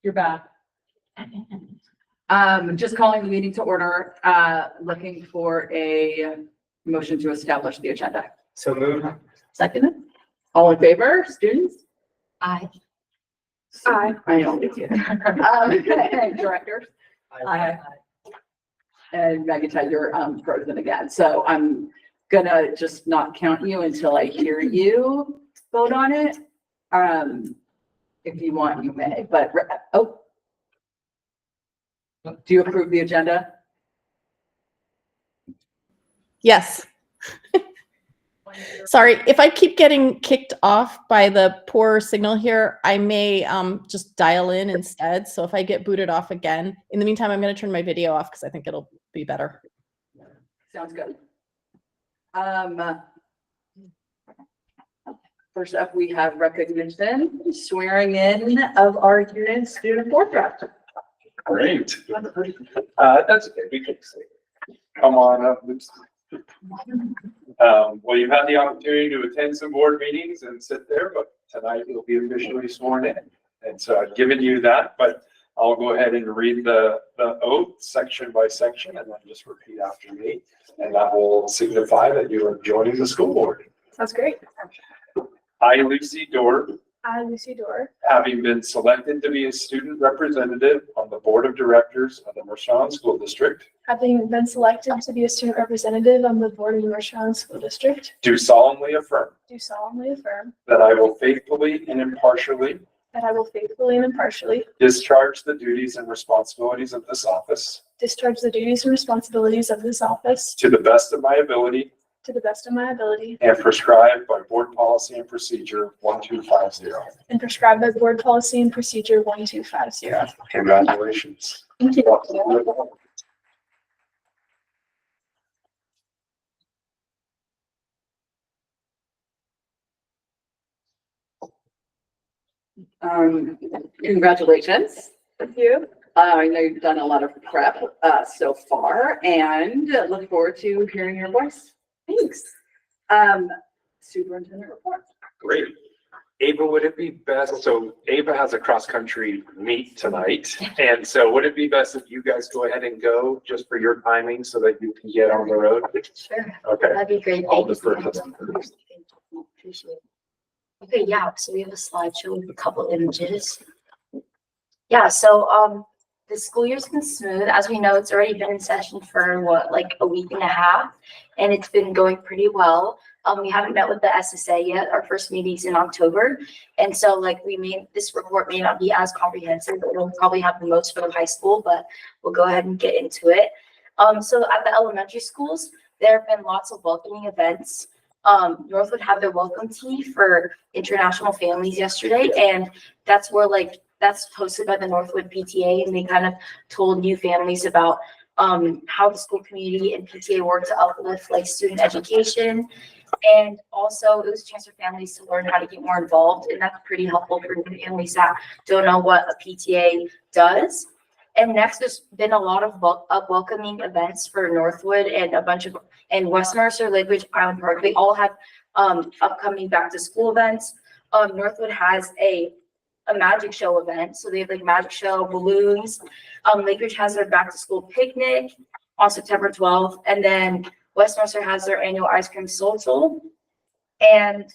You're back. Just calling the meeting to order, looking for a motion to establish the agenda. So moved. Second, all in favor, students? Aye. Aye. I don't think you. Directors? Aye. And Megan, you're frozen again. So I'm gonna just not count you until I hear you vote on it. If you want, you may, but, oh. Do you approve the agenda? Yes. Sorry, if I keep getting kicked off by the poor signal here, I may just dial in instead. So if I get booted off again, in the meantime, I'm going to turn my video off because I think it'll be better. Sounds good. First up, we have recognition, swearing in of our unit student board rep. Great. That's okay. We can say, come on up. Well, you've had the opportunity to attend some board meetings and sit there, but tonight you'll be officially sworn in. And so I've given you that, but I'll go ahead and read the oath section by section and then just repeat after me. And that will signify that you are joining the school board. Sounds great. I, Lucy Dorr, I, Lucy Dorr, having been selected to be a student representative on the board of directors of the Mershon School District, having been selected to be a student representative on the board of the Mershon School District, do solemnly affirm do solemnly affirm that I will faithfully and impartially that I will faithfully and impartially discharge the duties and responsibilities of this office discharge the duties and responsibilities of this office to the best of my ability to the best of my ability and prescribed by board policy and procedure 1250. and prescribed by board policy and procedure 1250. Congratulations. Thank you. Congratulations. Thank you. I know you've done a lot of prep so far and look forward to hearing your voice. Thanks. Superintendent report. Great. Ava, would it be best, so Ava has a cross-country meet tonight, and so would it be best if you guys go ahead and go just for your timing so that you can get on the road? Sure. Okay. That'd be great. I'll Thank you defer so to much. them first. Appreciate it. Okay, yeah, so we have a slideshow with a couple images. Yeah, so the school year's been smooth. As we know, it's already been in session for what, like a week and a half, and it's been going pretty well. We haven't met with the SSA yet. Our first meeting's in October. And so like this report may not be as comprehensive, but we'll probably have the most for the high school, but we'll go ahead and get into it. So at the elementary schools, there have been lots of welcoming events. Northwood had their welcome tea for international families yesterday, and that's where that's hosted by the Northwood PTA, and they kind of told new families about how the school community and PTA work to uplift student education. And also it was a chance for families to learn how to get more involved, and that's pretty helpful for new families that don't know what a PTA does. And next, there's been a lot of welcoming events for Northwood and a bunch of, and West Mercer, Lake Ridge, Island Park. They all have upcoming back to school events. Northwood has a magic show event. So they have magic show, balloons. Lake Ridge has their back to school picnic on September 12th. And then West Mercer has their annual ice cream social. And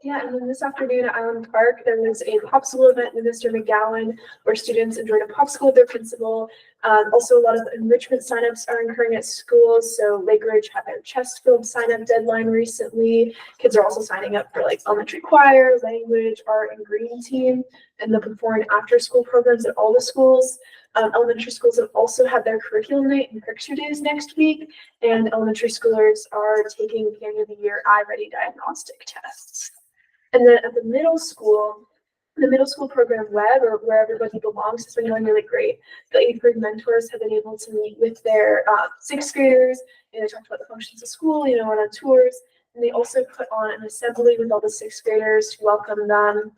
Yeah, and then this afternoon at Island Park, there was a popsicle event with Mr. McGowan where students enjoyed a popsicle with their principal. Also, a lot of enrichment signups are occurring at schools. So Lake Ridge had their Chesterfield sign-up deadline recently. Kids are also signing up for elementary choir, language, art, and green team, and the before and after school programs at all the schools. Elementary schools have also had their curriculum night and picture days next week, and elementary schoolers are taking the end of the year iReady diagnostic tests. And then at the middle school program web, or where everybody belongs, has been going really great. The 8th grade mentors have been able to meet with their 6th graders, and they talked about the functions of school, went on tours, and they also put on an assembly with all the 6th graders to welcome them.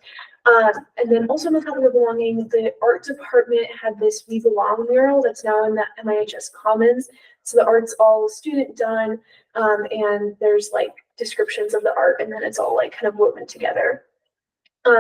And then also on the topic of belonging, the art department had this We Belong mural that's now in the MIHS Commons. So the art's all student done, and there's descriptions of the art, and then it's all like kind of woven together.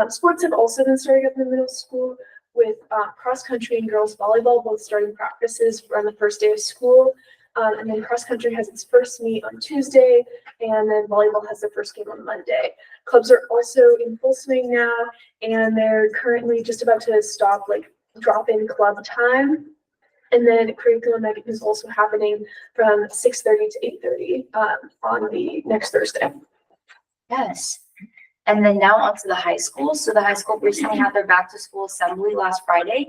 Sports have also been starting up in the middle school with cross country and girls volleyball both starting practices on the first day of school. And then cross country has its first meet on Tuesday, and then volleyball has their first game on Monday. Clubs are also in full swing now, and they're currently just about to stop like drop-in club time. And then curriculum night is also happening from 6:30 to 8:30 on the next Thursday. Yes. And then now onto the high school. So the high school recently had their back to school assembly last Friday,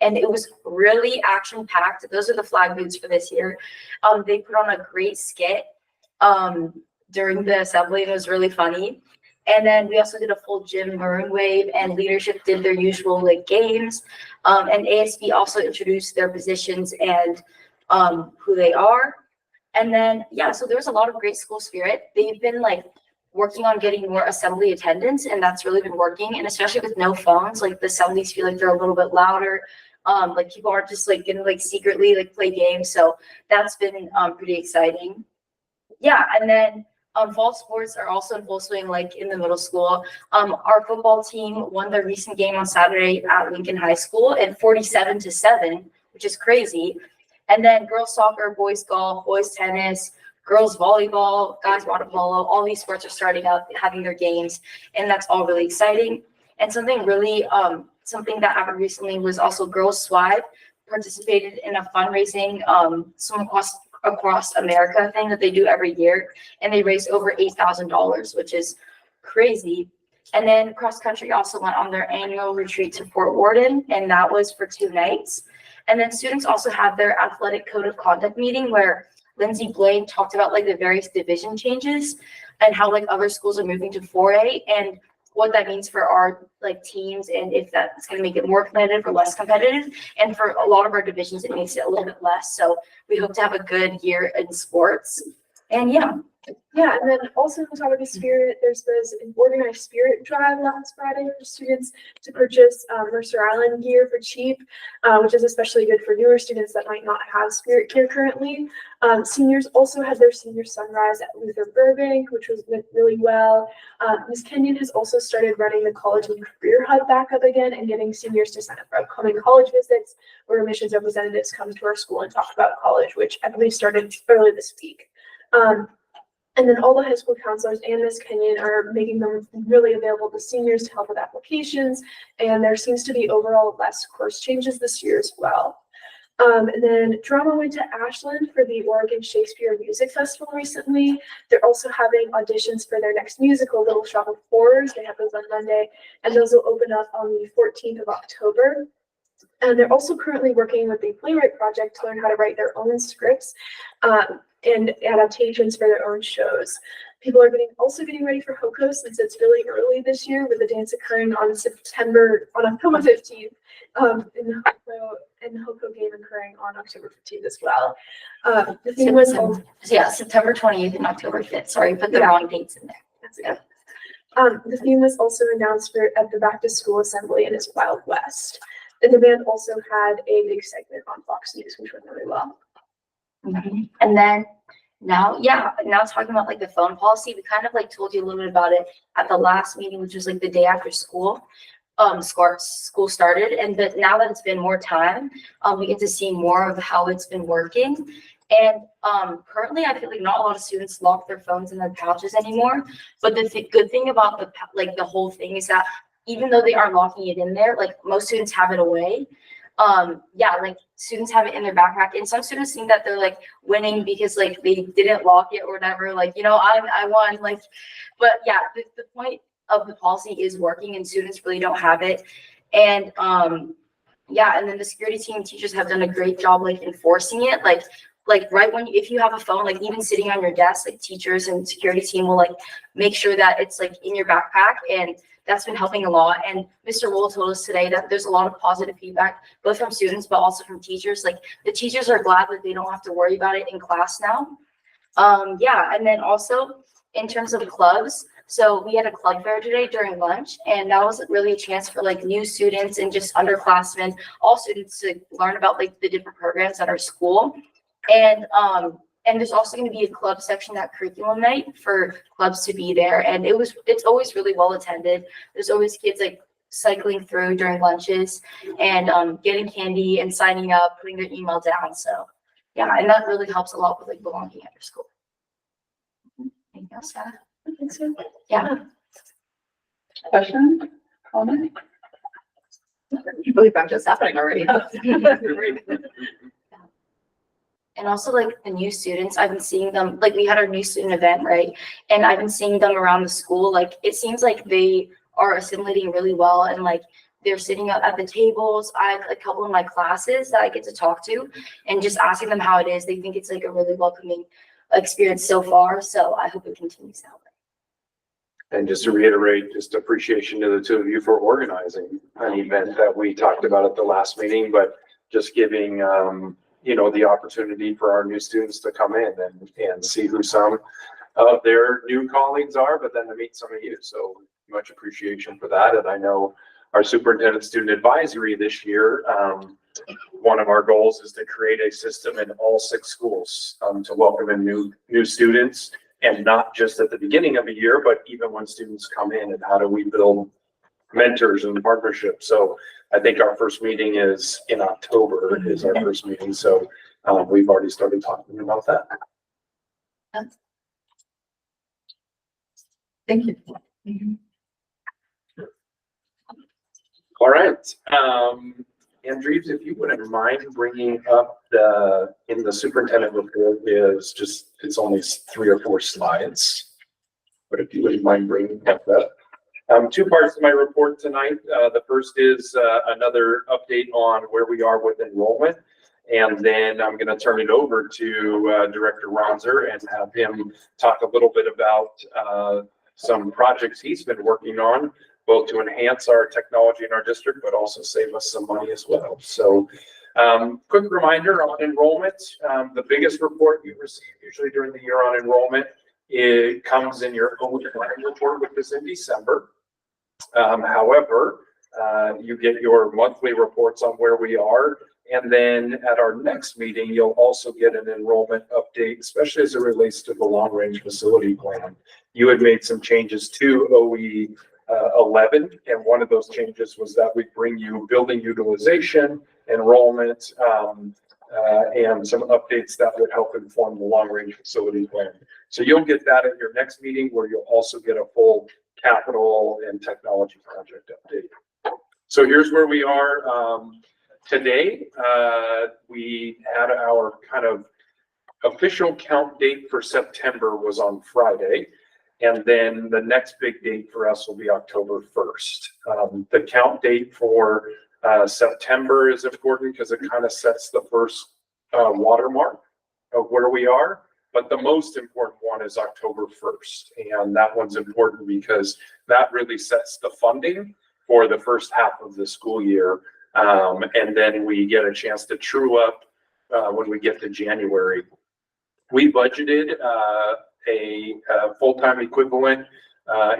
and it was really action packed. Those are the flag boots for this year. They put on a great skit during the assembly. It was really funny. And then we also did a full gym maroon wave, and leadership did their usual like games. And ASB also introduced their positions and who they are. And then, yeah, so there's a lot of great school spirit. They've been like working on getting more assembly attendance, and that's really been working. And especially with no phones, like the assemblies feel like they're a little bit louder. Like people aren't just like gonna like secretly like play games. So that's been pretty exciting. Yeah, and then fall sports are also in full swing, like in the middle school. Our football team won their recent game on Saturday at Lincoln High School at 47-7, which is crazy. And then girls soccer, boys golf, boys tennis, girls volleyball, guys water polo, all these sports are starting up, having their games, and that's all really exciting. And something really, something that happened recently was also Girls Swipe participated in a fundraising, swim across America thing that they do every year, and they raised over $8,000, which is crazy. And then cross country also went on their annual retreat to Fort Worden, and that was for 2 nights. And then students also had their athletic code of conduct meeting where Lindsay Blake talked about like the various division changes and how like other schools are moving to 4A and what that means for our like teams, and if that's going to make it more competitive or less competitive. And for a lot of our divisions, it makes it a little bit less. So we hope to have a good year in sports. And yeah. Yeah, and then also on the topic of spirit, there's this organized spirit drive last Friday for students to purchase Mercer Island gear for cheap, which is especially good for newer students that might not have spirit gear currently. Seniors also had their senior sunrise at Luther Burbank, which went really well. Ms. Kenyon has also started running the College and Career Hub back up again and getting seniors to sign up for upcoming college visits where admissions representatives come to our school and talk about college, which I believe started early this week. And then all the high school counselors and Ms. Kenyon are making them really available to seniors to help with applications. And there seems to be overall less course changes this year as well. And then drama went to Ashland for the Oregon Shakespeare Music Festival recently. They're also having auditions for their next musical, Little Shop of Horrors. They have those on Monday, and those will open up on the 14th of October. And they're also currently working with the Playwright Project to learn how to write their own scripts and adaptations for their own shows. People are also getting ready for HOCO since it's really early this year, with the dance occurring on October 15th, and the HOCO game occurring on October 15th as well. The theme was September 20th and October 5th. Sorry, put the wrong dates in there. That's okay. The theme was also announced at the Back to School Assembly and it's Wild West. And the band also had a big segment on Fox News, which went really well. Mm-hmm. And then now talking about like the phone policy, we kind of like told you a little bit about it at the last meeting, which was like the day after school started. And but now that it's been more time, we get to see more of how it's been working. And currently, I feel like not a lot of students lock their phones in their pouches anymore. But the good thing about the whole thing is that even though they aren't locking it in there, like most students have it away. Like students have it in their backpack, and some students think that they're like winning because like they didn't lock it or whatever. Like, you know, I won. Like, but yeah, the point of the policy is working, and students really don't have it. And and then the security team and teachers have done a great job like enforcing it. Like right when if you have a phone, like even sitting on your desk, like teachers and security team will like make sure that it's like in your backpack, and that's been helping a lot. And Mr. Wool told us today that there's a lot of positive feedback, both from students, but also from teachers. Like the teachers are glad that they don't have to worry about it in class now. And then also in terms of clubs, so we had a club fair today during lunch, and that was really a chance for like new students and just underclassmen, all students to learn about like the different programs at our school. And And there's also going to be a club section at curriculum night for clubs to be there. And it's always really well attended. There's always kids like cycling through during lunches and getting candy and signing up, putting their email down. So yeah, and that really helps a lot with like belonging at your school. Anything else, Sarah? I think so. Yeah. Question, comment? I believe I'm just happening already. And also like the new students, I've been seeing them, like we had our new student event, right? And I've been seeing them around the school. Like it seems like they are assimilating really well and like they're sitting up at the tables. I have a couple of my classes that I get to talk to and just asking them how it is. They think it's like a really welcoming experience so far. So I hope it continues that way. And just to reiterate, just appreciation to the two of you for organizing an event that we talked about at the last meeting, but just giving, you know, the opportunity for our new students to come in and see who some of their new colleagues are, but then to meet some of you. So much appreciation for that. And I know our superintendent student advisory this year, one of our goals is to create a system in all 6 schools to welcome in new students, and not just at the beginning of a year, but even when students come in, and how do we build mentors and partnerships. So I think our first meeting is in October is our first meeting. So we've already started talking about that. Thank you. All right. Andrews, if you wouldn't mind bringing up in the superintendent report is just, it's only 3 or 4 slides. But if you wouldn't mind bringing up that. 2 parts to my report tonight. The first is another update on where we are with enrollment. And then I'm going to turn it over to Director Ronzer and have him talk a little bit about some projects he's been working on, both to enhance our technology in our district, but also save us some money as well. So quick reminder on enrollment, the biggest report you receive usually during the year on enrollment, it comes in your own report, which is in December. However, you get your monthly reports on where we are. And then at our next meeting, you'll also get an enrollment update, especially as it relates to the long range facility plan. You had made some changes to OE 11, and one of those changes was that we bring you building utilization, enrollment, and some updates that would help inform the long range facility plan. So you'll get that at your next meeting, where you'll also get a full capital and technology project update. So here's where we are today. We had our kind of official count date for September was on Friday. And then the next big date for us will be October 1st. The count date for September is important because it kind of sets the first watermark of where we are. But the most important one is October 1st. And that one's important because that really sets the funding for the first half of the school year. And then we get a chance to true up when we get to January. We budgeted a full-time equivalent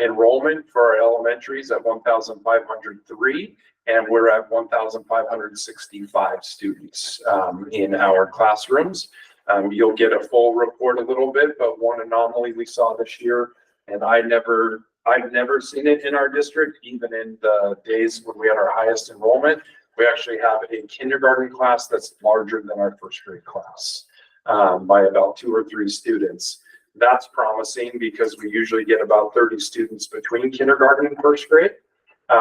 enrollment for our elementaries at 1,503, and we're at 1,565 students in our classrooms. You'll get a full report a little bit, but one anomaly we saw this year, and I've never seen it in our district, even in the days when we had our highest enrollment. We actually have a kindergarten class that's larger than our first grade class by about 2 or 3 students. That's promising because we usually get about 30 students between kindergarten and first grade,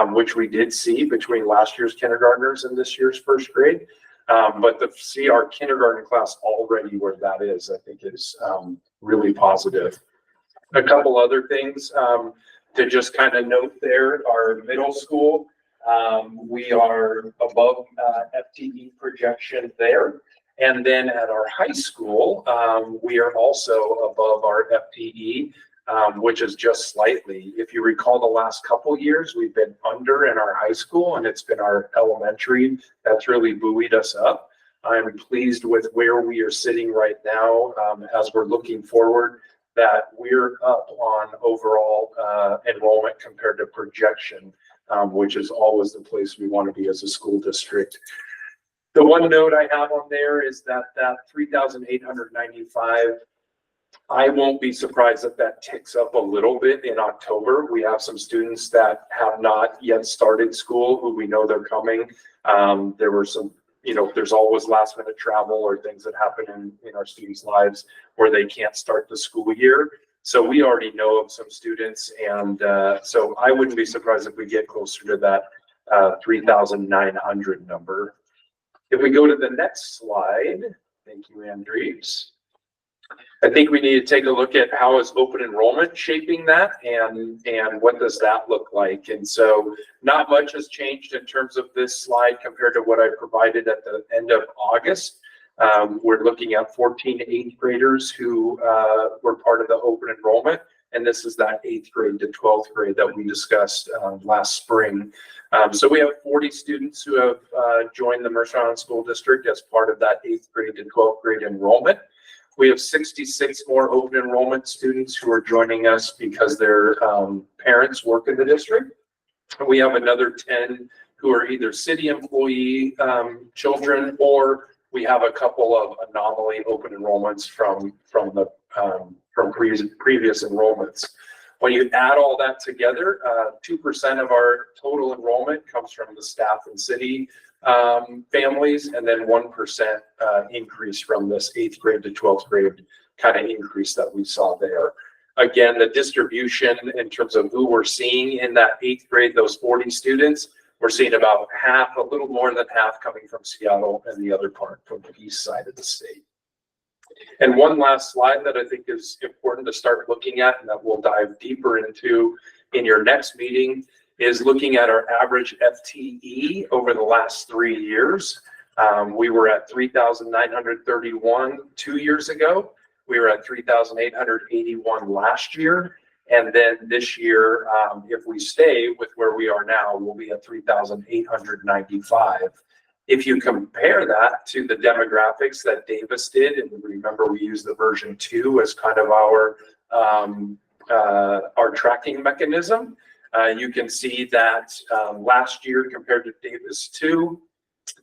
which we did see between last year's kindergartners and this year's first grade. But to see our kindergarten class already where that is, I think is really positive. A couple other things to just kind of note there, our middle school, we are above FTE projection there. And then at our high school, we are also above our FTE, which is just slightly. If you recall the last couple years, we've been under in our high school, and it's been our elementary that's really buoyed us up. I'm pleased with where we are sitting right now as we're looking forward, that we're up on overall enrollment compared to projection, which is always the place we want to be as a school district. The one note I have on there is that 3,895, I won't be surprised if that ticks up a little bit in October. We have some students that have not yet started school who we know they're coming. There were some, there's always last minute travel or things that happen in our students' lives where they can't start the school year. So we already know of some students, and so I wouldn't be surprised if we get closer to that 3,900 number. If we go to the next slide, thank you, Andres. I think we need to take a look at how is open enrollment shaping that, and what does that look like. And so not much has changed in terms of this slide compared to what I provided at the end of August. We're looking at 14 8th graders who were part of the open enrollment. And this is that 8th grade to 12th grade that we discussed last spring. So we have 40 students who have joined the Mercer Island School District as part of that 8th grade to 12th grade enrollment. We have 66 more open enrollment students who are joining us because their parents work in the district. We have another 10 who are either city employee children, or we have a couple of anomaly open enrollments from previous enrollments. When you add all that together, 2% of our total enrollment comes from the staff and city families, and then 1% increase from this 8th grade to 12th grade kind of increase that we saw there. Again, the distribution in terms of who we're seeing in that 8th grade, those 40 students, we're seeing about half, a little more than half coming from Seattle and the other part from the east side of the state. And one last slide that I think is important to start looking at, and that we'll dive deeper into in your next meeting, is looking at our average FTE over the last 3 years. We were at 3,931 2 years ago. We were at 3,881 last year. And then this year, if we stay with where we are now, we'll be at 3,895. If you compare that to the demographics that Davis did, and remember we used the version 2 as kind of our tracking mechanism, you can see that last year compared to Davis 2,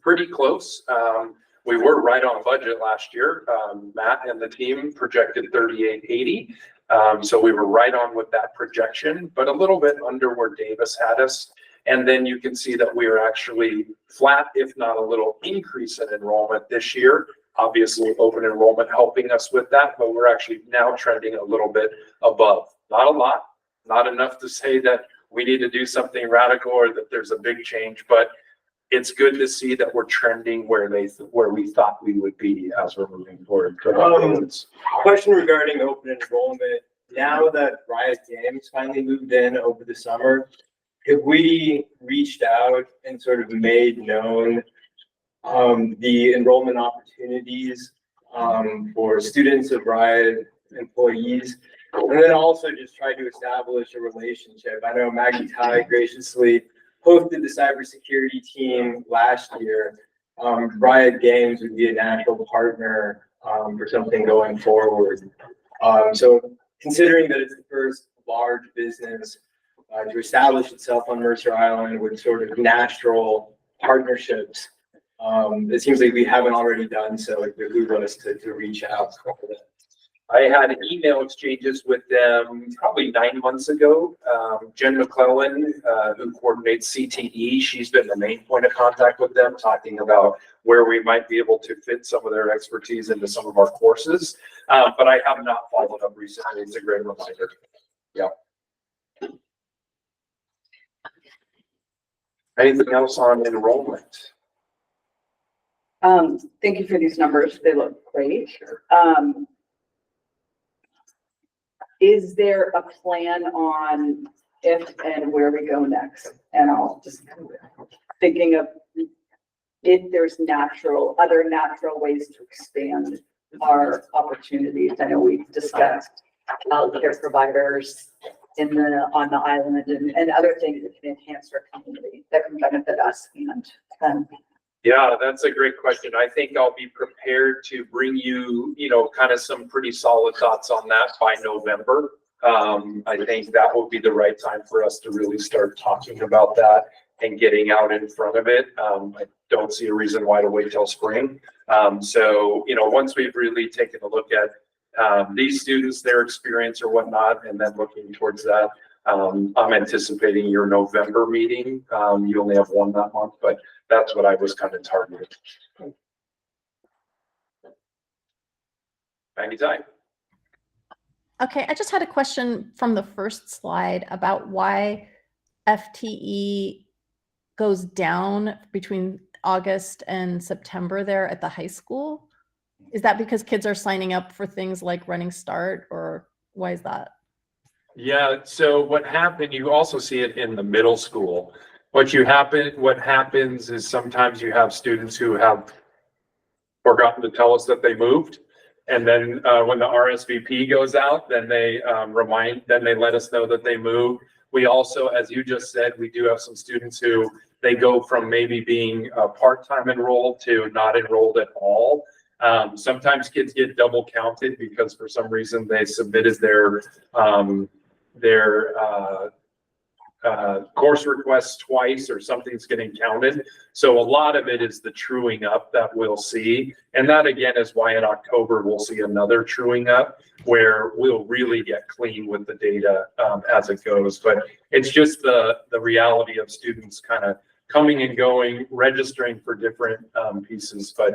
pretty close. We were right on budget last year. Matt and the team projected 3,880. So we were right on with that projection, but a little bit under where Davis had us. And then you can see that we are actually flat, if not a little increase in enrollment this year. Obviously, open enrollment helping us with that, but we're actually now trending a little bit above. Not a lot, not enough to say that we need to do something radical or that there's a big change, but it's good to see that we're trending where we thought we would be as we're moving forward. Question regarding open enrollment. Now that Riot Games finally moved in over the summer, have we reached out and sort of made known the enrollment opportunities for students of Riot, employees, and then also just try to establish a relationship? I know Maggie Ty graciously hosted the cybersecurity team last year. Riot Games would be a natural partner for something going forward. So considering that it's the first large business to establish itself on Mercer Island with sort of natural partnerships, it seems like we haven't already done so. It behooves us to reach out. I had email exchanges with them probably 9 months ago. Jen McClellan, who coordinates CTE, she's been the main point of contact with them, talking about where we might be able to fit some of their expertise into some of our courses. But I have not followed up recently. It's a great reminder. Yeah. Anything else on enrollment? Thank you for these numbers. They look great. Is there a plan on if and where we go next? And I'll just thinking of if there's other natural ways to expand our opportunities. I know we've discussed care providers on the island and other things that can enhance our community that can benefit us and Yeah, that's a great question. I think I'll be prepared to bring you, kind of some pretty solid thoughts on that by November. I think that will be the right time for us to really start talking about that and getting out in front of it. I don't see a reason why to wait till spring. So, once we've really taken a look at these students, their experience or whatnot, and then looking towards that, I'm anticipating your November meeting. You only have one that month, but that's what I was kind of targeting. Maggie Ty. Okay, I just had a question from the first slide about why FTE goes down between August and September there at the high school. Is that because kids are signing up for things like Running Start, or why is that? Yeah, so what happened, you also see it in the middle school. What happens is sometimes you have students who have forgotten to tell us that they moved. And then when the RSVP goes out, then they let us know that they moved. We also, as you just said, we do have some students who they go from maybe being part-time enrolled to not enrolled at all. Sometimes kids get double counted because for some reason they submitted their course requests twice or something's getting counted. So a lot of it is the truing up that we'll see. And that again is why in October we'll see another truing up where we'll really get clean with the data as it goes. But it's just the reality of students kind of coming and going, registering for different pieces, but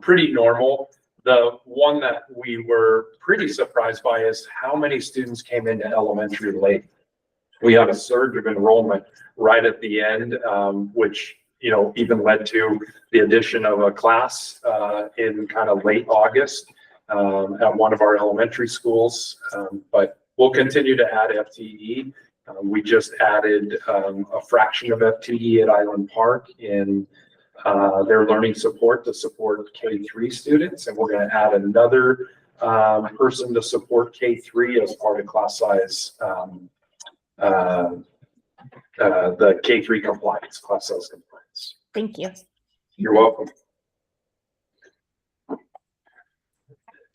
pretty normal. The one that we were pretty surprised by is how many students came into elementary late. We had a surge of enrollment right at the end, which, even led to the addition of a class in kind of late August at one of our elementary schools. But we'll continue to add FTE. We just added a fraction of FTE at Island Park in their learning support to support K-3 students. And we're going to add another person to support K-3 as part of class size the K-3 compliance, class size compliance. Thank you. You're welcome.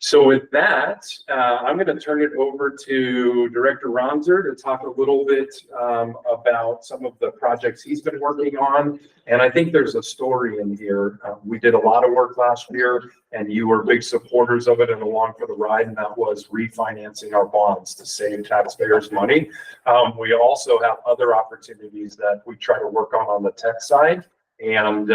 So with that, I'm going to turn it over to Director Ronzer to talk a little bit about some of the projects he's been working on. And I think there's a story in here. We did a lot of work last year and you were big supporters of it and along for the ride, and that was refinancing our bonds to save taxpayers money. We also have other opportunities that we try to work on the tech side. And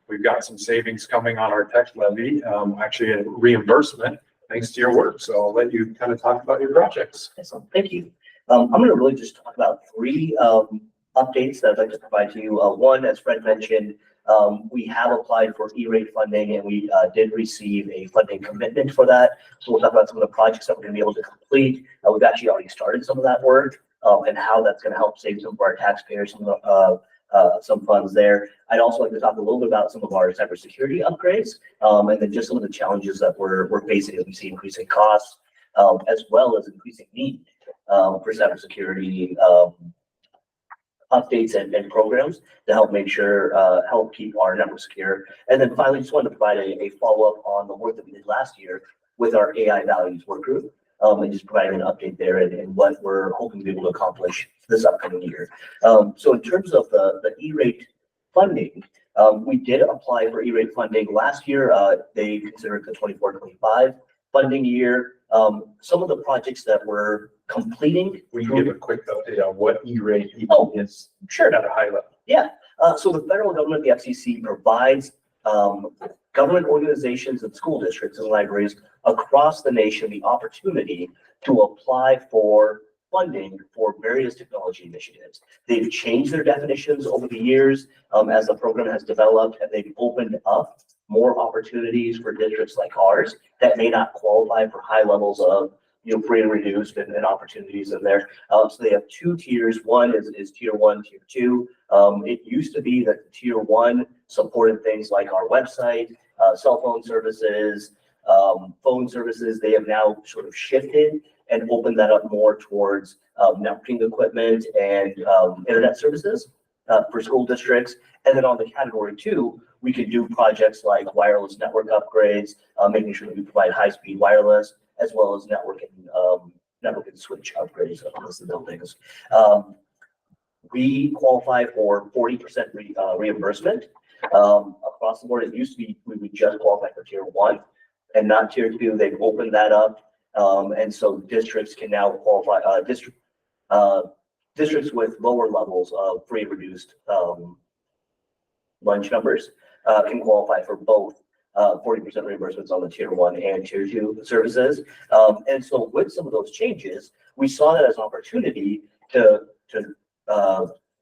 we've got some savings coming on our tech levy, actually a reimbursement, thanks to your work. So I'll let you kind of talk about your projects. Excellent, thank you. I'm going to really just talk about three updates that I'd like to provide to you. One, as Fred mentioned, we have applied for E-rate funding and we did receive a funding commitment for that. So we'll talk about some of the projects that we're going to be able to complete. We've actually already started some of that work and how that's going to help save some of our taxpayers some funds there. I'd also like to talk a little bit about some of our cybersecurity upgrades, and then just some of the challenges that we're facing as we see increasing costs, as well as increasing need for cybersecurity updates and programs to help make sure, help keep our network secure. And then finally, just wanted to provide a follow-up on the work that we did last year with our AI values work group. And just providing an update there and what we're hoping to be able to accomplish this upcoming year. So in terms of the E-rate funding, we did apply for E-rate funding last year. They considered the 24-25 funding year. Some of the projects that we're completing. Will you give a quick update on what E-rate is? Sure. At a high level. Yeah. So the federal government, the FCC, provides government organizations and school districts and libraries across the nation the opportunity to apply for funding for various technology initiatives. They've changed their definitions over the years as the program has developed, and they've opened up more opportunities for districts like ours that may not qualify for high levels of free and reduced and opportunities in there. So they have two tiers. One is tier 1, tier 2. It used to be that tier 1 supported things like our website, cell phone services, phone services. They have now sort of shifted and opened that up more towards networking equipment and internet services for school districts. And then on the category 2, we could do projects like wireless network upgrades, making sure that we provide high-speed wireless, as well as network and switch upgrades across the buildings. we qualify for 40% reimbursement. Across the board, it used to be, we would just qualify for tier 1 and not tier 2. They've opened that up. And so districts can now qualify, districts with lower levels of free and reduced lunch numbers can qualify for both 40% reimbursements on the tier 1 and tier 2 services. And so with some of those changes, we saw that as an opportunity to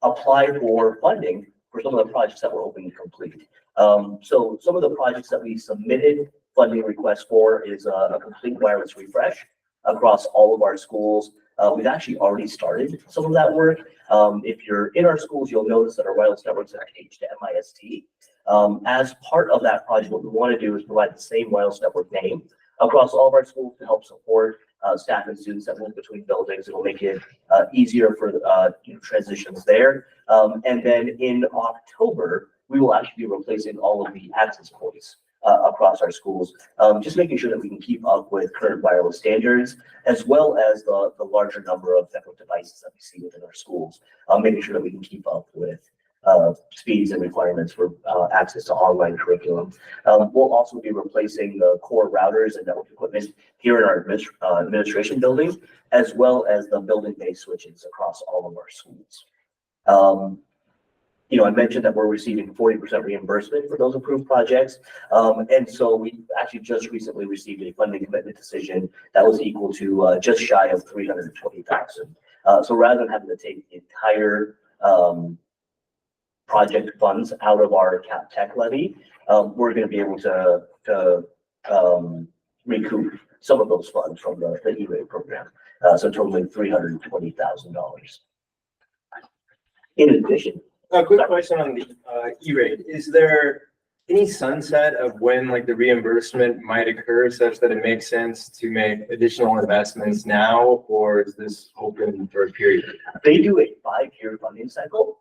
apply for funding for some of the projects that we're hoping to complete. So some of the projects that we submitted funding requests for is a complete wireless refresh across all of our schools. We've actually already started some of that work. If you're in our schools, you'll notice that our wireless networks are changed to MISD. As part of that project, what we want to do is provide the same wireless network name across all of our schools to help support staff and students that move between buildings. It'll make it easier for transitions there. And then in October, we will actually be replacing all of the access points across our schools, just making sure that we can keep up with current wireless standards, as well as the larger number of network devices that we see within our schools, making sure that we can keep up with speeds and requirements for access to online curriculum. We'll also be replacing the core routers and network equipment here in our administration building, as well as the building-based switches across all of our schools. I mentioned that we're receiving 40% reimbursement for those approved projects. And so we actually just recently received a funding commitment decision that was equal to just shy of $320,000. So rather than having to take the entire project funds out of our cap tech levy, we're going to be able to recoup some of those funds from the E-rate program. So totaling $320,000. In addition, a quick question on the E-rate. Is there any sunset of when like the reimbursement might occur such that it makes sense to make additional investments now, or is this open for a period? they do a 5-year funding cycle.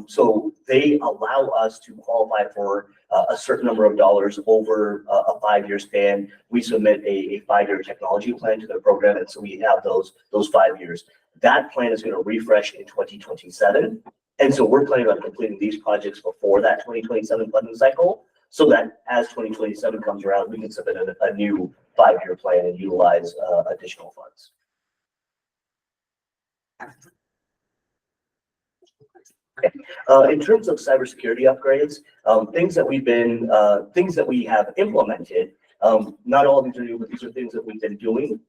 So they allow us to qualify for a certain number of dollars over a 5-year span. We submit a 5-year technology plan to their program, and so we have those 5 years. That plan is going to refresh in 2027. And so we're planning on completing these projects before that 2027 funding cycle, so that as 2027 comes around, we can submit a new 5-year plan and utilize additional funds. In terms of cybersecurity upgrades, things that we have implemented, not all of these are new, but these are things that we've been doing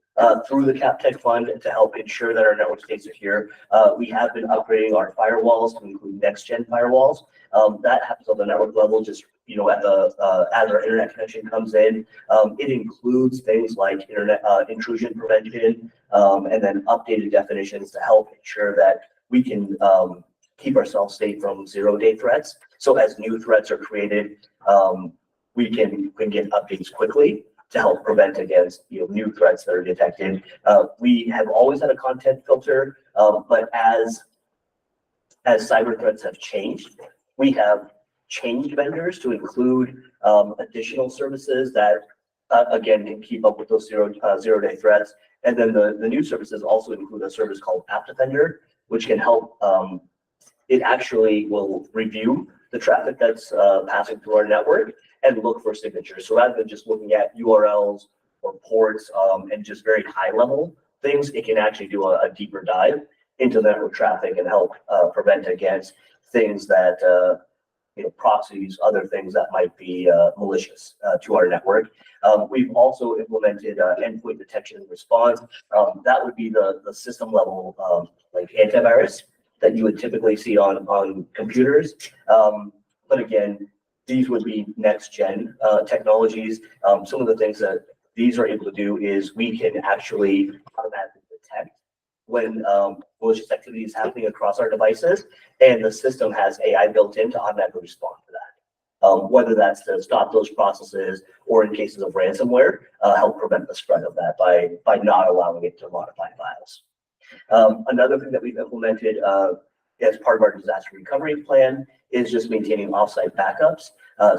through the CapTech Fund to help ensure that our network stays secure. We have been upgrading our firewalls to include next-gen firewalls. That happens on the network level, just as our internet connection comes in. It includes things like internet intrusion prevention, and then updated definitions to help ensure that we can keep ourselves safe from zero-day threats. So as new threats are created, we can get updates quickly to help prevent against new threats that are detected. We have always had a content filter, but as cyber threats have changed, we have changed vendors to include additional services that again can keep up with those zero-day threats. And then the new services also include a service called App Defender, which can help. It actually will review the traffic that's passing through our network and look for signatures. So rather than just looking at URLs or ports and just very high level things, it can actually do a deeper dive into the network traffic and help prevent against things that, proxies, other things that might be malicious to our network. We've also implemented endpoint detection and response. That would be the system level like antivirus that you would typically see on computers. But again, these would be next-gen technologies. Some of the things that these are able to do is we can actually automatically detect when malicious activity is happening across our devices, and the system has AI built in to automatically respond to that. Whether that's to stop those processes or in cases of ransomware, help prevent the spread of that by not allowing it to modify files. Another thing that we've implemented as part of our disaster recovery plan is just maintaining offsite backups.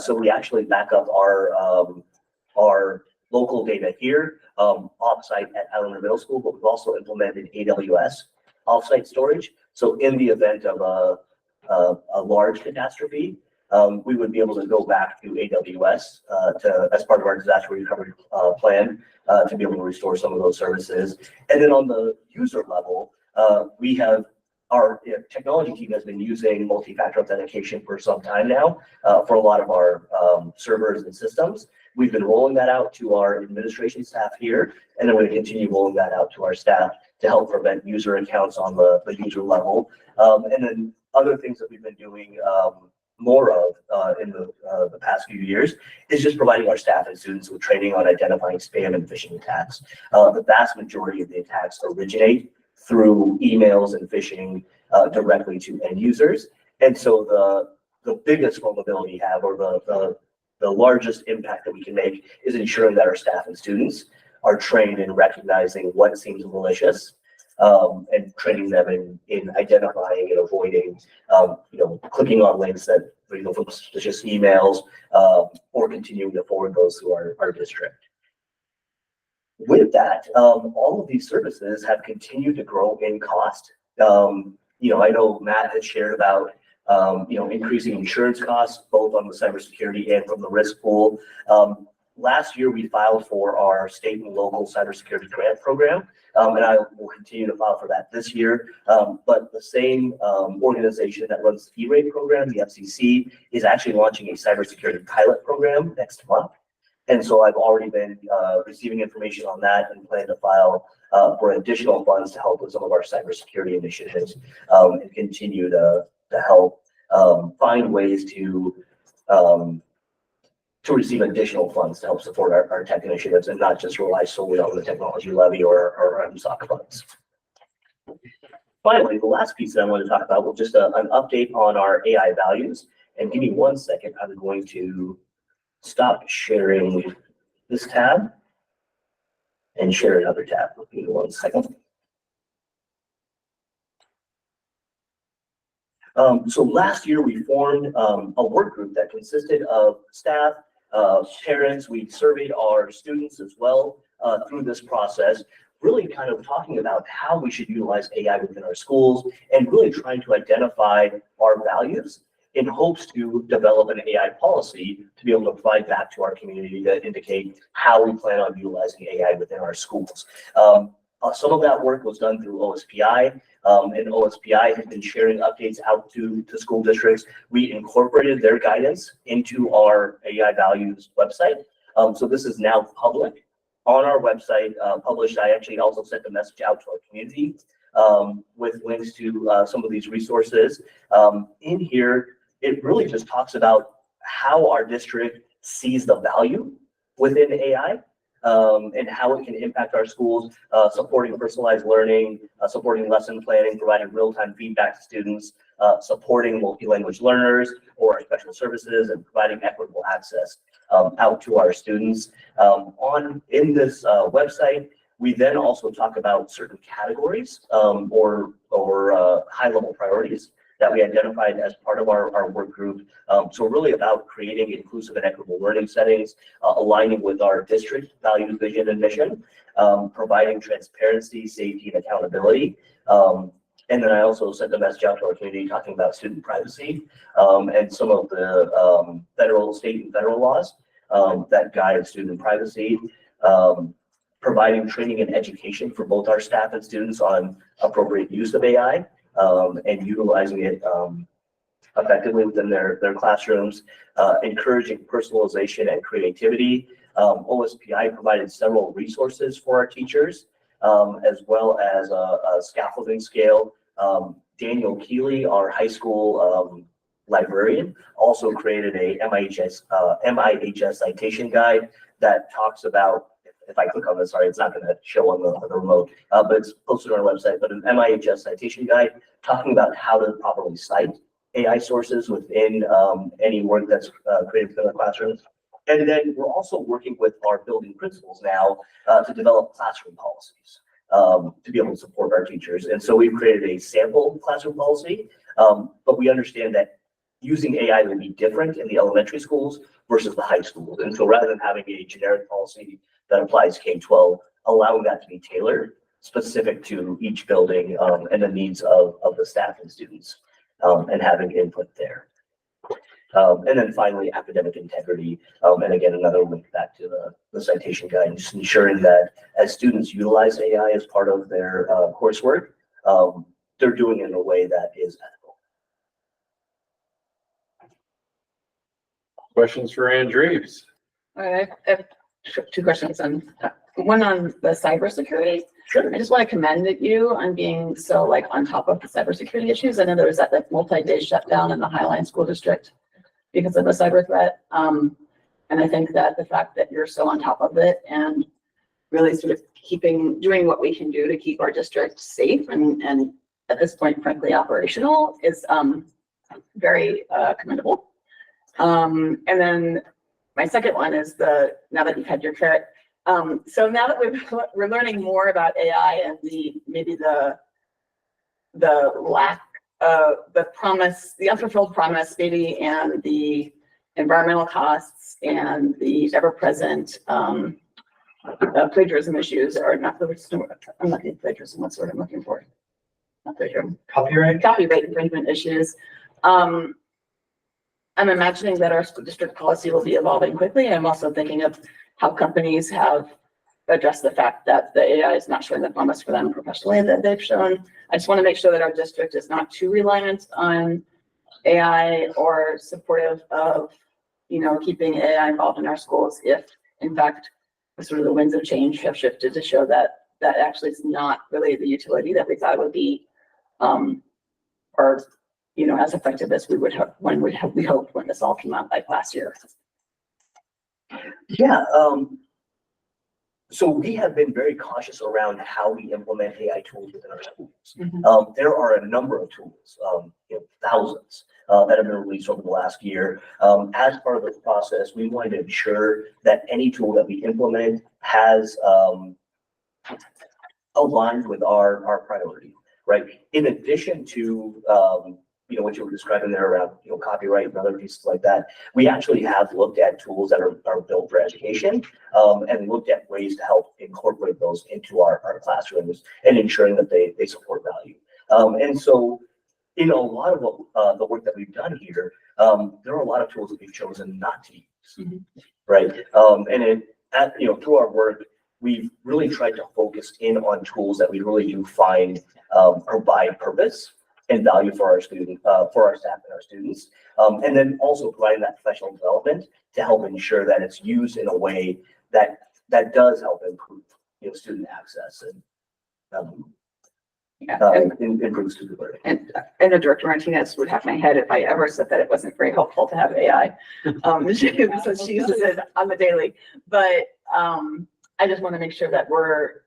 So we actually back up our local data here offsite at Allen Middle School, but we've also implemented AWS offsite storage. So in the event of a large catastrophe, we would be able to go back to AWS as part of our disaster recovery plan to be able to restore some of those services. And then on the user level, we have our technology team has been using multi-factor authentication for some time now for a lot of our servers and systems. We've been rolling that out to our administration staff here, and then we're going to continue rolling that out to our staff to help prevent user accounts on the user level. And then other things that we've been doing more of in the past few years is just providing our staff and students with training on identifying spam and phishing attacks. The vast majority of the attacks originate through emails and phishing directly to end users. And so the biggest vulnerability we have, or the largest impact that we can make, is ensuring that our staff and students are trained in recognizing what seems malicious, and training them in identifying and avoiding, clicking on links that, from suspicious emails, or continuing to forward those to our district. With that, all of these services have continued to grow in cost. I know Matt had shared about increasing insurance costs, both on the cybersecurity and from the risk pool. Last year, we filed for our state and local cybersecurity grant program, and I will continue to file for that this year. But the same organization that runs the E-rate program, the FCC, is actually launching a cybersecurity pilot program next month. And so I've already been receiving information on that and plan to file for additional funds to help with some of our cybersecurity initiatives, and continue to help find ways to receive additional funds to help support our tech initiatives and not just rely solely on the technology levy or MSOC funds. Finally, the last piece that I want to talk about was just an update on our AI values. And give me 1 second, I'm going to stop sharing this tab and share another tab. Give me 1 second. So last year we formed a work group that consisted of staff, parents. We surveyed our students as well through this process, really kind of talking about how we should utilize AI within our schools and really trying to identify our values in hopes to develop an AI policy to be able to provide back to our community to indicate how we plan on utilizing AI within our schools. Some of that work was done through OSPI, and OSPI has been sharing updates out to school districts. We incorporated their guidance into our AI values website. So this is now public on our website, published. I actually also sent the message out to our community with links to some of these resources. In here, it really just talks about how our district sees the value within AI. And how it can impact our schools, supporting personalized learning, supporting lesson planning, providing real-time feedback to students, supporting multi-language learners or our special services, and providing equitable access out to our students. In this website, we then also talk about certain categories or high-level priorities that we identified as part of our work group. So really about creating inclusive and equitable learning settings, aligning with our district values, vision, and mission, providing transparency, safety, and accountability. And then I also sent a message out to our community talking about student privacy and some of the federal, state, and federal laws that guide student privacy. Providing training and education for both our staff and students on appropriate use of AI. And utilizing it effectively within their classrooms, encouraging personalization and creativity. OSPI provided several resources for our teachers, as well as a scaffolding scale. Daniel Keeley, our high school librarian, also created a MIHS citation guide that talks about, if I click on this, sorry, it's not going to show on the remote, but it's posted on our website, but an MIHS citation guide talking about how to properly cite AI sources within any work that's created within the classrooms. And then we're also working with our building principals now to develop classroom policies to be able to support our teachers. And so we've created a sample classroom policy, but we understand that using AI will be different in the elementary schools versus the high schools. And so rather than having a generic policy that applies K-12, allowing that to be tailored specific to each building, and the needs of the staff and students, and having input there. And then finally, academic integrity. And again, another link back to the citation guide, just ensuring that as students utilize AI as part of their coursework, they're doing it in a way that is ethical. Questions for Ann Dreves? I have two questions on, one on the cybersecurity. Sure. I just want to commend you on being so like on top of the cybersecurity issues. I know there was that like multi-day shutdown in the Highline School District because of the cyber threat. And I think that the fact that you're so on top of it and really sort of doing what we can do to keep our district safe and at this point, frankly, operational is very commendable. And then my second one is now that you've had your carrot. So now that we're learning more about AI and maybe the lack of the promise, the unfulfilled promise maybe, and the environmental costs and the ever-present plagiarism issues, or not I'm looking at plagiarism, what's the word I'm looking for? Not plagiarism. Copyright infringement issues. I'm imagining that our school district policy will be evolving quickly. I'm also thinking of how companies have addressed the fact that the AI is not showing the promise for them professionally that they've shown. I just want to make sure that our district is not too reliant on AI or supportive of, keeping AI involved in our schools if, in fact, sort of the winds of change have shifted to show that actually is not really the utility that we thought it would be, or as effective as we hoped when this all came out like last year. Yeah. So we have been very cautious around how we implement AI tools within our schools. Mm-hmm. There are a number of tools, thousands, that have been released over the last year. As part of this process, we wanted to ensure that any tool that we implement has aligned with our priority, right? In addition to what you were describing there around copyright and other pieces like that, we actually have looked at tools that are built for education, and looked at ways to help incorporate those into our classrooms and ensuring that they support value. And so in a lot of the work that we've done here, there are a lot of tools that we've chosen not to use, Mm-hmm. right? And through our work, we've really tried to focus in on tools that we really do find provide purpose and value for our students, for our staff and our students, and then also providing that professional development to help ensure that it's used in a way that does help improve student access and improve student learning. And the Director Martinez would have my head if I ever said that it wasn't very helpful to have AI. Since she uses it on the daily. But I just want to make sure that we're,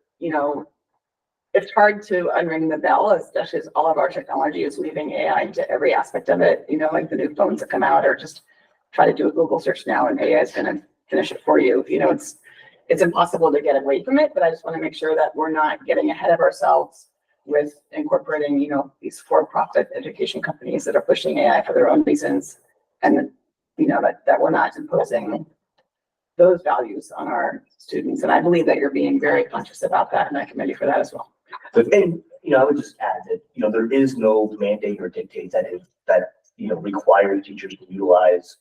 it's hard to unring the bell, especially as all of our technology is weaving AI into every aspect of it, like the new phones that come out, or just try to do a Google search now and AI is going to finish it for you. It's impossible to get away from it, but I just want to make sure that we're not getting ahead of ourselves with incorporating, these for-profit education companies that are pushing AI for their own reasons, and that we're not imposing those values on our students. And I believe that you're being very conscious about that, and I commend you for that as well. And I would just add that there is no mandate or dictate that requires teachers to utilize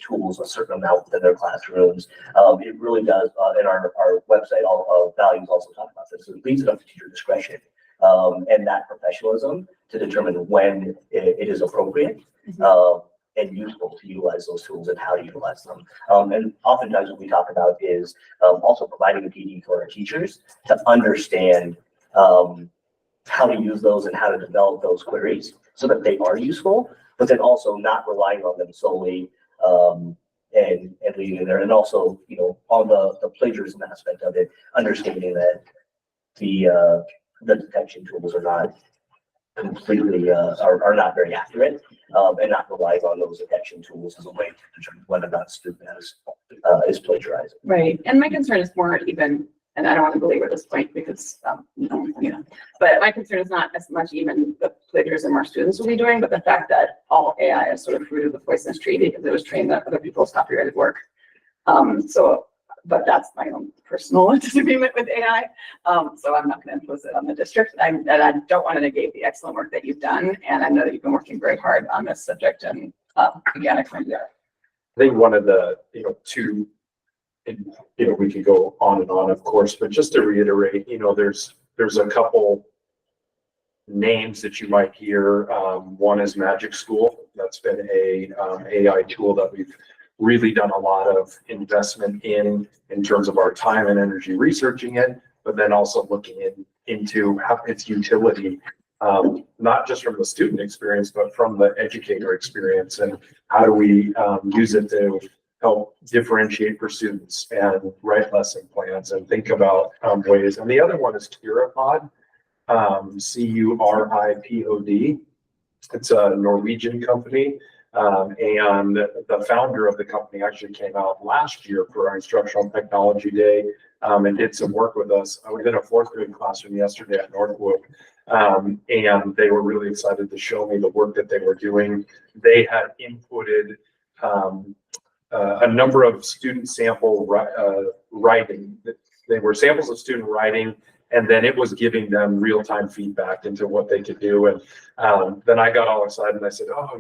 tools a certain amount within their classrooms. It really does, and our website, all values also talk about this. So it leaves it up to teacher discretion and that professionalism to determine when it is appropriate and useful to utilize those tools and how to utilize them. And oftentimes what we talk about is also providing a PD for our teachers to understand how to use those and how to develop those queries so that they are useful, but then also not relying on them solely and leaving it there. And also, on the plagiarism aspect of it, understanding that the detection tools are not completely are not very accurate, and not relying on those detection tools as a way to determine whether or not student is plagiarizing. Right. And my concern is more even, and I don't want to belabor this point because, but my concern is not as much even the plagiarism our students will be doing, but the fact that all AI is sort of fruit of the poisonous tree because it was trained on other people's copyrighted work. So but that's my own personal disagreement with AI. So I'm not going to impose it on the district. And I don't want to negate the excellent work that you've done. And I know that you've been working very hard on this subject. And again, I commend you. I think one of the, two, and, we could go on and on, of course, but just to reiterate, there's a couple names that you might hear. One is Magic School. That's been a AI tool that we've really done a lot of investment in terms of our time and energy researching it, but then also looking into how its utility, not just from the student experience, but from the educator experience, and how do we use it to help differentiate for students and write lesson plans and think about ways. And the other one is Curipod, Curipod. It's a Norwegian company. And the founder of the company actually came out last year for our instructional technology day and did some work with us. I was in a fourth grade classroom yesterday at Northwood, and they were really excited to show me the work that they were doing. They had inputted a number of student sample writing. They were samples of student writing, and then it was giving them real-time feedback into what they could do. And then I got all excited and I said, oh,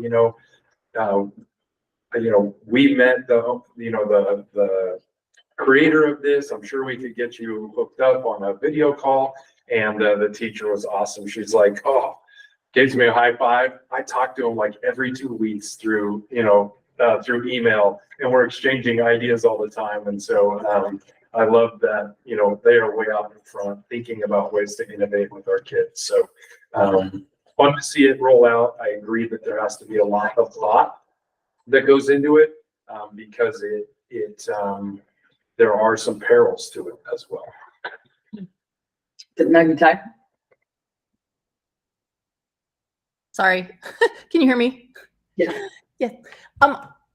we met the creator of this. I'm sure we could get you hooked up on a video call. And the teacher was awesome. She's like, oh, gives me a high five. I talk to him like every 2 weeks through email, and we're exchanging ideas all the time. And so I love that, they are way out in front thinking about ways to innovate with our kids. So fun to see it roll out. I agree that there has to be a lot of thought that goes into it because there are some perils to it as well. Did Maggie type? Sorry, can you hear me? Yeah. Yeah.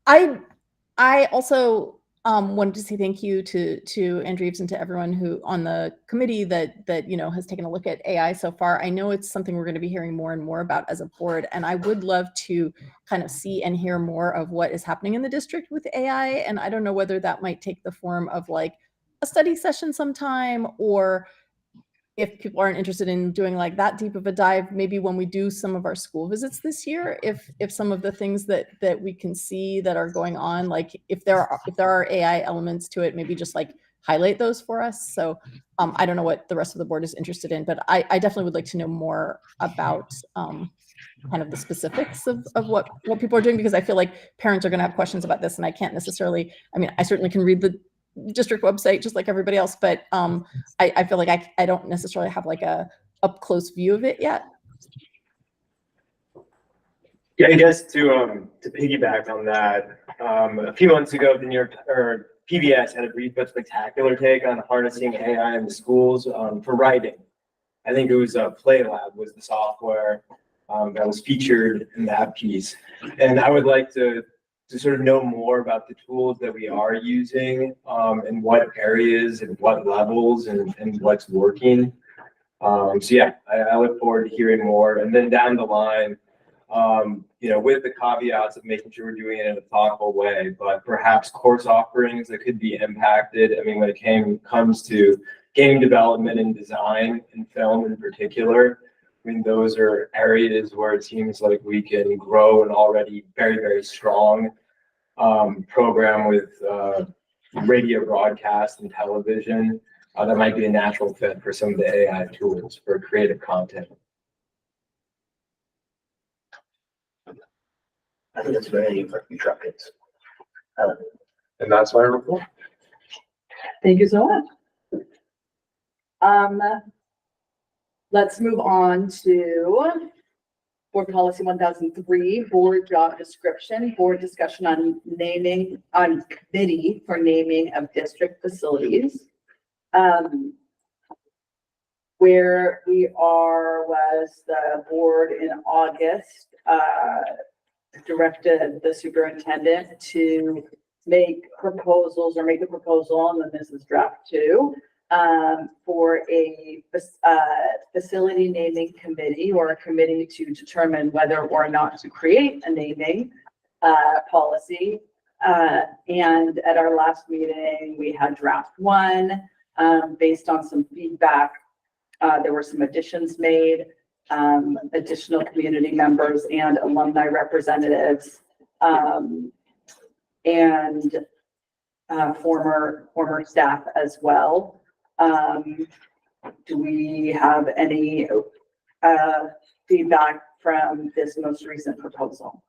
I also wanted to say thank you to Andrew Eves and to everyone who on the committee that has taken a look at AI so far. I know it's something we're going to be hearing more and more about as a board, and I would love to kind of see and hear more of what is happening in the district with AI. And I don't know whether that might take the form of like a study session sometime, or if people aren't interested in doing like that deep of a dive, maybe when we do some of our school visits this year, if some of the things that we can see that are going on, like if there are AI elements to it, maybe just like highlight those for us. So I don't know what the rest of the board is interested in, but I definitely would like to know more about kind of the specifics of what people are doing, because I feel like parents are going to have questions about this, and I can't necessarily, I certainly can read the district website just like everybody else, but I feel like I don't necessarily have like a up close view of it yet. Yeah, I guess to piggyback on that, a few months ago, the New York or PBS had a brief but spectacular take on harnessing AI in the schools for writing. I think it was PlayLab was the software that was featured in that piece, and I would like to sort of know more about the tools that we are using and what areas and what levels and what's working. So yeah, I look forward to hearing more. And then down the line, with the caveats of making sure we're doing it in a thoughtful way, but perhaps course offerings that could be impacted. When it comes to game development and design and film in particular, those are areas where it seems like we can grow an already very, very strong program with radio broadcast and television that might be a natural fit for some of the AI tools for creative content. I think that's very instructive. And that's my report. Thank you so much. Let's move on to Board Policy 1003, Board Job Description, Board Discussion on Committee for Naming of District Facilities. Where we was the board in August directed the superintendent to make a proposal, and then this is draft 2, for a facility naming committee, or a committee to determine whether or not to create a naming policy And at our last meeting, we had draft one, based on some feedback. There were some additions made, additional community members and alumni representatives, and former staff as well. Do we have any feedback from this most recent proposal?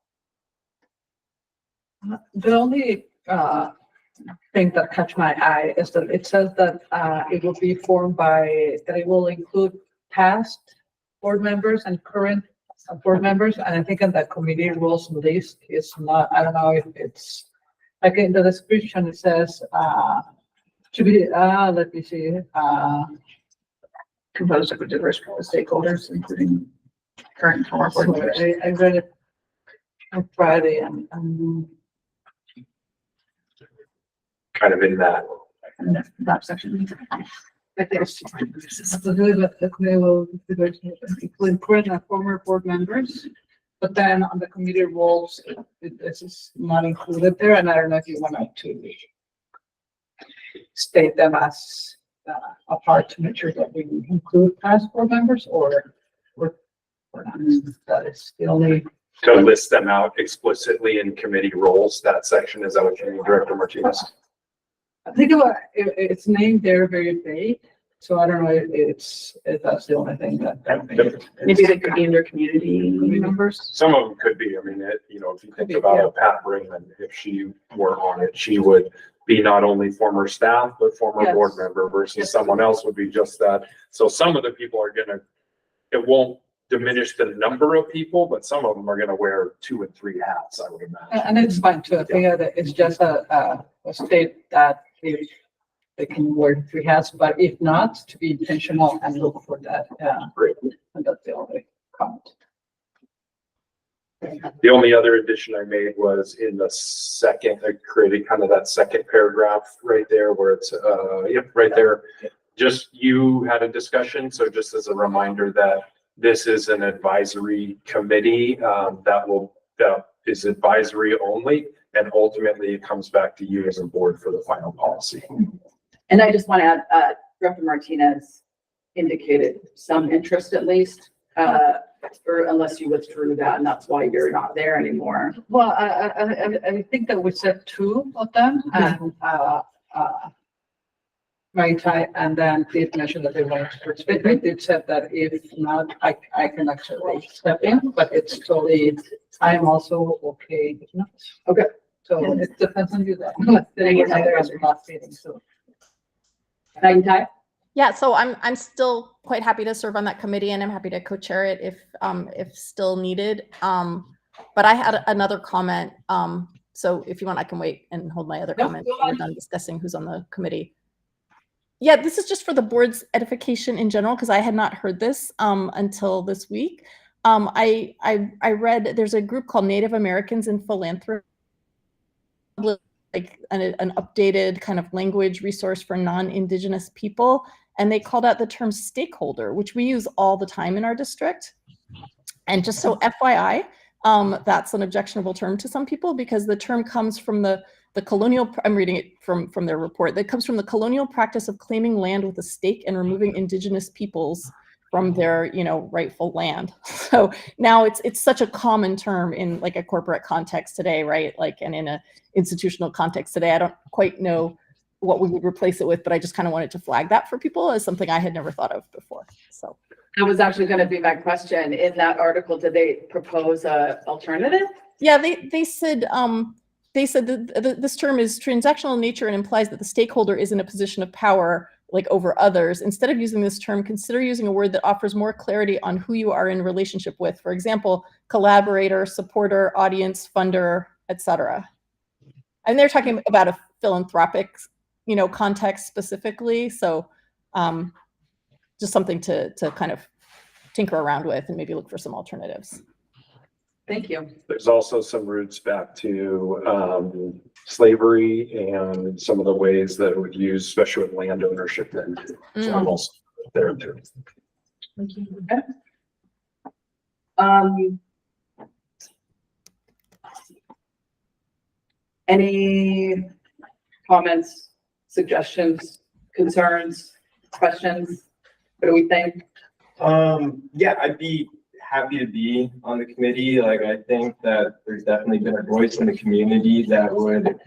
The only thing that caught my eye is that it says that it will be formed by, that it will include past board members and current board members. And I think in the committee rules list, it's not, I don't know if it's, like in the description, it says to be, let me see, composed of diverse stakeholders, including current and former board members. I read it on Friday and Kind of in that. that section. But there's, the committee will include current and former board members. But then on the committee roles, this is not included there, and I don't know if you wanted to state them as apart to make sure that we include past board members or not. That is the only. To list them out explicitly in committee roles, that section, is that what you mean, Director Martinez? I think it's named there very vague, so I don't know if that's the only thing that. Maybe they could be in their community members. Some of them could be, I mean, if you think about a Pat Brinkman, if she were on it, she would be not only former staff, but former Yes. board member versus Yes. someone else would be just that. So some of the people are gonna, it won't diminish the number of people, but some of them are gonna wear 2 and 3 hats, I would imagine. And it's fine too. I think that it's just a state that if they can wear 3 hats, but if not, to be intentional and look for that. Great. And that's the only comment. The only other addition I made was in the second, I created kind of that second paragraph right there where it's, right there. Just you had a discussion, so just as a reminder that this is an advisory committee, that is advisory only, and ultimately it comes back to you as a board for the final policy. And I just want to add, Director Martinez indicated some interest at least, or unless you withdrew that, and that's why you're not there anymore. Well, I think that we said 2 of them and, and then did mention that they wanted to participate. They did said that if not, I can actually step in, but it's totally, I am also okay if not. Okay. So it depends on you then. So. Maggie? Yeah, so I'm still quite happy to serve on that committee, and I'm happy to co-chair it if still needed. But I had another comment. So if you want, I can wait and hold my other No, comment. go on. We're done discussing who's on the committee. Yeah, this is just for the board's edification in general, because I had not heard this until this week. I read there's a group called Native Americans in Philanthropy, like an updated kind of language resource for non-Indigenous people. And they called out the term stakeholder, which we use all the time in our district. And just so FYI, that's an objectionable term to some people because the term comes from the colonial, I'm reading it from their report, that comes from the colonial practice of claiming land with a stake and removing Indigenous peoples from their, rightful land. So now it's such a common term in like a corporate context today, right? Like, and in a institutional context today, I don't quite know what we would replace it with, but I just kind of wanted to flag that for people as something I had never thought of before. So That was actually going to be my question. In that article, did they propose a alternative? yeah, they said that this term is transactional in nature and implies that the stakeholder is in a position of power like over others. Instead of using this term, consider using a word that offers more clarity on who you are in relationship with. For example, collaborator, supporter, audience, funder, etc. And they're talking about a philanthropic, context specifically. So just something to kind of tinker around with and maybe look for some alternatives. Thank you. There's also some roots back to slavery and some of the ways that it would use, especially with land ownership. Then, so I'm also there too. Okay. Any comments, suggestions, concerns, questions? What do we think? Yeah, I'd be happy to be on the committee. Like, I think that there's definitely been a voice in the community that would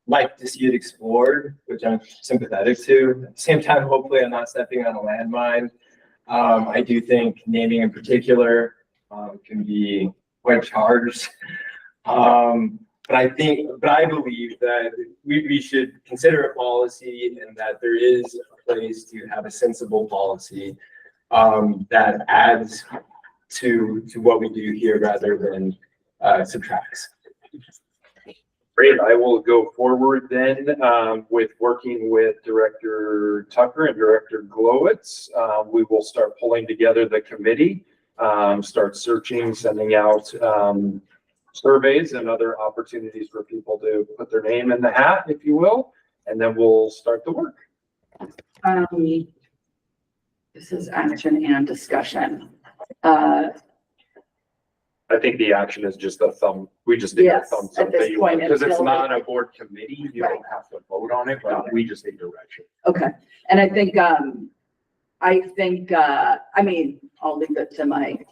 like to see it explored, which I'm sympathetic to. At the same time, hopefully I'm not stepping on a landmine. I do think naming in particular, can be quite charged. But I believe that we should consider a policy and that there is a place to have a sensible policy that adds to what we do here rather than subtracts. Great, I will go forward then with working with Director Tucker and Director Glowitz. We will start pulling together the committee, start searching, sending out surveys and other opportunities for people to put their name in the hat, if you will, and then we'll start the work. This is action and discussion. I think the action is just a thumb. We just need a Yes, thumbs at up this that you want, point, because it's until- not a board committee. You Right. don't have to vote on it, but we just need direction. Okay, and I think, I mean, I'll leave it to my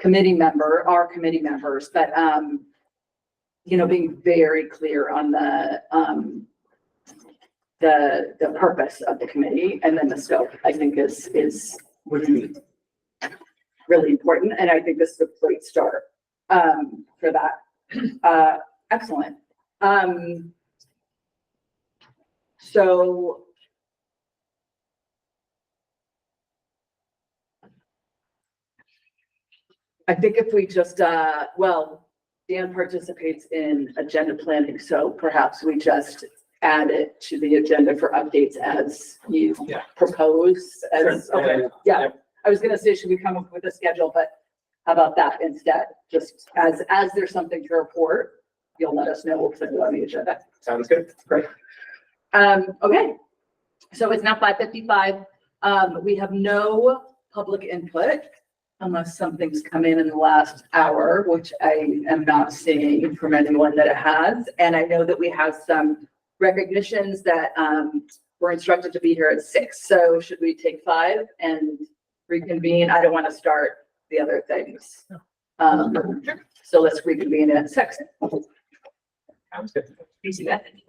our committee members, but, you know, being very clear on the purpose of the committee and then the scope, I think would be really important. And I think this is a great start, for that. Excellent. So I think if we just, well, Dan participates in agenda planning, so perhaps we just add it to the agenda for updates as you Yeah. propose as, Sure. okay, yeah. I was gonna say, should we come up with a schedule, but how about that instead? Just as there's something to report, you'll let us know, we'll put it on the agenda. Sounds good. Great. Okay, so it's now 5:55. We have no public input unless something's come in the last hour, which I am not seeing from anyone that it has. And I know that we have some recognitions that, we're instructed to be here at 6. So should we take 5 and reconvene? I don't want to start the other things. So let's reconvene at 6. Sounds good. Easy method.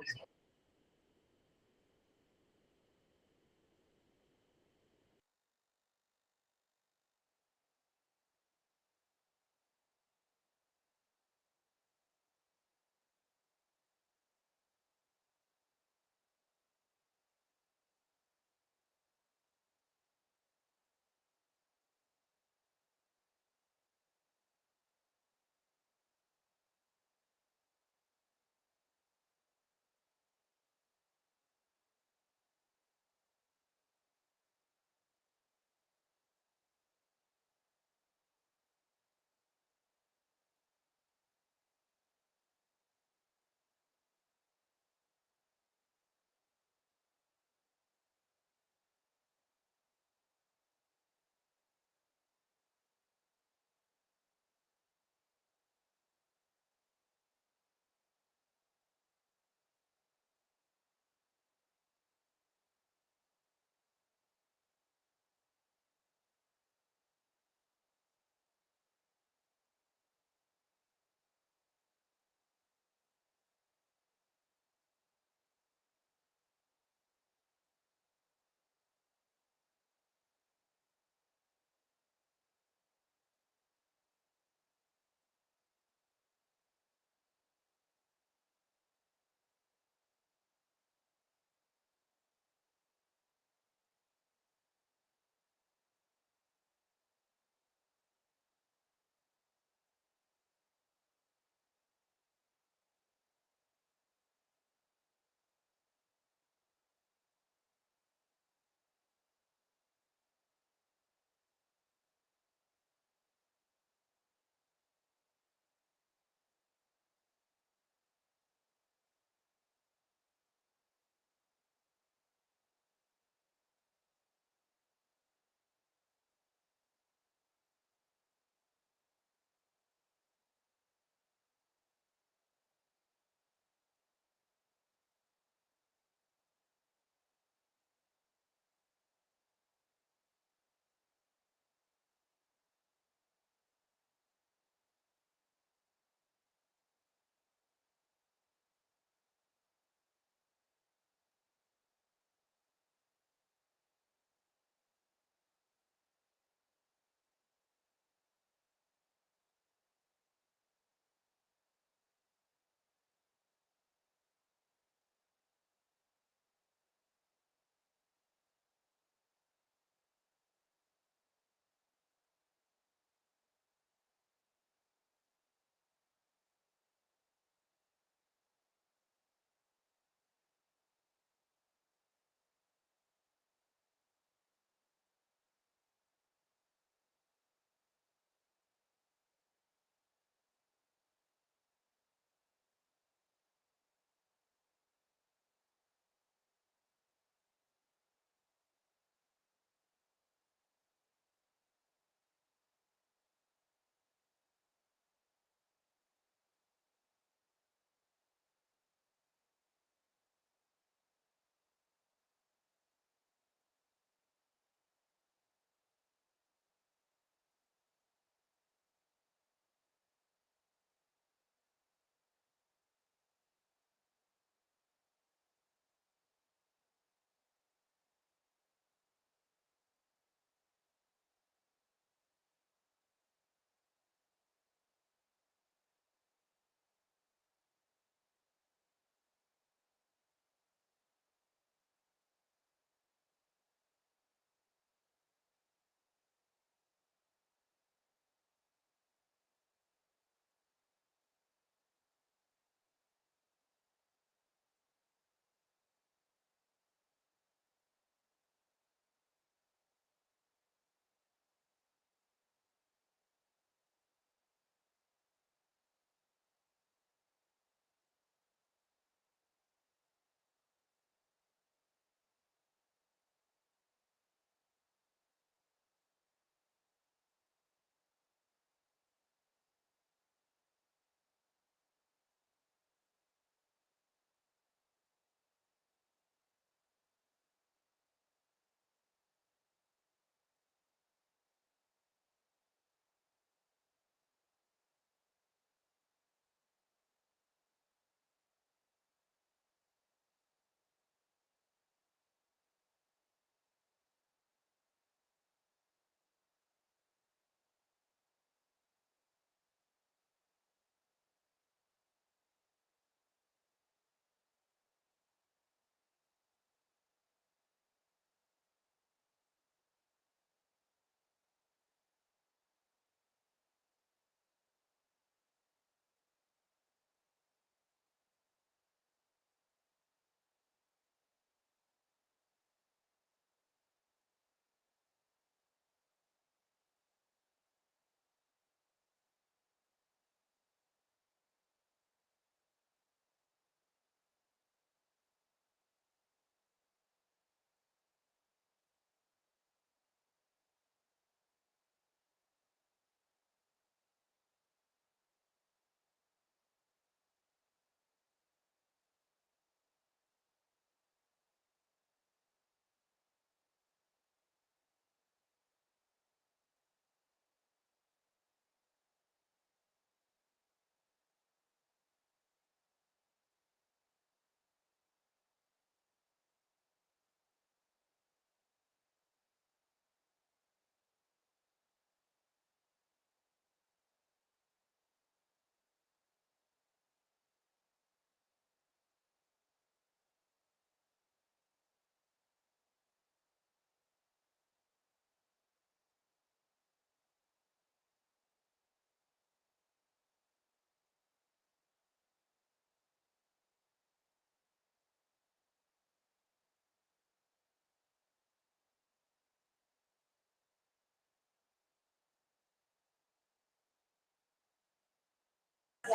We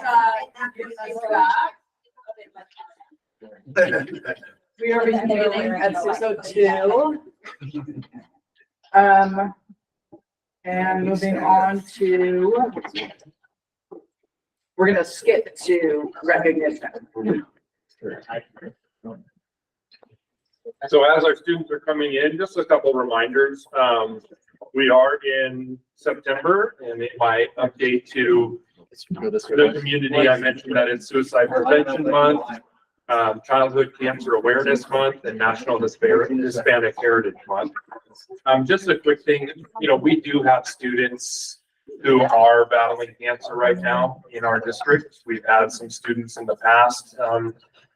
are beginning at 6:02. And moving on to, we're gonna skip to recognition. So as our students are coming in, just a couple reminders. We are in September and in my update to the community, I mentioned that it's Suicide Prevention Month, Childhood Cancer Awareness Month, and National Hispanic Heritage Month. Just a quick thing, we do have students who are battling cancer right now in our district. We've had some students in the past,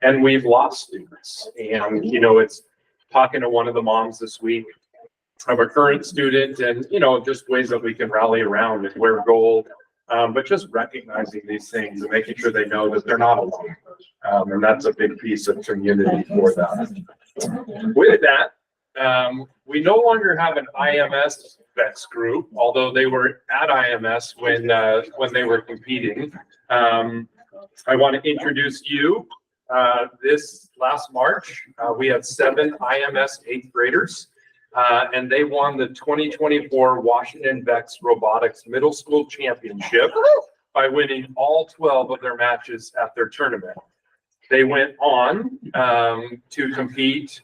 and we've lost students. And, it's talking to one of the moms this week of a current student and, just ways that we can rally around and wear gold. But just recognizing these things and making sure they know that they're not alone. And that's a big piece of community for them. With that, we no longer have an IMS VEX group, although they were at IMS when they were competing. I want to introduce you. This last March, we had 7 IMS 8th graders. And they won the 2024 Washington VEX Robotics Middle School Championship by winning all 12 of their matches at their tournament. They went on to compete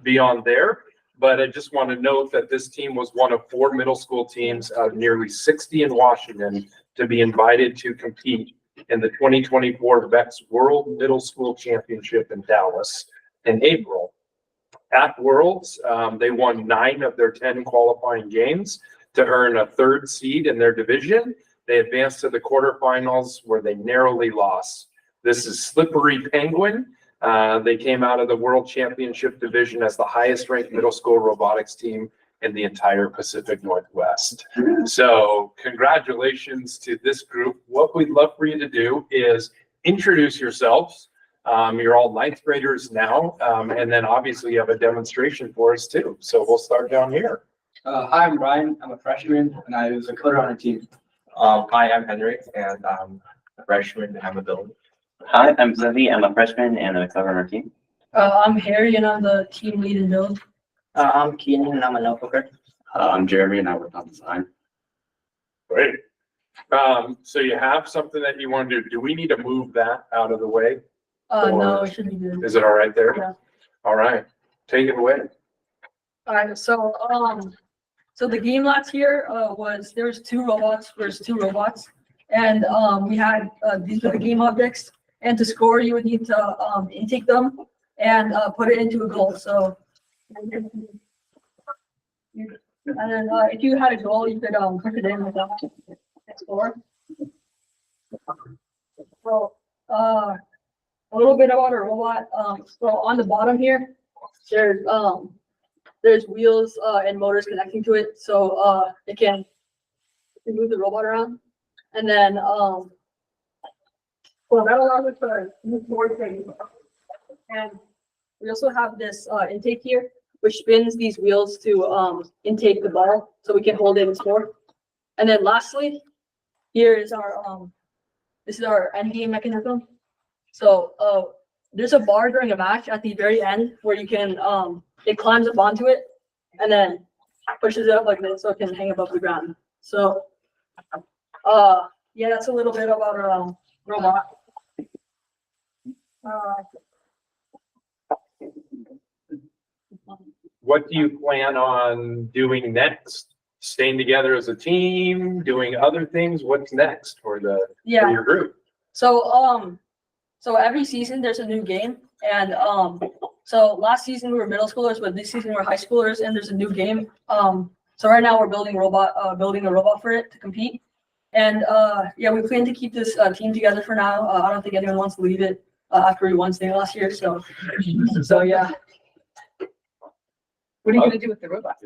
beyond there, but I just want to note that this team was one of 4 middle school teams out of nearly 60 in Washington to be invited to compete in the 2024 VEX World Middle School Championship in Dallas in April. At Worlds, they won 9 of their 10 qualifying games to earn a 3rd seed in their division. They advanced to the quarterfinals where they narrowly lost. This is Slippery Penguin. They came out of the World Championship division as the highest ranked middle school robotics team in the entire Pacific Northwest. So congratulations to this group. What we'd love for you to do is introduce yourselves. You're all 9th graders now, and then obviously you have a demonstration for us too. So we'll start down here. Hi, I'm Brian. I'm a freshman, and I was a coder on our team. Hi, I'm Henrik, and I'm a freshman, and I'm a builder. Hi, I'm Zevi. I'm a freshman and I'm a cover on our team. I'm Harry, and I'm the team lead and build. I'm Keenan, and I'm a notebooker. I'm Jeremy and I work on design. Great. So you have something that you want to do. Do we need to move that out of the way? No, it should be good. Is it all right there? Yeah. All right, take it away. Alright, so the game last year was there was 2 robots versus 2 robots, and we had these were the game objects, and to score you would need to intake them and put it into a goal. So and then if you had a goal, you could put it in without score. So a little bit about a robot. So on the bottom here, there's wheels and motors connecting to it, so it can move the robot around. And then well, that allows it to move more things. And we also have this intake here, which spins these wheels to intake the ball, so we can hold it and score. And then lastly, here is our this is our end game mechanism. So there's a bar during a match at the very end where you can it climbs up onto it and then pushes it up like this so it can hang above the ground. So yeah, that's a little bit about our robot. What do you plan on doing next? Staying together as a team, doing other things? What's next for for your group? So every season there's a new game, and so last season we were middle schoolers, but this season we're high schoolers, and there's a new game. So right now we're building a robot for it to compete, and yeah, we plan to keep this team together for now. I don't think anyone wants to leave it after we won state last year, so yeah. What are you gonna do with the robot?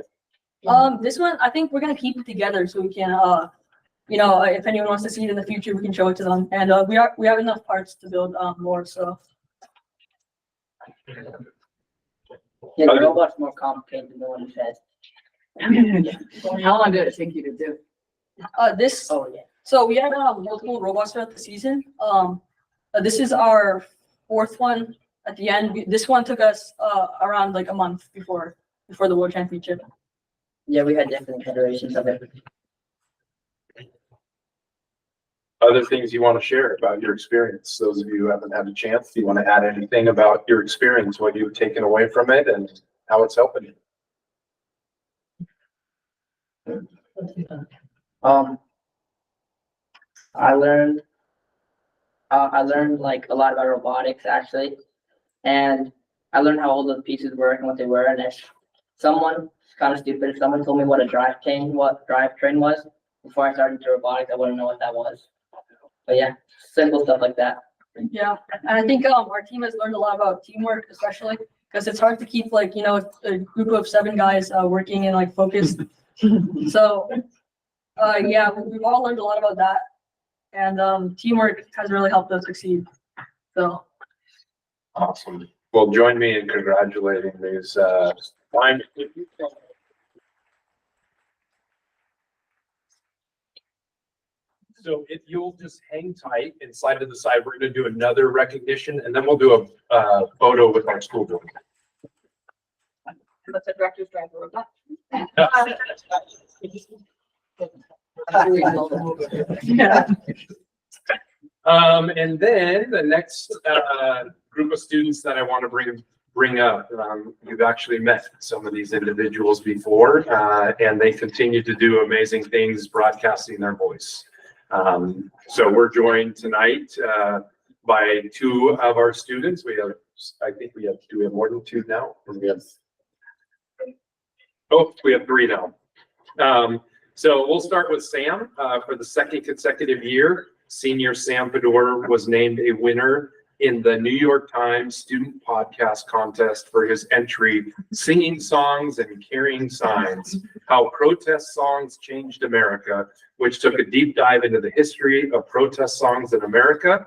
This one I think we're gonna keep it together so we can if anyone wants to see it in the future, we can show it to them. And we have enough parts to build more. So Yeah, the robot's more complicated than the one in head. How long did it take you to do? this Oh, yeah. So we had multiple robots throughout the season. This is our fourth one at the end. This one took us around like a month before the World Championship. Yeah, we had different iterations of it. Other things you want to share about your experience? Those of you who haven't had a chance, do you want to add anything about your experience, what you've taken away from it and how it's helping you? I learned like a lot about robotics actually, and I learned how all the pieces work and what they were. And if someone, it's kind of stupid, if someone told me what a drivetrain was before I started into robotics, I wouldn't know what that was. But yeah, simple stuff like that. Yeah, and I think our team has learned a lot about teamwork, especially because it's hard to keep like a group of 7 guys working and like focused. So yeah, we've all learned a lot about that, and teamwork has really helped us succeed. So Awesome. Well, join me in congratulating these fine. So if you'll just hang tight and slide to the side, we're going to do another recognition, and then we'll do a photo with our school board. that's a director's driver robot. Yeah. And then the next group of students that I want to bring up, you've actually met some of these individuals before, and they continue to do amazing things broadcasting their voice. So we're joined tonight by 2 of our students. We have, do we have more than 2 now? Or we have 3 now. So we'll start with Sam. For the 2nd consecutive year, senior Sam Fedor was named a winner in the New York Times Student Podcast Contest for his entry, Singing Songs and Carrying Signs, How Protest Songs Changed America, which took a deep dive into the history of protest songs in America.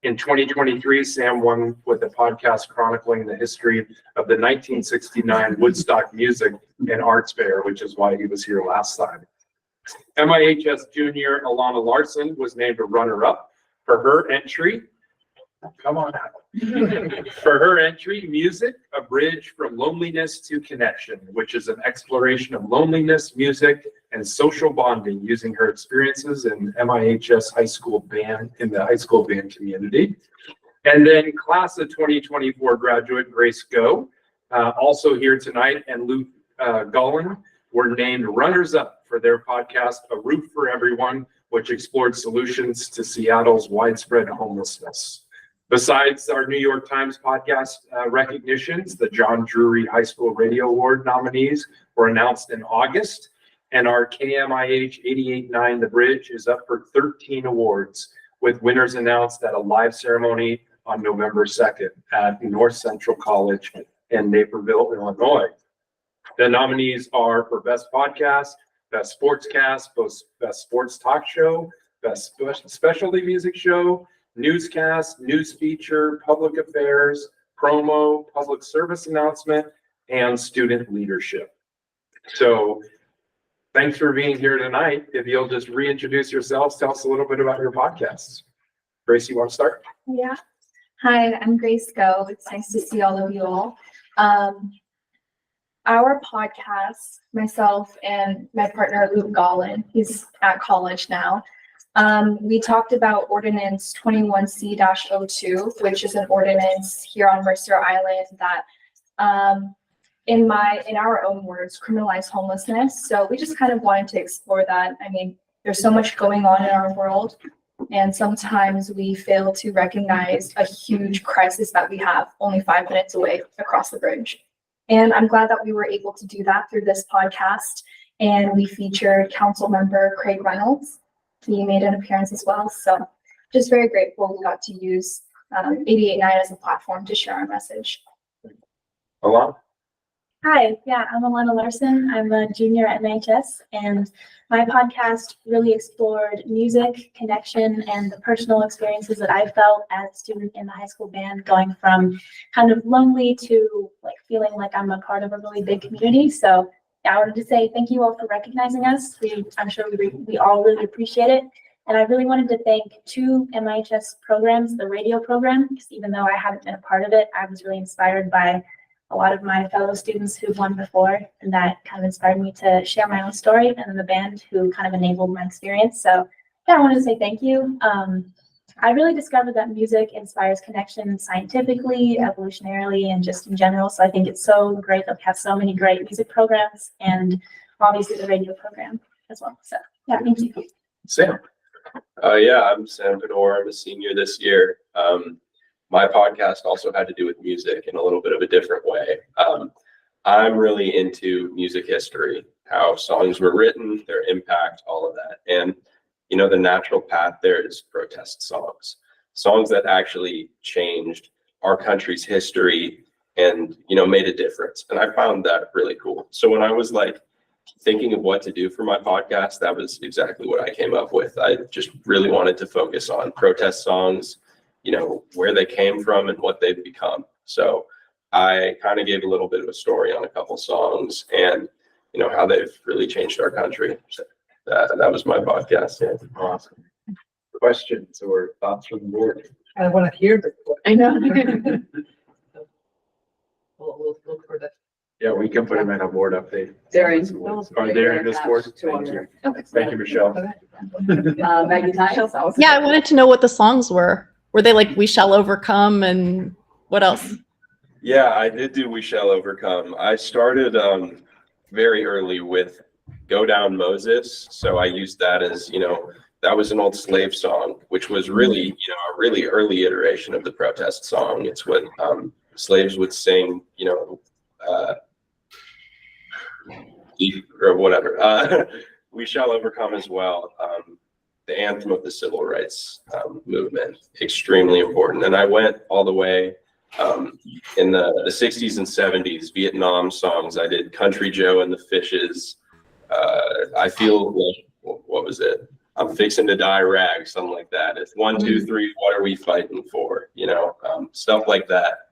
In 2023, Sam won with a podcast chronicling the history of the 1969 Woodstock Music and Arts Fair, which is why he was here last time. MIHS junior Alana Larson was named a runner-up for her entry. Come on out. For her entry, Music, A Bridge from Loneliness to Connection, which is an exploration of loneliness, music, and social bonding using her experiences in MIHS high school band, in the high school band community. And then class of 2024 graduate Grace Go, also here tonight, and Luke Gullin were named runners-up for their podcast, A Roof for Everyone, which explored solutions to Seattle's widespread homelessness. Besides our New York Times podcast recognitions, the John Drury High School Radio Award nominees were announced in August, and our KMIH 88.9 The Bridge is up for 13 awards, with winners announced at a live ceremony on November 2nd at North Central College in Naperville, Illinois. The nominees are for Best Podcast, Best Sportscast, Best Sports Talk Show, Best Specialty Music Show, Newscast, News Feature, Public Affairs, Promo, Public Service Announcement, and Student Leadership. So thanks for being here tonight. If you'll just reintroduce yourselves, tell us a little bit about your podcasts. Grace, you want to start? Yeah. Hi, I'm Grace Go. It's nice to see all of you all. Our podcast, myself and my partner, Luke Gollin, he's at college now. We talked about Ordinance 21C-02, which is an ordinance here on Mercer Island that, in our own words, criminalize homelessness. So we just kind of wanted to explore that. I mean, there's so much going on in our world, and sometimes we fail to recognize a huge crisis that we have only 5 minutes away across the bridge. And I'm glad that we were able to do that through this podcast. And we featured council member Craig Reynolds. He made an appearance as well. So just very grateful we got to use 88.9 as a platform to share our message. Alana? Hi, yeah, I'm Alana Larson. I'm a junior at MIHS, and my podcast really explored music, connection, and the personal experiences that I felt as a student in the high school band, going from kind of lonely to like feeling like I'm a part of a really big community. So yeah, I wanted to say thank you all for recognizing us. I'm sure we all really appreciate it. And I really wanted to thank two MIHS programs, the radio program, because even though I haven't been a part of it, I was really inspired by a lot of my fellow students who've won before, and that kind of inspired me to share my own story, and then the band who kind of enabled my experience. So yeah, I wanted to say thank you. I really discovered that music inspires connection scientifically, evolutionarily, and just in general. So I think it's so great that we have so many great music programs, and obviously the radio program as well. So yeah, thank you. Sam. Yeah, I'm Sam Fedor. I'm a senior this year. My podcast also had to do with music in a little bit of a different way. I'm really into music history, how songs were written, their impact, all of that. And, you know, the natural path there is protest songs, songs that actually changed our country's history and, you know, made a difference. And I found that really cool. So when I was like thinking of what to do for my podcast, that was exactly what I came up with. I just really wanted to focus on protest songs, you know, where they came from and what they've become. So I kind of gave a little bit of a story on a couple songs and, you know, how they've really changed our country. So that was my podcast. Yeah. Awesome. Questions or thoughts from the board? I want to hear the. I know. We'll look for that. Yeah, we can put them in a board update. Darian. Are they in this board? Thank you. Thank you, Michelle. Maggie Tynes. Yeah, I wanted to know what the songs were. Were they like "We Shall Overcome" and what else? Yeah, I did do "We Shall Overcome." I started very early with "Go Down Moses," so I used that as, you know, that was an old slave song, which was really, you know, a really early iteration of the protest song. It's what slaves would sing, you know, or whatever. "We Shall Overcome" as well. The anthem of the civil rights movement, extremely important. And I went all the way in the 60s and 70s, Vietnam songs. I did "Country Joe and the Fishes." I feel like, what was it? "I'm fixing to die rag," something like that. It's 1, 2, 3, what are we fighting for? You know, stuff like that.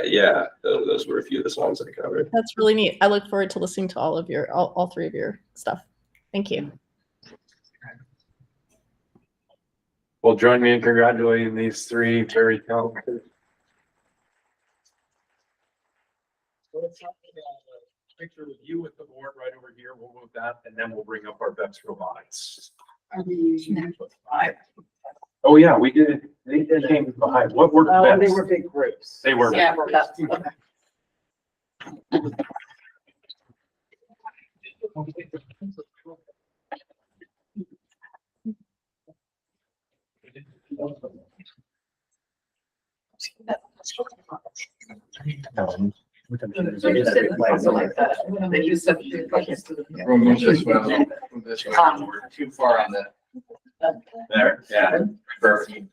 Yeah, those were a few of the songs I covered. That's really neat. I look forward to listening to all three of your stuff. Thank you. Well, join me in congratulating these three very talented. Picture with you with the board right over here. We'll move that, and then we'll bring up our Beps robotics. Oh yeah, we did. They came behind. What were Beps? They were big groups. They were. Yeah, we're Beps. They use some. Too far on the. There, yeah. Perfect.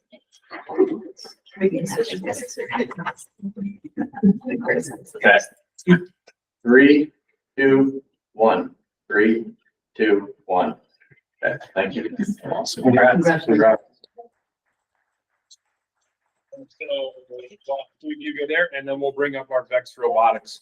Okay. 3, 2, 1. 3, 2, 1. Okay, thank you. Awesome. Congrats. Congrats. So you go there, and then we'll bring up our Vex robotics.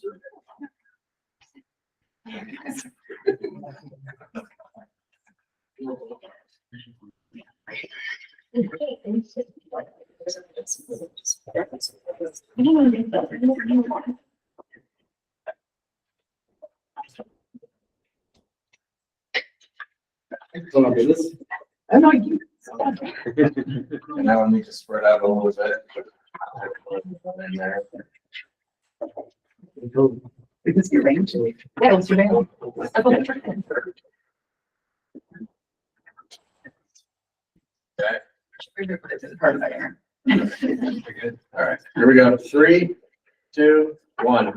I know you. Now I need to spread out a little bit. In there. Because you're range. Yeah, it's your name. Okay. Good. All right, here we go. 3, 2, 1.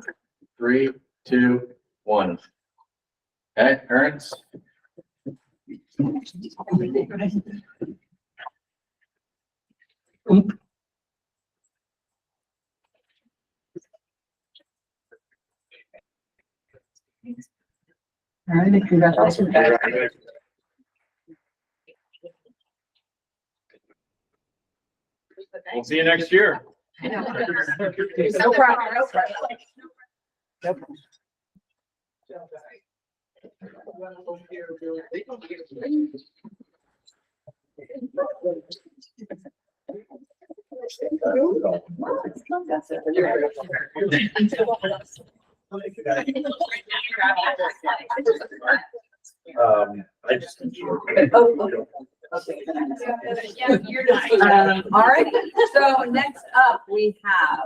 3, 2, 1. Okay, Ernst. All right, congratulations. We'll see you next year. No problem. No problem. No problem. I just. All right, so next up, we have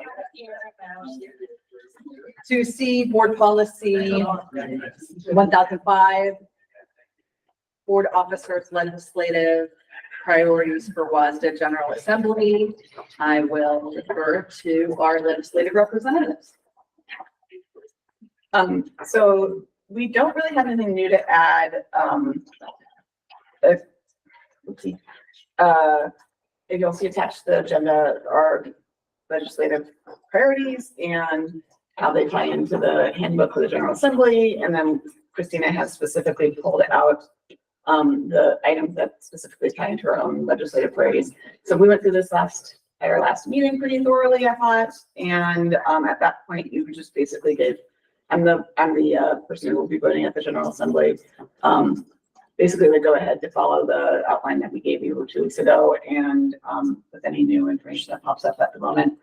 to see board policy 1005, board officers legislative priorities for WASDA General Assembly. I will defer to our legislative representatives. So we don't really have anything new to add. Let's see. If you'll see attached to the agenda are legislative priorities and how they tie into the handbook for the General Assembly. And then Christina has specifically pulled out the items that specifically tie into her own legislative priorities. So we went through this at our last meeting pretty thoroughly, I thought. And at that point, you just basically gave, I'm the person who will be voting at the General Assembly. Basically, we go ahead to follow the outline that we gave you 2 weeks ago, and with any new information that pops up at the moment.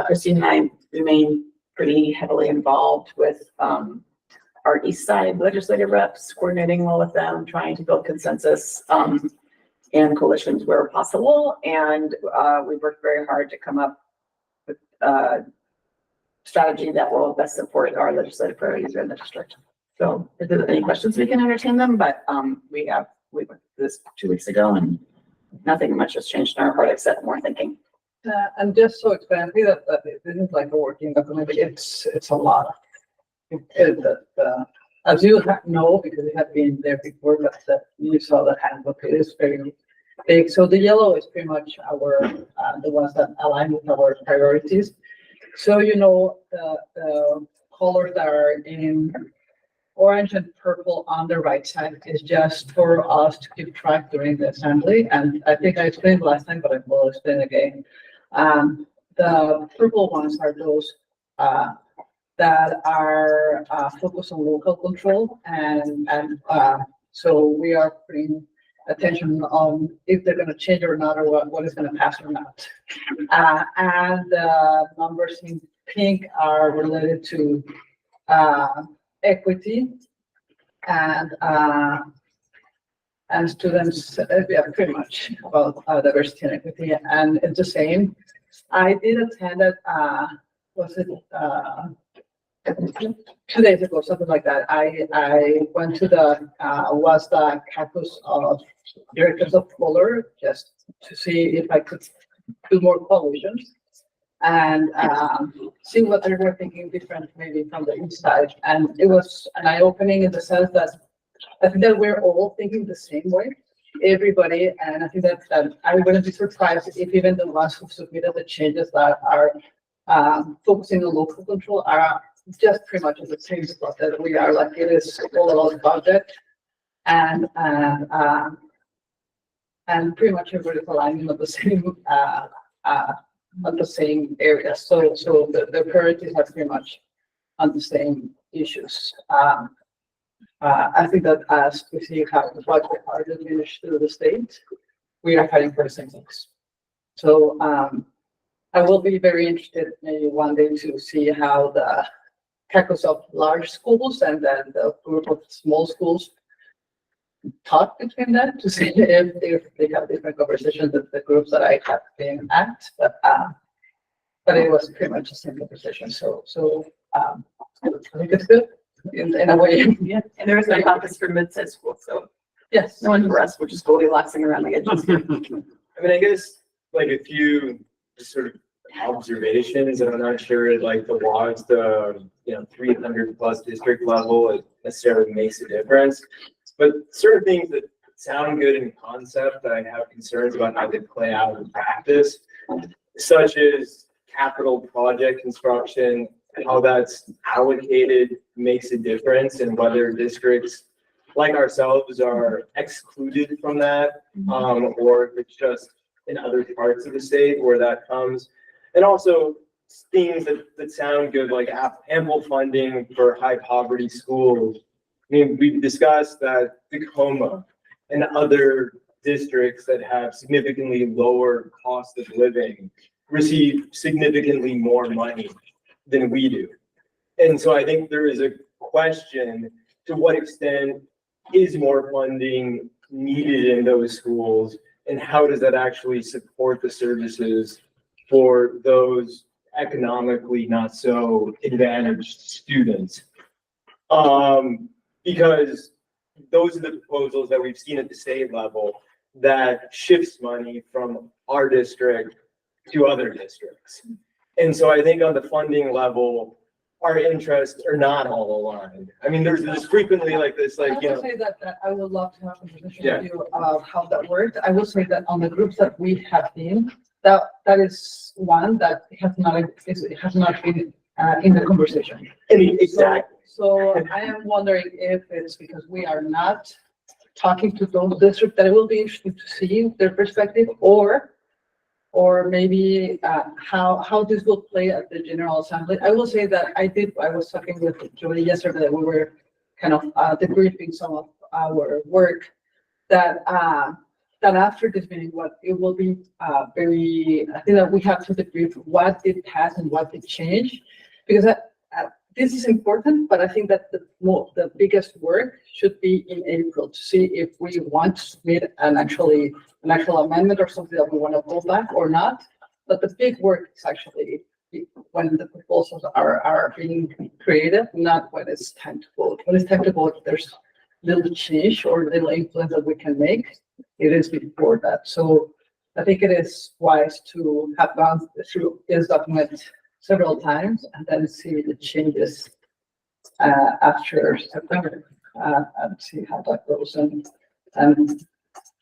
Christine and I remain pretty heavily involved with our East Side legislative reps, coordinating well with them, trying to build consensus and coalitions where possible. And we've worked very hard to come up with a strategy that will best support our legislative priorities here in the district. So if there's any questions, we can entertain them, but we went through this 2 weeks ago and nothing much has changed in our part except more thinking. And just so explain, that it isn't like a working document, it's a lot. As you know, because you have been there before, but you saw the handbook, it is very big. So the yellow is pretty much our, the ones that align with our priorities. So, you know, the colors that are in orange and purple on the right side is just for us to keep track during the assembly. And I think I explained last time, but I will explain again. The purple ones are those that are focused on local control. And so we are putting attention on if they're going to change or not, or what is going to pass or not. And the numbers in pink are related to equity and students, yeah, pretty much about diversity and equity, and it's the same. I did attend it, was it 2 days ago, something like that. I went to the WASDA campus of directors of color just to see if I could do more coalitions and see what they were thinking different maybe from the inside. And it was an eye-opening in the sense that I think that we're all thinking the same way, everybody. And I think that I wouldn't be surprised if even the ones who submitted the changes that are focusing on local control are just pretty much in the same spot that we are. Like, it is all about budget and pretty much everybody's aligning on the same on the same area. So the priorities are pretty much on the same issues. I think that as we see how the budget are diminished through the state, we are fighting for the same things. So I will be very interested maybe one day to see how the caucus of large schools and then the group of small schools talk between them to see if they have different conversations with the groups that I have been at, but it was pretty much the same conversation. So I think it's good in a way. Yeah, and there was no caucus for mid-sized schools, so yes, no one for us, we're just Goldilocksing around the edges. I mean, I guess like a few sort of observations, and I'm not sure like the laws, the 300 plus district level, it necessarily makes a difference. But certain things that sound good in concept, I have concerns about how they play out in practice, such as capital project construction, how that's allocated makes a difference, and whether districts like ourselves are excluded from that, or if it's just in other parts of the state where that comes. And also things that sound good, like ample funding for high poverty schools. I mean, we've discussed that Tacoma and other districts that have significantly lower cost of living receive significantly more money than we do. And so I think there is a question to what extent is more funding needed in those schools, and how does that actually support the services for those economically not so advantaged students? Because those are the proposals that we've seen at the state level that shifts money from our district to other districts. And so I think on the funding level, our interests are not all aligned. I mean, there's frequently like this, I like, you will know. say that I would love to have a conversation Yeah. with you about how that worked. I will say that on the groups that we have been, that is one that has not been in the conversation. I mean, exactly. So I am wondering if it's because we are not talking to those districts, that it will be interesting to see their perspective, or maybe how this will play at the General Assembly. I will say that I was talking with Jody yesterday, that we were kind of debriefing some of our work, that after this meeting, it will be I think that we have to debrief what did pass and what did change, because this is important, but I think that the biggest work should be in April to see if we want to submit an actual amendment or something that we want to pull back or not. But the big work is actually when the proposals are being created, not when it's time to vote. When it's time to vote, there's little change or little influence that we can make. It is before that. So I think it is wise to have gone through this document several times and then see the changes after September, and see how that goes, and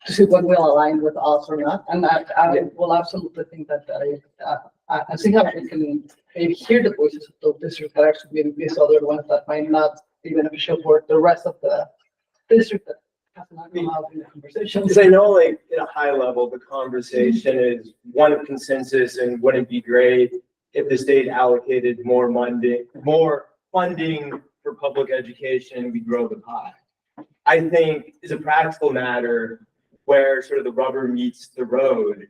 to see what will align with us or not. And I will absolutely think that I think how we can maybe hear the voices of those districts that actually maybe these other ones that might not be beneficial for the rest of the district that have not come out in the conversation. Because I know, like, at a high level, the conversation is one of consensus, and wouldn't it be great if the state allocated more funding for public education, we grow the pie. I think as a practical matter, where sort of the rubber meets the road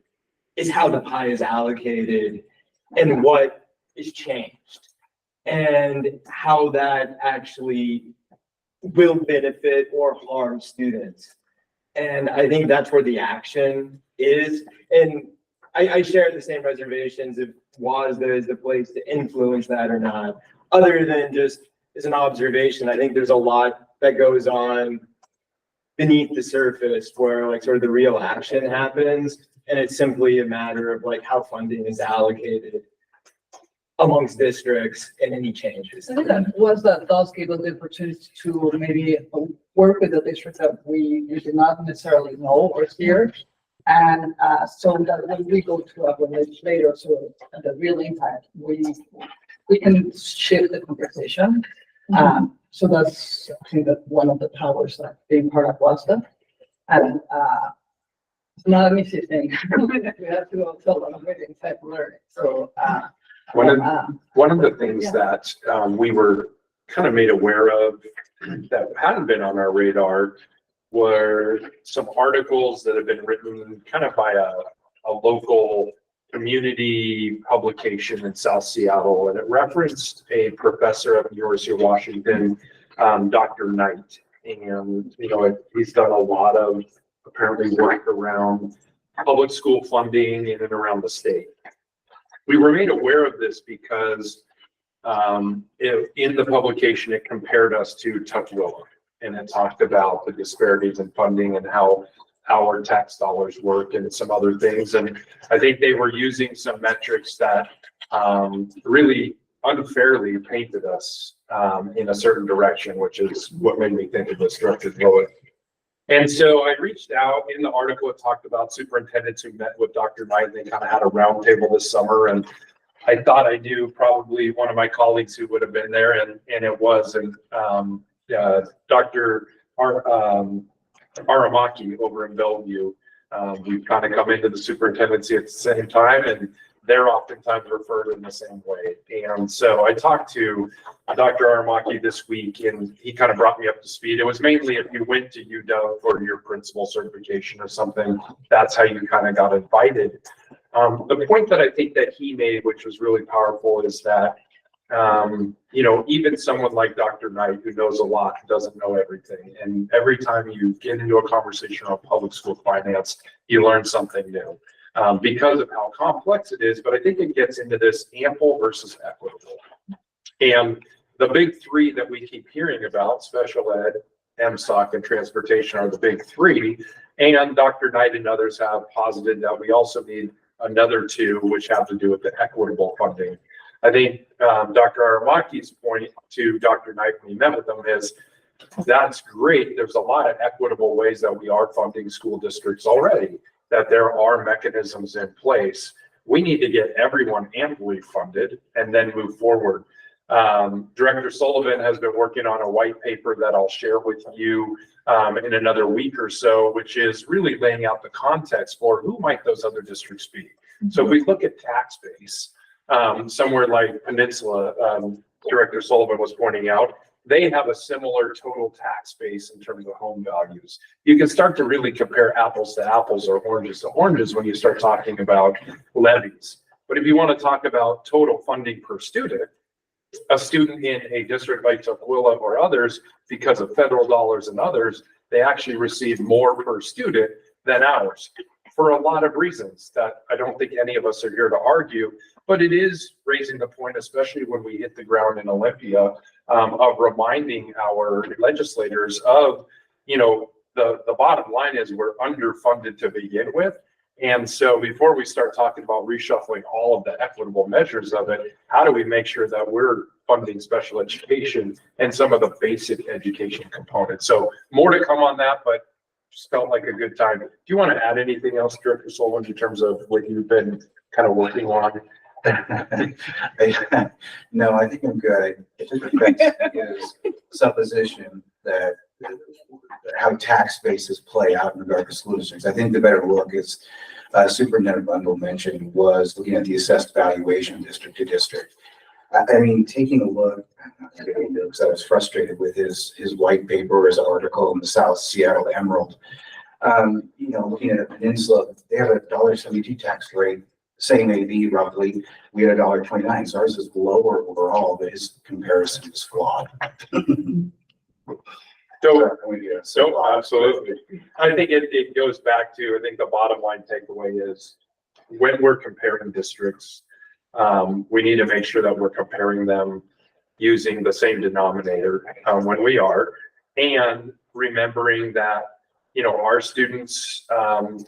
is how the pie is allocated and what is changed and how that actually will benefit or harm students. And I think that's where the action is. And I share the same reservations if WASDA is the place to influence that or not. Other than just as an observation, I think there's a lot that goes on beneath the surface where like sort of the real action happens. And it's simply a matter of like how funding is allocated amongst districts and any changes. I think that does give us the opportunity to maybe work with the districts that we did not necessarily know or hear. And so that when we go to our legislator, so the real impact, we can shift the conversation. So that's, I think, that one of the powers that being part of WASDA. And it's not an easy thing. We have to go to a lot of meetings and learn. So one of the things that we were kind of made aware of that hadn't been on our radar were some articles that have been written kind of by a local community publication in South Seattle, and it referenced a professor at the University of Washington, Dr. Knight. And, you know, he's done a lot of apparently work around public school funding in and around the state. We were made aware of this because in the publication, it compared us to Tukwila, and it talked about the disparities in funding and how our tax dollars work and some other things. And I think they were using some metrics that really unfairly painted us in a certain direction, which is what made me think of this directed vote. And so I reached out. In the article, it talked about superintendents who met with Dr. Knight. They kind of had a roundtable this summer, and I thought I knew probably one of my colleagues who would have been there, and it was. And Dr. Aramaki over in Bellevue. We've kind of come into the superintendency at the same time, and they're oftentimes referred in the same way. And so I talked to Dr. Aramaki this week, and he kind of brought me up to speed. It was mainly if you went to UW for your principal certification or something, that's how you kind of got invited. The point that I think that he made, which was really powerful, is that even someone like Dr. Knight, who knows a lot, doesn't know everything. And every time you get into a conversation on public school finance, you learn something new because of how complex it is. But I think it gets into this ample versus equitable. And the big three that we keep hearing about, special ed, MSOC, and transportation, are the big three. And Dr. Knight and others have posited that we also need another two, which have to do with the equitable funding. I think Dr. Aramaki's point to Dr. Knight when he met with them is, that's great. There's a lot of equitable ways that we are funding school districts already, that there are mechanisms in place. We need to get everyone amply funded and then move forward. Director Sullivan has been working on a white paper that I'll share with you in another week or so, which is really laying out the context for who might those other districts be. So if we look at tax base, somewhere like Peninsula, Director Sullivan was pointing out, they have a similar total tax base in terms of home values. You can start to really compare apples to apples or oranges to oranges when you start talking about levies. But if you want to talk about total funding per student, a student in a district like Tukwila or others, because of federal dollars and others, they actually receive more per student than ours, for a lot of reasons that I don't think any of us are here to argue. But it is raising the point, especially when we hit the ground in Olympia, of reminding our legislators of, the bottom line is we're underfunded to begin with. And so before we start talking about reshuffling all of the equitable measures of it, how do we make sure that we're funding special education and some of the basic education components? So more to come on that, but just felt like a good time. Do you want to add anything else, Director Sullivan, in terms of what you've been kind of working on? No, I think I'm good. I think the is supposition that how tax bases play out in regard to school districts. I think the better look is Superintendent Bundle mentioned was looking at the assessed valuation district to district. I mean, taking a look, because I was frustrated with his white paper, his article in the South Seattle Emerald. Looking at a Peninsula, they have a $1.72 tax rate, same AV roughly. We had $1.29, so ours is lower overall, but his comparison is flawed. So absolutely. I think it goes back to, I think the bottom line takeaway is when we're comparing districts, we need to make sure that we're comparing them using the same denominator when we are, and remembering that, our students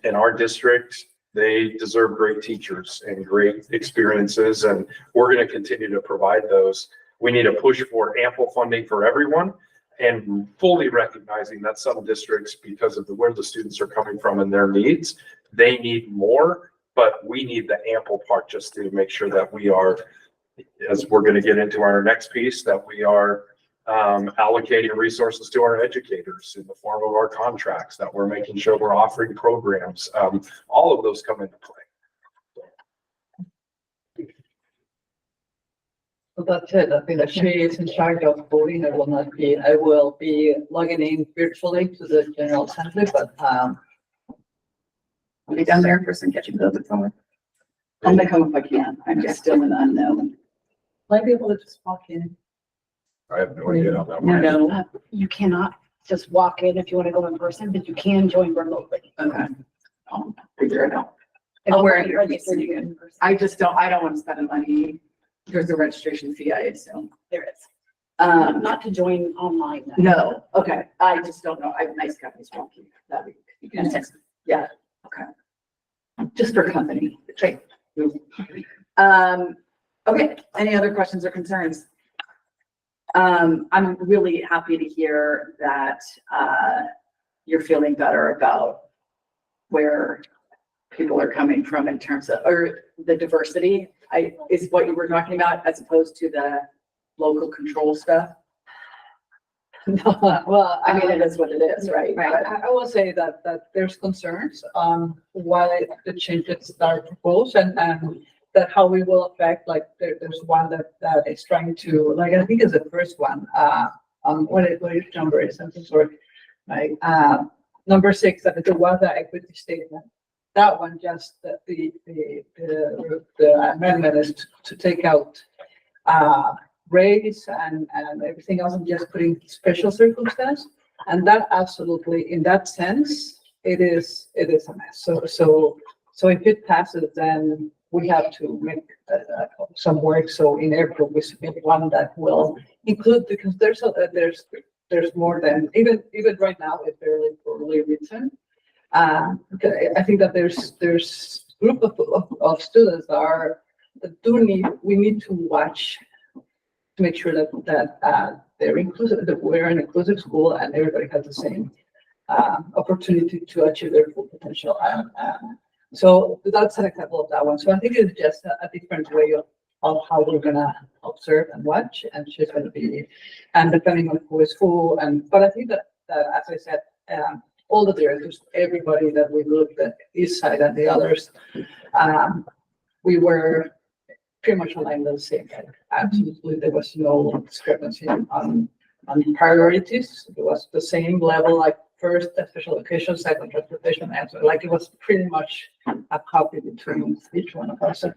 in our district, they deserve great teachers and great experiences, and we're going to continue to provide those. We need to push for ample funding for everyone, and fully recognizing that some districts, because of where the students are coming from and their needs, they need more, but we need the ample part just to make sure that we are, as we're going to get into our next piece, that we are allocating resources to our educators in the form of our contracts, that we're making sure we're offering programs. All of those come into play. So that's it. I think that she is in charge of voting. I will be logging in virtually to the General Assembly, but I'll be down there in person catching those at somewhere. I'll make them if I can. I'm just still an unknown. might be able to just walk in. I have no idea how that works. No. You cannot just walk in if you want to go in person, but you can join remotely. Okay. I'll figure it out. I'll wear wear it. it registered in person. I don't want to spend the money. There's a registration fee, I assume. There is. Not to join online. though. no, okay. I just don't know. I have nice companies walking that week. Yeah, okay. Just for company. Great. Okay, any other questions or concerns? I'm really happy to hear that you're feeling better about where people are coming from in terms of, or the diversity is what you were talking about, as opposed to the local control stuff. Well, I mean, it is what it is, right? Right. I will say that there's concerns on why the changes that are proposed, and that how we will affect, like, there's one that is trying to, like, I think is the first one, what is number is, something sort, like, number 6, that is the WADA equity statement. That one, just the amendment is to take out, race and everything else and just putting special circumstance. And that absolutely, in that sense, it is a mess. So if it passes, then we have to make some work. So in April, we submit one that will include, because there's more than, even right now, it's fairly poorly written. I think that there's group of students that we need to watch to make sure that they're inclusive, that we're an inclusive school and everybody has the same opportunity to achieve their full potential. So that's an example of that one. So I think it's just a different way of how we're gonna observe and watch, and she's gonna be, and depending on who is who, but I think that as I said, all the directors, everybody that we looked at, each side and the others, we were pretty much aligned on the same thing. Absolutely, there was no discrepancy on priorities. It was the same level, like first special education, second transportation, and so like it was pretty much a copy between each one of us. And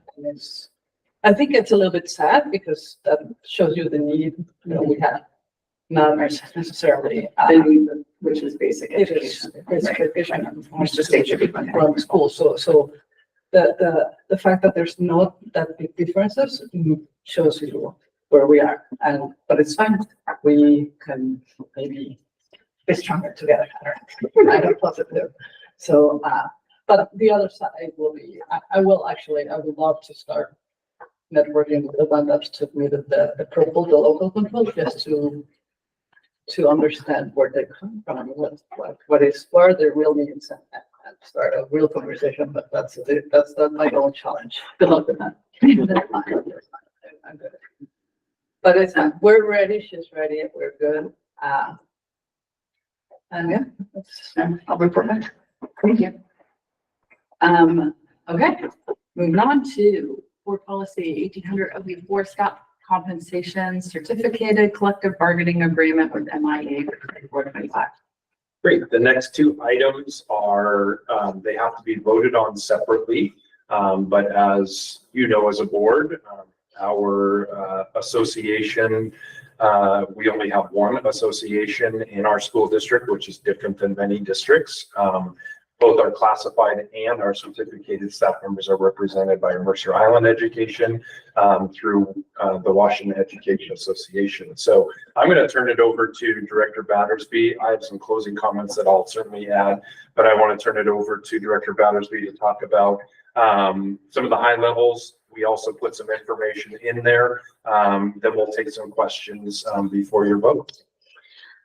I think it's a little bit sad because that shows you the need we have, not necessarily the need, which is basic education. Basic education, Which the state should be funding. from school. So the fact that there's not that big differences shows you where we are, but it's fine. We can maybe be stronger together. I don't positive. So, but the other side will be, I would love to start networking with the one that submitted the proposal, the local control, just to understand where they come from, what are their real needs, and start a real conversation. But that's my own challenge. Good luck with that. I'm good. But it's not. We're ready. She's ready. We're good. And yeah, I'll report back. Thank you. Okay, moving on to board policy 1800 OB4 staff compensation certificated collective bargaining agreement with MIA for 24-25. Great. The next two items are, they have to be voted on separately. But as you know, as a board, our association, we only have one association in our school district, which is different than many districts. Both our classified and our certificated staff members are represented by Mercer Island Education through the Washington Education Association. So I'm going to turn it over to Director Battersby. I have some closing comments that I'll certainly add, but I want to turn it over to Director Battersby to talk about some of the high levels. We also put some information in there. Then we'll take some questions before your vote.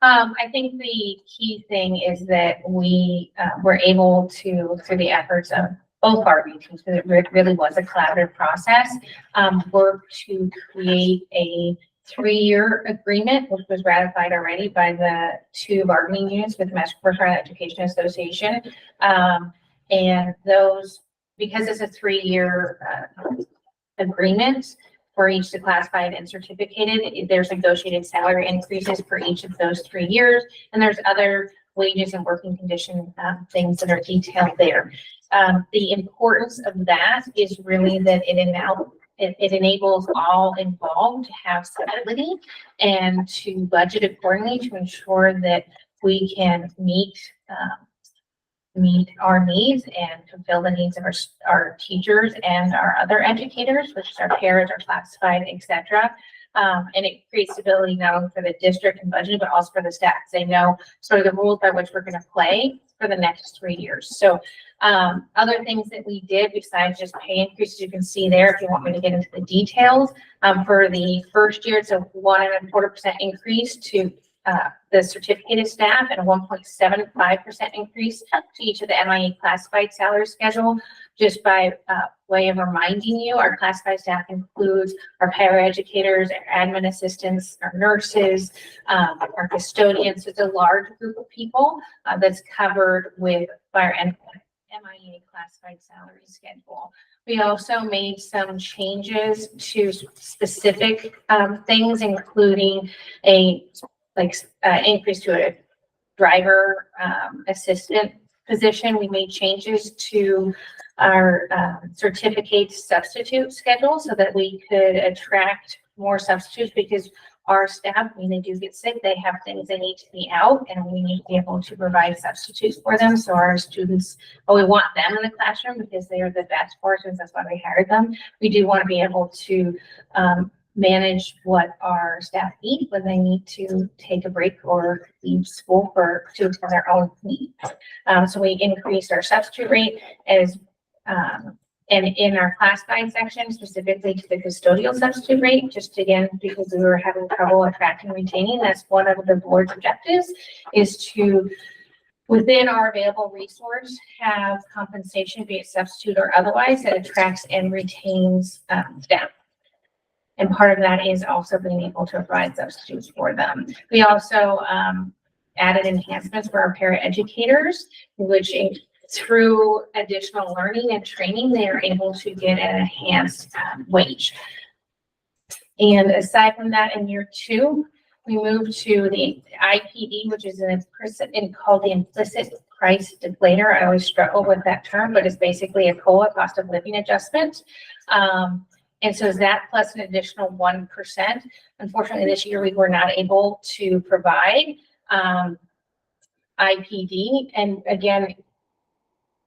I think the key thing is that we were able to, through the efforts of both bargaining teams, because it really was a collaborative process, work to create a 3-year agreement, which was ratified already by the 2 bargaining units with the Mercer Island Education Association. And those, because it's a 3-year agreement, for each the classified and certificated, there's negotiated salary increases for each of those 3 years, and there's other wages and working condition things that are detailed there. The importance of that is really that it enables all involved to have stability and to budget accordingly to ensure that we can meet our needs and fulfill the needs of our teachers and our other educators, which is our parents, our classified, etc. And it creates stability not only for the district and budget, but also for the staff. They know sort of the rules by which we're going to play for the next 3 years. So other things that we did besides just pay increases, you can see there if you want me to get into the details. For the first year, it's a 1.25% increase to the certificated staff and a 1.75% increase to each of the MIE classified salary schedule. Just by way of reminding you, our classified staff includes our paraeducators, our admin assistants, our nurses, our custodians. It's a large group of people that's covered with by our MIA classified salary schedule. We also made some changes to specific things, including a increase to a driver assistant position. We made changes to our certificate substitute schedule so that we could attract more substitutes, because our staff, when they do get sick, they have things they need to be out, and we need to be able to provide substitutes for them. So our students, well, we want them in the classroom because they are the best portions. That's why we hired them. We do want to be able to manage what our staff need when they need to take a break or leave school for their own needs. So we increased our substitute rate as and in our classified section, specifically to the custodial substitute rate, just again, because we were having trouble attracting and retaining. That's one of the board's objectives, is to, within our available resource, have compensation, be it substitute or otherwise, that attracts and retains staff. And part of that is also being able to provide substitutes for them. We also added enhancements for our paraeducators, which through additional learning and training, they are able to get an enhanced wage. And aside from that, in year 2, we moved to the IPD, which is called the implicit price deflator. I always struggle with that term, but it's basically a COLA, cost of living adjustment. And so is that plus an additional 1%. Unfortunately, this year we were not able to provide IPD. And again,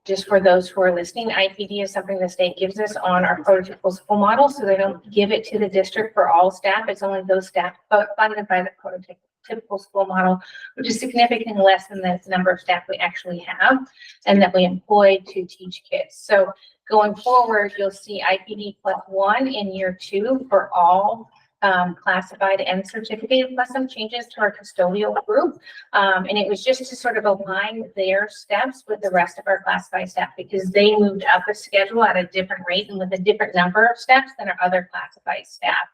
just for those who are listening, IPD is something the state gives us on our prototypical school model, so they don't give it to the district for all staff. It's only those staff funded by the prototypical school model, which is significantly less than the number of staff we actually have and that we employ to teach kids. So going forward, you'll see IPD +1 in year 2 for all classified and certificated, plus some changes to our custodial group. And it was just to sort of align their steps with the rest of our classified staff, because they moved up a schedule at a different rate and with a different number of steps than our other classified staff.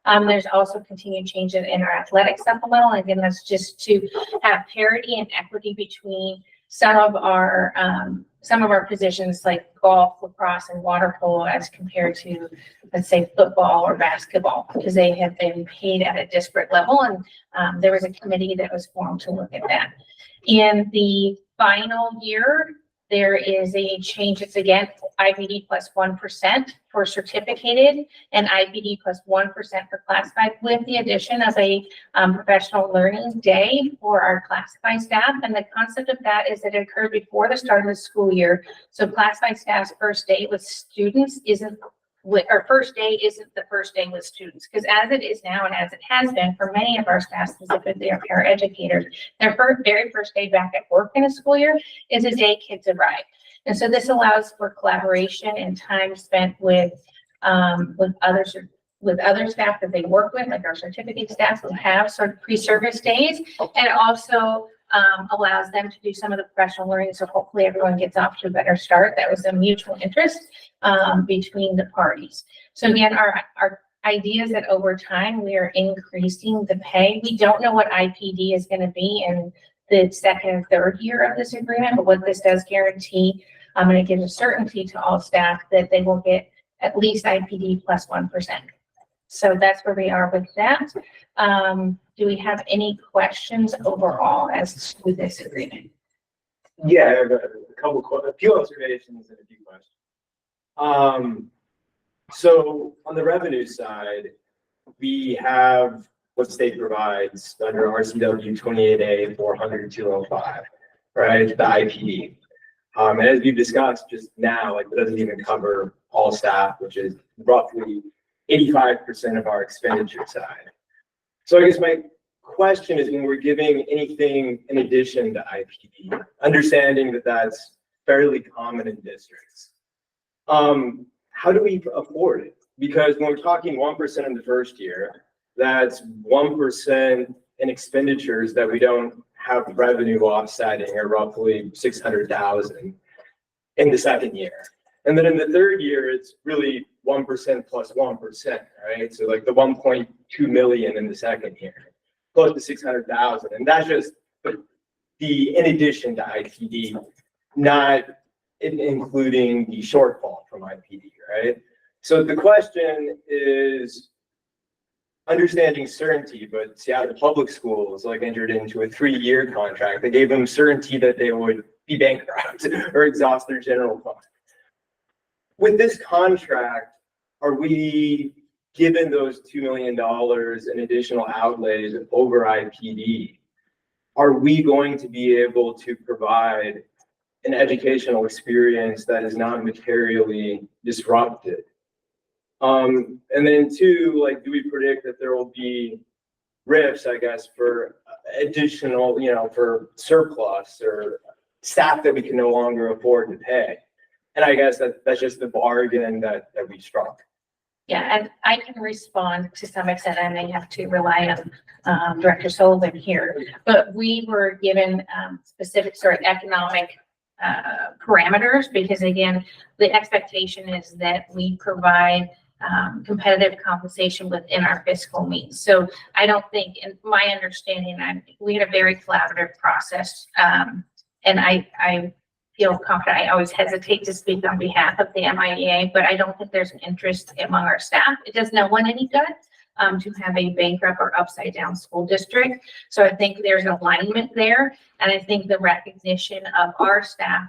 There's also continued changes in our athletic supplemental. And again, that's just to have parity and equity between some of our positions like golf, lacrosse, and water polo as compared to, let's say, football or basketball, because they have been paid at a disparate level. And there was a committee that was formed to look at that. In the final year, there is a change. It's again IPD +1% for certificated and IPD +1% for classified, with the addition of a professional learning day for our classified staff. And the concept of that is that it occurred before the start of the school year. So classified staff's first day with students isn't the first day with students, because as it is now and as it has been for many of our staff, specifically our paraeducators, their very first day back at work in a school year is the day kids arrive. And so this allows for collaboration and time spent with other staff that they work with, like our certificate staff who have sort of pre-service days, and it also allows them to do some of the professional learning. So hopefully everyone gets off to a better start. That was a mutual interest between the parties. So again, our idea is that over time we are increasing the pay. We don't know what IPD is going to be in the second and third year of this agreement, but what this does guarantee, and it gives a certainty to all staff that they will get at least IPD +1%. So that's where we are with that. Do we have any questions overall as to this agreement? Yeah, I have a few observations and a few questions. So on the revenue side, we have what state provides under RCW 28A 400-205, right? The IPD. And as we've discussed just now, like, it doesn't even cover all staff, which is roughly 85% of our expenditure side. So I guess my question is, when we're giving anything in addition to IPD, understanding that that's fairly common in districts, how do we afford it? Because when we're talking 1% in the first year, that's 1% in expenditures that we don't have revenue offsetting, or roughly 600,000 in the second year. And then in the third year, it's really 1% plus 1%, right? So like the 1.2 million in the second year, close to 600,000. And that's just the in addition to IPD, not including the shortfall from IPD, right? So the question is understanding certainty, but Seattle Public Schools like entered into a 3-year contract that gave them certainty that they would be bankrupt or exhaust their general fund. With this contract, are we given those $2 million in additional outlays over IPD? Are we going to be able to provide an educational experience that is not materially disrupted? And then 2, like, do we predict that there will be rifts, I guess, for additional, for surplus or staff that we can no longer afford to pay? And I guess that's just the bargain that we struck. Yeah, and I can respond to some extent. I may have to rely on Director Sullivan here, but we were given specific sort of economic parameters because, again, the expectation is that we provide competitive compensation within our fiscal means. So I don't think, in my understanding, we had a very collaborative process, and I feel confident. I always hesitate to speak on behalf of the MIEA, but I don't think there's an interest among our staff. It does no one any good to have a bankrupt or upside down school district. So I think there's alignment there. And I think the recognition of our staff,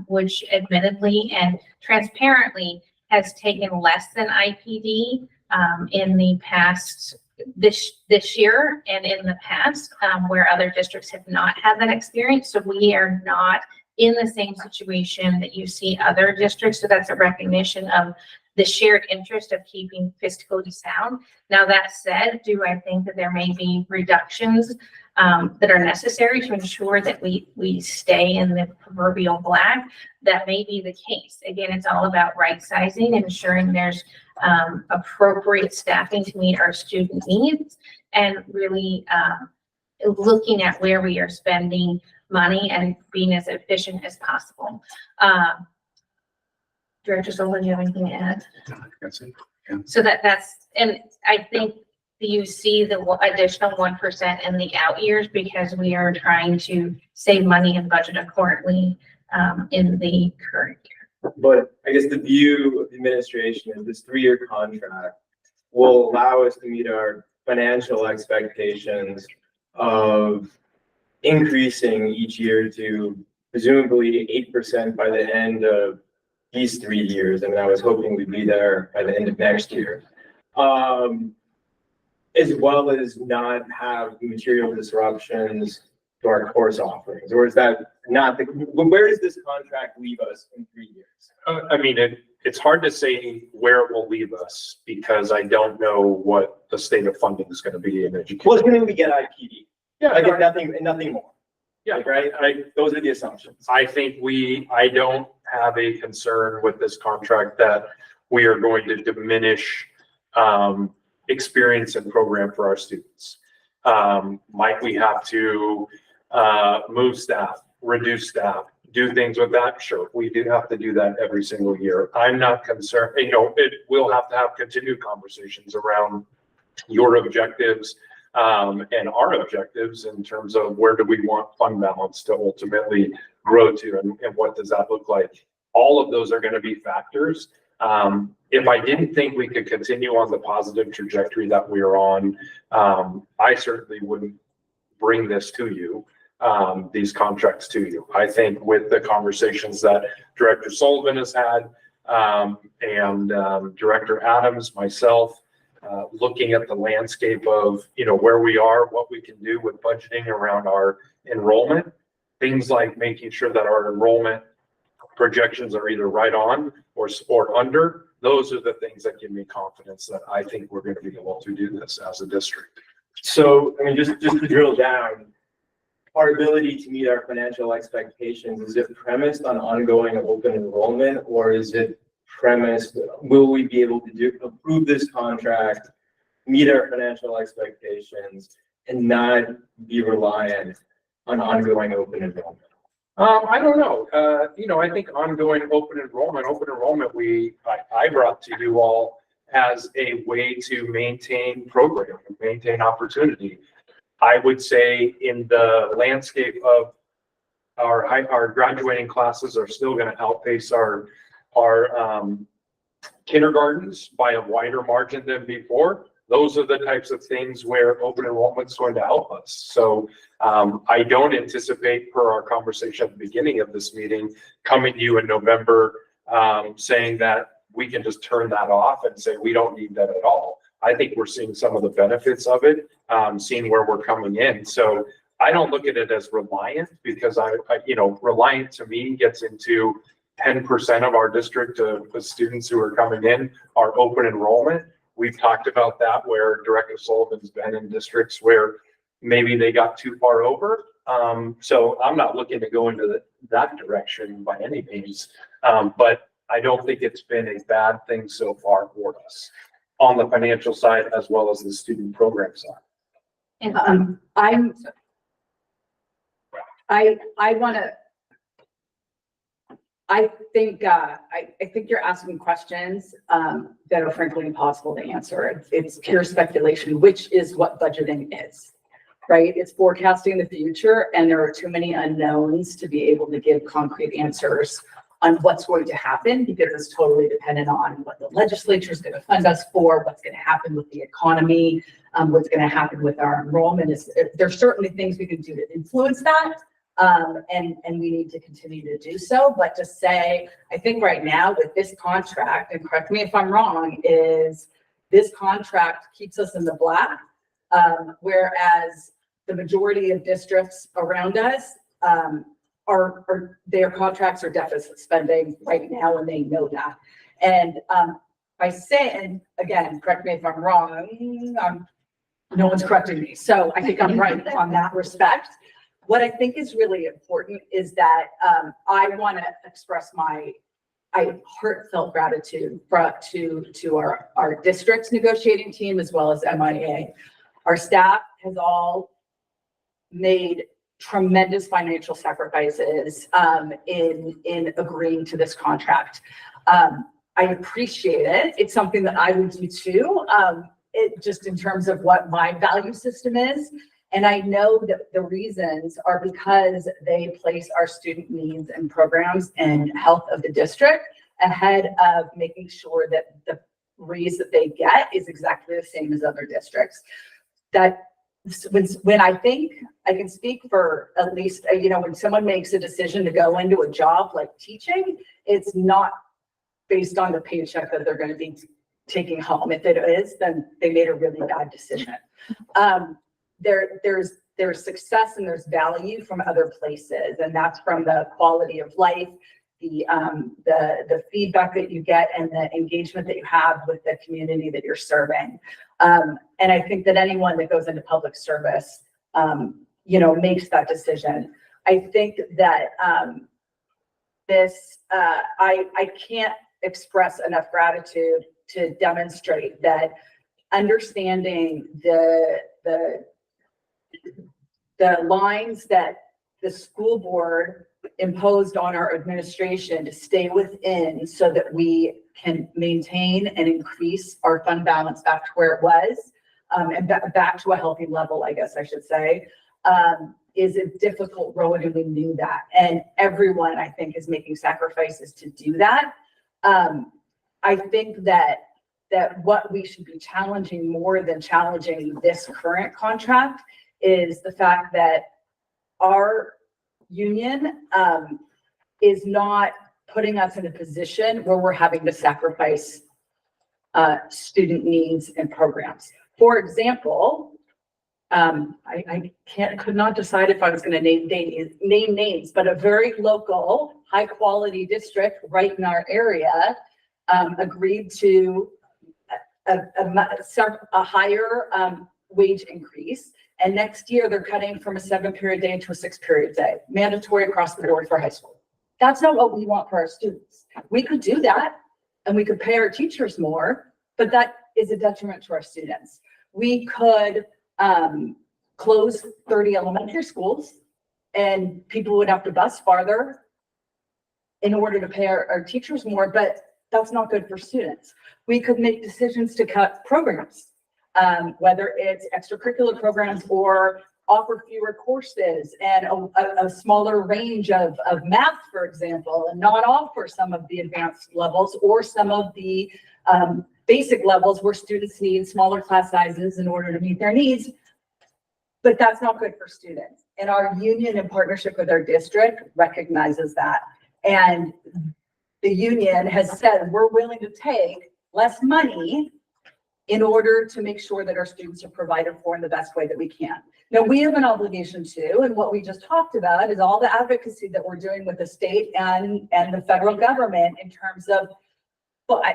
which admittedly and transparently has taken less than IPD in the past, this year and in the past, where other districts have not had that experience. So we are not in the same situation that you see other districts. So that's a recognition of the shared interest of keeping fiscally sound. Now, that said, do I think that there may be reductions that are necessary to ensure that we stay in the proverbial black? That may be the case. Again, it's all about right sizing and ensuring there's appropriate staffing to meet our student needs, and really looking at where we are spending money and being as efficient as possible. Director Sullivan, do you have anything to add? That's it. Yeah. So that's, and I think you see the additional 1% in the out years because we are trying to save money and budget accordingly in the current year. But I guess the view of the administration is this 3-year contract will allow us to meet our financial expectations of increasing each year to presumably 8% by the end of these 3 years. I mean, I was hoping we'd be there by the end of next year. As well as not have material disruptions to our course offerings, or is that not the, where does this contract leave us in 3 years? I mean, it's hard to say where it will leave us because I don't know what the state of funding is going to be in education. Well, assuming we get IPD. Yeah, I get nothing more. Yeah. Like, right? Those are the assumptions. I think I don't have a concern with this contract that we are going to diminish experience and program for our students. Might we have to move staff, reduce staff, do things with that? Sure, we do have to do that every single year. I'm not concerned, we'll have to have continued conversations around your objectives and our objectives in terms of where do we want fund balance to ultimately grow to, and what does that look like? All of those are going to be factors. If I didn't think we could continue on the positive trajectory that we are on, I certainly wouldn't bring this to you, these contracts to you. I think with the conversations that Director Sullivan has had and Director Adams, myself, looking at the landscape of, where we are, what we can do with budgeting around our enrollment, things like making sure that our enrollment projections are either right on or under. Those are the things that give me confidence that I think we're going to be able to do this as a district. So, I mean, just to drill down, our ability to meet our financial expectations, is it premised on ongoing open enrollment, or is it premised, will we be able to approve this contract, meet our financial expectations, and not be reliant on ongoing open enrollment? I don't know. I think ongoing open enrollment, I brought to you all as a way to maintain program and maintain opportunity. I would say in the landscape of our graduating classes are still gonna outpace our kindergartens by a wider margin than before. Those are the types of things where open enrollment is going to help us. So I don't anticipate, per our conversation at the beginning of this meeting, coming to you in November saying that we can just turn that off and say we don't need that at all. I think we're seeing some of the benefits of it, seeing where we're coming in. So I don't look at it as reliant, because reliant to me gets into 10% of our district of students who are coming in are open enrollment. We've talked about that, where Director Sullivan's been in districts where maybe they got too far over. So I'm not looking to go into that direction by any means. But I don't think it's been a bad thing so far for us on the financial side as well as the student program side. I think you're asking questions that are frankly impossible to answer. It's pure speculation, which is what budgeting is, right? It's forecasting the future, and there are too many unknowns to be able to give concrete answers on what's going to happen, because it's totally dependent on what the legislature is going to fund us for, what's going to happen with the economy, what's going to happen with our enrollment. There's certainly things we can do to influence that. And we need to continue to do so. But to say, I think right now with this contract, and correct me if I'm wrong, is this contract keeps us in the black, whereas the majority of districts around us their contracts are deficit spending right now, and they know that. And by saying, again, correct me if I'm wrong, no one's correcting me, so I think I'm right on that respect. What I think is really important is that I want to express my heartfelt gratitude to our district's negotiating team as well as MIA. Our staff has all made tremendous financial sacrifices in agreeing to this contract. I appreciate it. It's something that I would do too, just in terms of what my value system is. And I know that the reasons are because they place our student needs and programs and health of the district ahead of making sure that the raise that they get is exactly the same as other districts. That when I think I can speak for at least, when someone makes a decision to go into a job like teaching, it's not based on the paycheck that they're going to be taking home. If it is, then they made a really bad decision. There's success and there's value from other places, and that's from the quality of life, the feedback that you get, and the engagement that you have with the community that you're serving. And I think that anyone that goes into public service, makes that decision. I think that I can't express enough gratitude to demonstrate that understanding the lines that the school board imposed on our administration to stay within so that we can maintain and increase our fund balance back to where it was, and back to a healthy level, I guess I should say, is a difficult road, and we knew that. And everyone, I think, is making sacrifices to do that. I think that what we should be challenging more than challenging this current contract is the fact that our union is not putting us in a position where we're having to sacrifice student needs and programs. For example, I could not decide if I was going to name names, but a very local, high quality district right in our area agreed to a higher wage increase. And next year they're cutting from a 7-period day to a 6-period day, mandatory across the board for high school. That's not what we want for our students. We could do that and we could pay our teachers more, but that is a detriment to our students. We could close 30 elementary schools and people would have to bus farther in order to pay our teachers more, but that's not good for students. We could make decisions to cut programs, whether it's extracurricular programs or offer fewer courses and a smaller range of math, for example, and not offer some of the advanced levels or some of the basic levels where students need smaller class sizes in order to meet their needs. But that's not good for students. And our union, in partnership with our district, recognizes that. And the union has said, we're willing to take less money in order to make sure that our students are provided for in the best way that we can. Now, we have an obligation too, and what we just talked about is all the advocacy that we're doing with the state and the federal government in terms of, well, I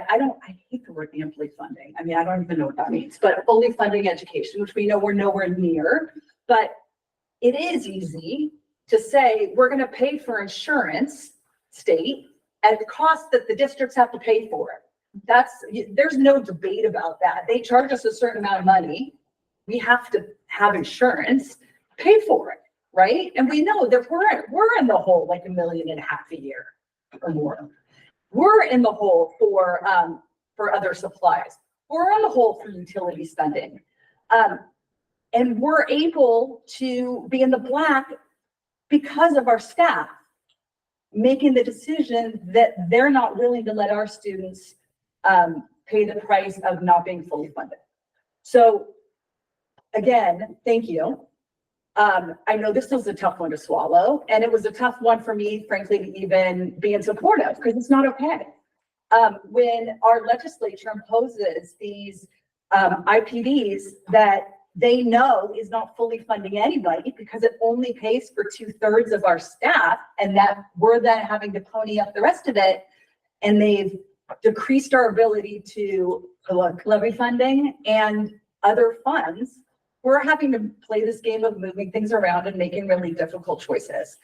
hate the word amply funding. I mean, I don't even know what that means, but fully funding education, which we know we're nowhere near, but it is easy to say, we're gonna pay for insurance, state, at the cost that the districts have to pay for it. There's no debate about that. They charge us a certain amount of money. We have to have insurance, pay for it, right? And we know that we're in the hole like $1.5 million a year or more. We're in the hole for other supplies. We're in the hole for utility spending. And we're able to be in the black because of our staff making the decision that they're not willing to let our students pay the price of not being fully funded. So again, thank you. I know this was a tough one to swallow, and it was a tough one for me, frankly, to even be in support of, because it's not okay. When our legislature imposes these IPDs that they know is not fully funding anybody because it only pays for 2/3 of our staff, and that we're then having to pony up the rest of it, and they've decreased our ability to collect levy funding and other funds, we're having to play this game of moving things around and making really difficult choices.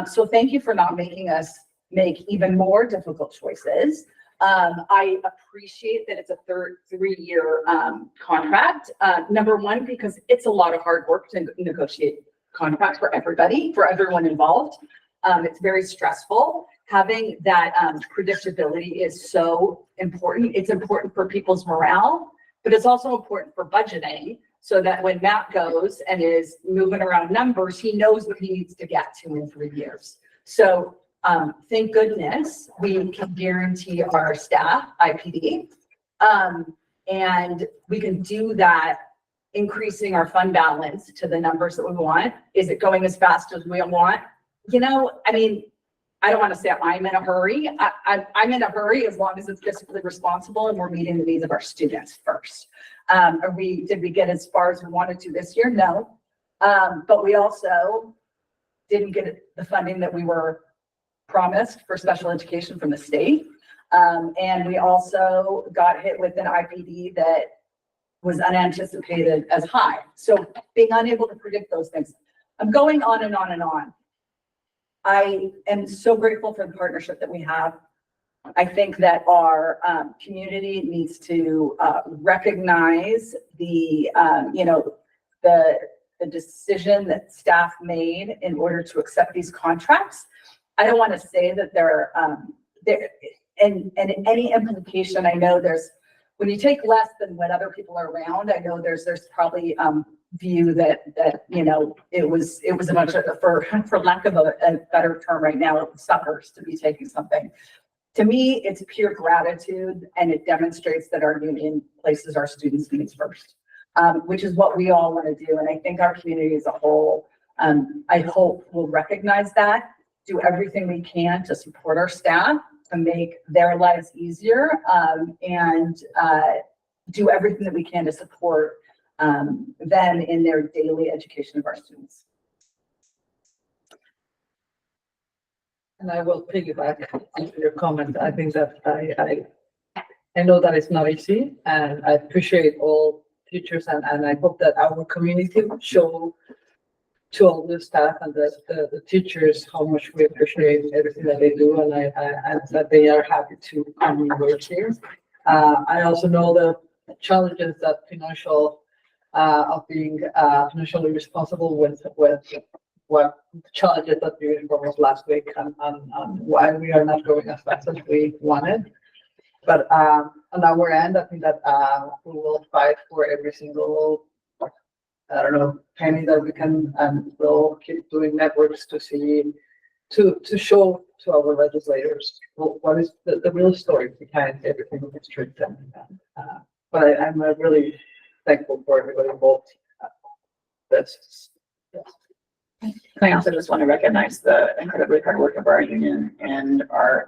So thank you for not making us make even more difficult choices. I appreciate that it's a 3-year contract. Number one, because it's a lot of hard work to negotiate contracts for everybody, for everyone involved. It's very stressful. Having that predictability is so important. It's important for people's morale, but it's also important for budgeting, so that when Matt goes and is moving around numbers, he knows what he needs to get to in 3 years. So thank goodness we can guarantee our staff IPD. And we can do that, increasing our fund balance to the numbers that we want. Is it going as fast as we want? You know, I mean, I don't want to say I'm in a hurry. I'm in a hurry as long as it's fiscally responsible and we're meeting the needs of our students first. Did we get as far as we wanted to this year? No. But we also didn't get the funding that we were promised for special education from the state. And we also got hit with an IPD that was unanticipated as high. So being unable to predict those things. I'm going on and on and on. I am so grateful for the partnership that we have. I think that our community needs to recognize the decision that staff made in order to accept these contracts. I don't want to say that they're and any implication. I know there's, when you take less than what other people are around, I know there's probably view that it was a bunch of, for lack of a better term right now, suckers to be taking something. To me, it's pure gratitude, and it demonstrates that our union places our students' needs first, which is what we all want to do. And I think our community as a whole, I hope, will recognize that, do everything we can to support our staff, to make their lives easier, and do everything that we can to support them in their daily education of our students. And I will piggyback on your comment. I think that I know that it's not easy, and I appreciate all teachers, and I hope that our community will show to all the staff and the teachers how much we appreciate everything that they do, and that they are happy to come and work here. I also know the challenges that of being financially responsible with what challenges that we experienced last week, and why we are not going as fast as we wanted. But on our end, I think that we will fight for every single I don't know, Penny, that we can, and we'll keep doing networks to see, to show to our legislators what is the real story behind everything in the district. And, but I'm really thankful for everybody involved. That's, I also just want to recognize the incredibly hard work of our union and our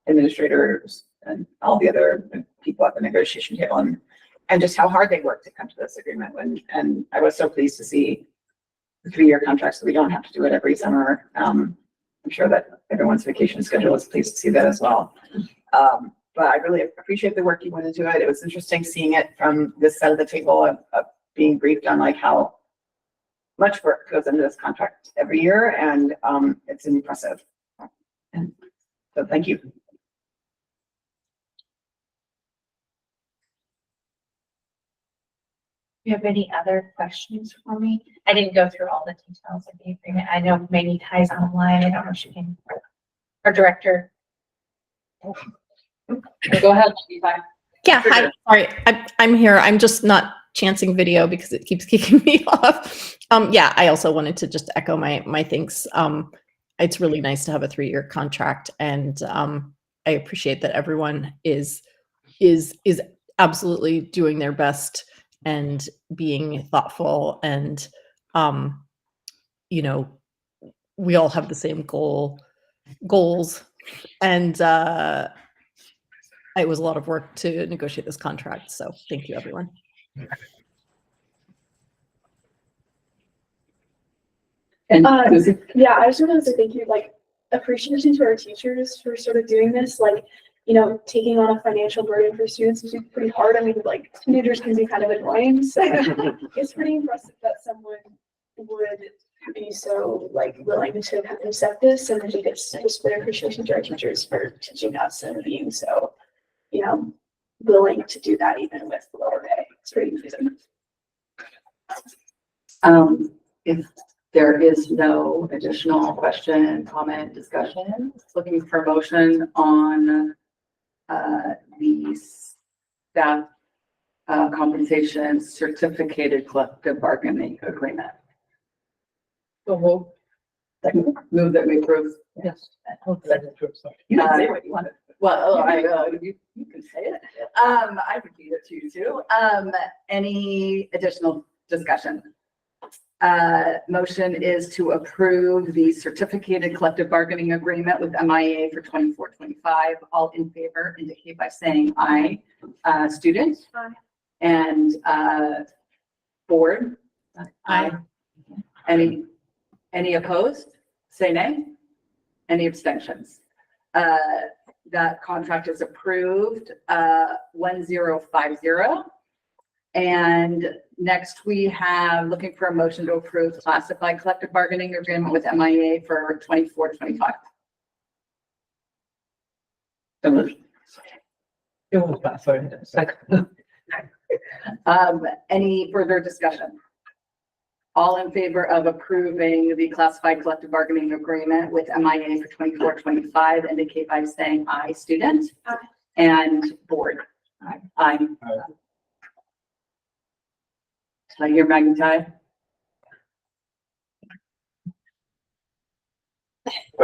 administrators and all the other people at the negotiation table, and just how hard they work to come to this agreement. And I was so pleased to see the 3-year contract, so we don't have to do it every summer. I'm sure that everyone's vacation schedule is pleased to see that as well. But I really appreciate the work you went into it. It was interesting seeing it from this side of the table of being briefed on like how much work goes into this contract every year, and it's impressive. And so thank you. Do you have any other questions for me? I didn't go through all the details of the agreement. I know maybe Ty's online. I don't know if she can. Our director. Go ahead. Ty. Yeah, hi, sorry, I'm here. I'm just not chancing video because it keeps kicking me off. Yeah, I also wanted to just echo my thanks. It's really nice to have a 3-year contract, and I appreciate that everyone is absolutely doing their best and being thoughtful, and you know, we all have the same goals, and it was a lot of work to negotiate this contract. So thank you, everyone. And yeah, I just wanted to say thank you, like appreciation to our teachers for sort of doing this, like, you know, taking on a financial burden for students is pretty hard. I mean, like teenagers can be kind of annoying, so it's pretty impressive that someone would be so like willing to kind of accept this, and I think it's just really appreciation to our teachers for teaching us and being so, you know, willing to do that even with lower pay. It's pretty amazing. If there is no additional question, comment, discussion, looking for motion on the staff compensation certificated collective bargaining agreement. so Move that we approve. yes. You can say what you want. Well, you can say it. I would be it too. Any additional discussion? Motion is to approve the certificated collective bargaining agreement with MIA for 24-25. All in favor indicate by saying aye. Students? Aye. And board? Aye. Any opposed? Say nay. Any abstentions? That contract is approved, 1050. And next we have looking for a motion to approve classified collective bargaining agreement with MIA for 24-25. So moved. It was bad, sorry. Second. Any further discussion? All in favor of approving the classified collective bargaining agreement with MIA for 24-25 indicate by saying aye. Student? Aye. And board? Aye. Aye. Did I hear Maggie?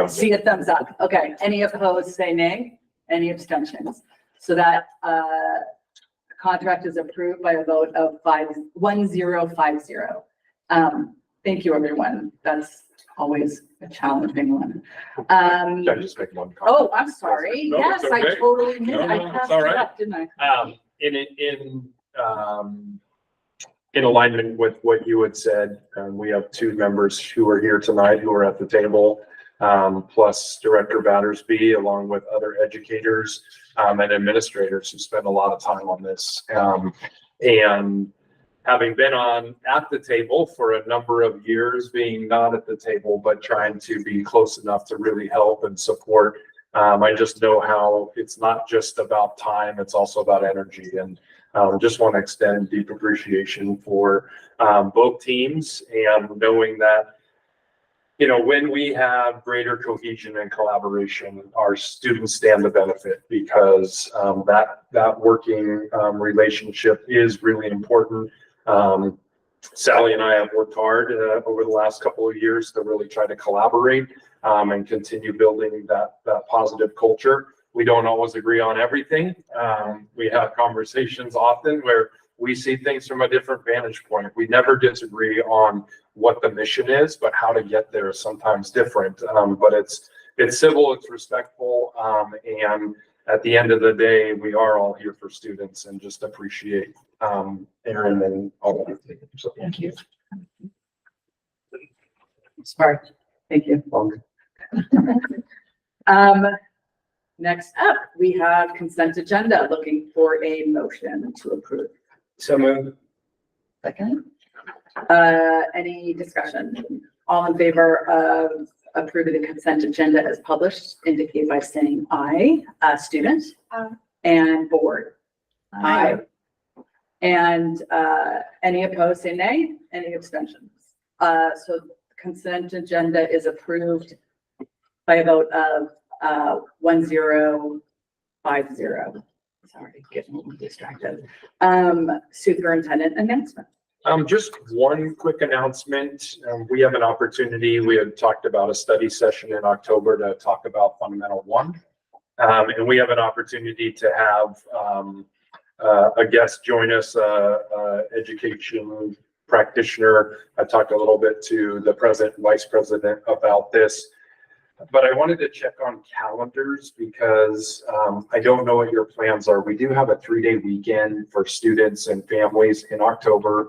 See a thumbs up. Okay. Any opposed, say nay. Any abstentions? So that contract is approved by a vote of 1050. Thank you, everyone. That's always a challenging one. Can I just make one comment? Oh, I'm sorry. No, Yes, it's I okay. totally knew. No, I no, it's passed all it right. up, didn't I? In alignment with what you had said, we have 2 members who are here tonight who are at the table, plus Director Battersby, along with other educators and administrators who spend a lot of time on this. And having been at the table for a number of years, being not at the table, but trying to be close enough to really help and support, I just know how it's not just about time, it's also about energy. And just want to extend deep appreciation for both teams, and knowing that, you know, when we have greater cohesion and collaboration, our students stand to benefit, because that working relationship is really important. Sally and I have worked hard over the last couple of years to really try to collaborate and continue building that positive culture. We don't always agree on everything. We have conversations often where we see things from a different vantage point. We never disagree on what the mission is, but how to get there is sometimes different. But it's civil, it's respectful, and at the end of the day, we are all here for students and just appreciate Aaron and all of you. So thank you. Sorry. Thank you. Next up, we have consent agenda, looking for a motion to approve. So moved. Second. Any discussion? All in favor of approving the consent agenda as published, indicate by saying aye. Student? And board? Aye. And any opposed, say nay. Any abstentions? So consent agenda is approved by a vote of 1050. Sorry, getting a little distracted. Superintendent announcement. Just one quick announcement. We have an opportunity. We had talked about a study session in October to talk about Fundamental 1. And we have an opportunity to have a guest join us, education practitioner. I talked a little bit to the president and vice president about this. But I wanted to check on calendars because I don't know what your plans are. We do have a 3-day weekend for students and families in October.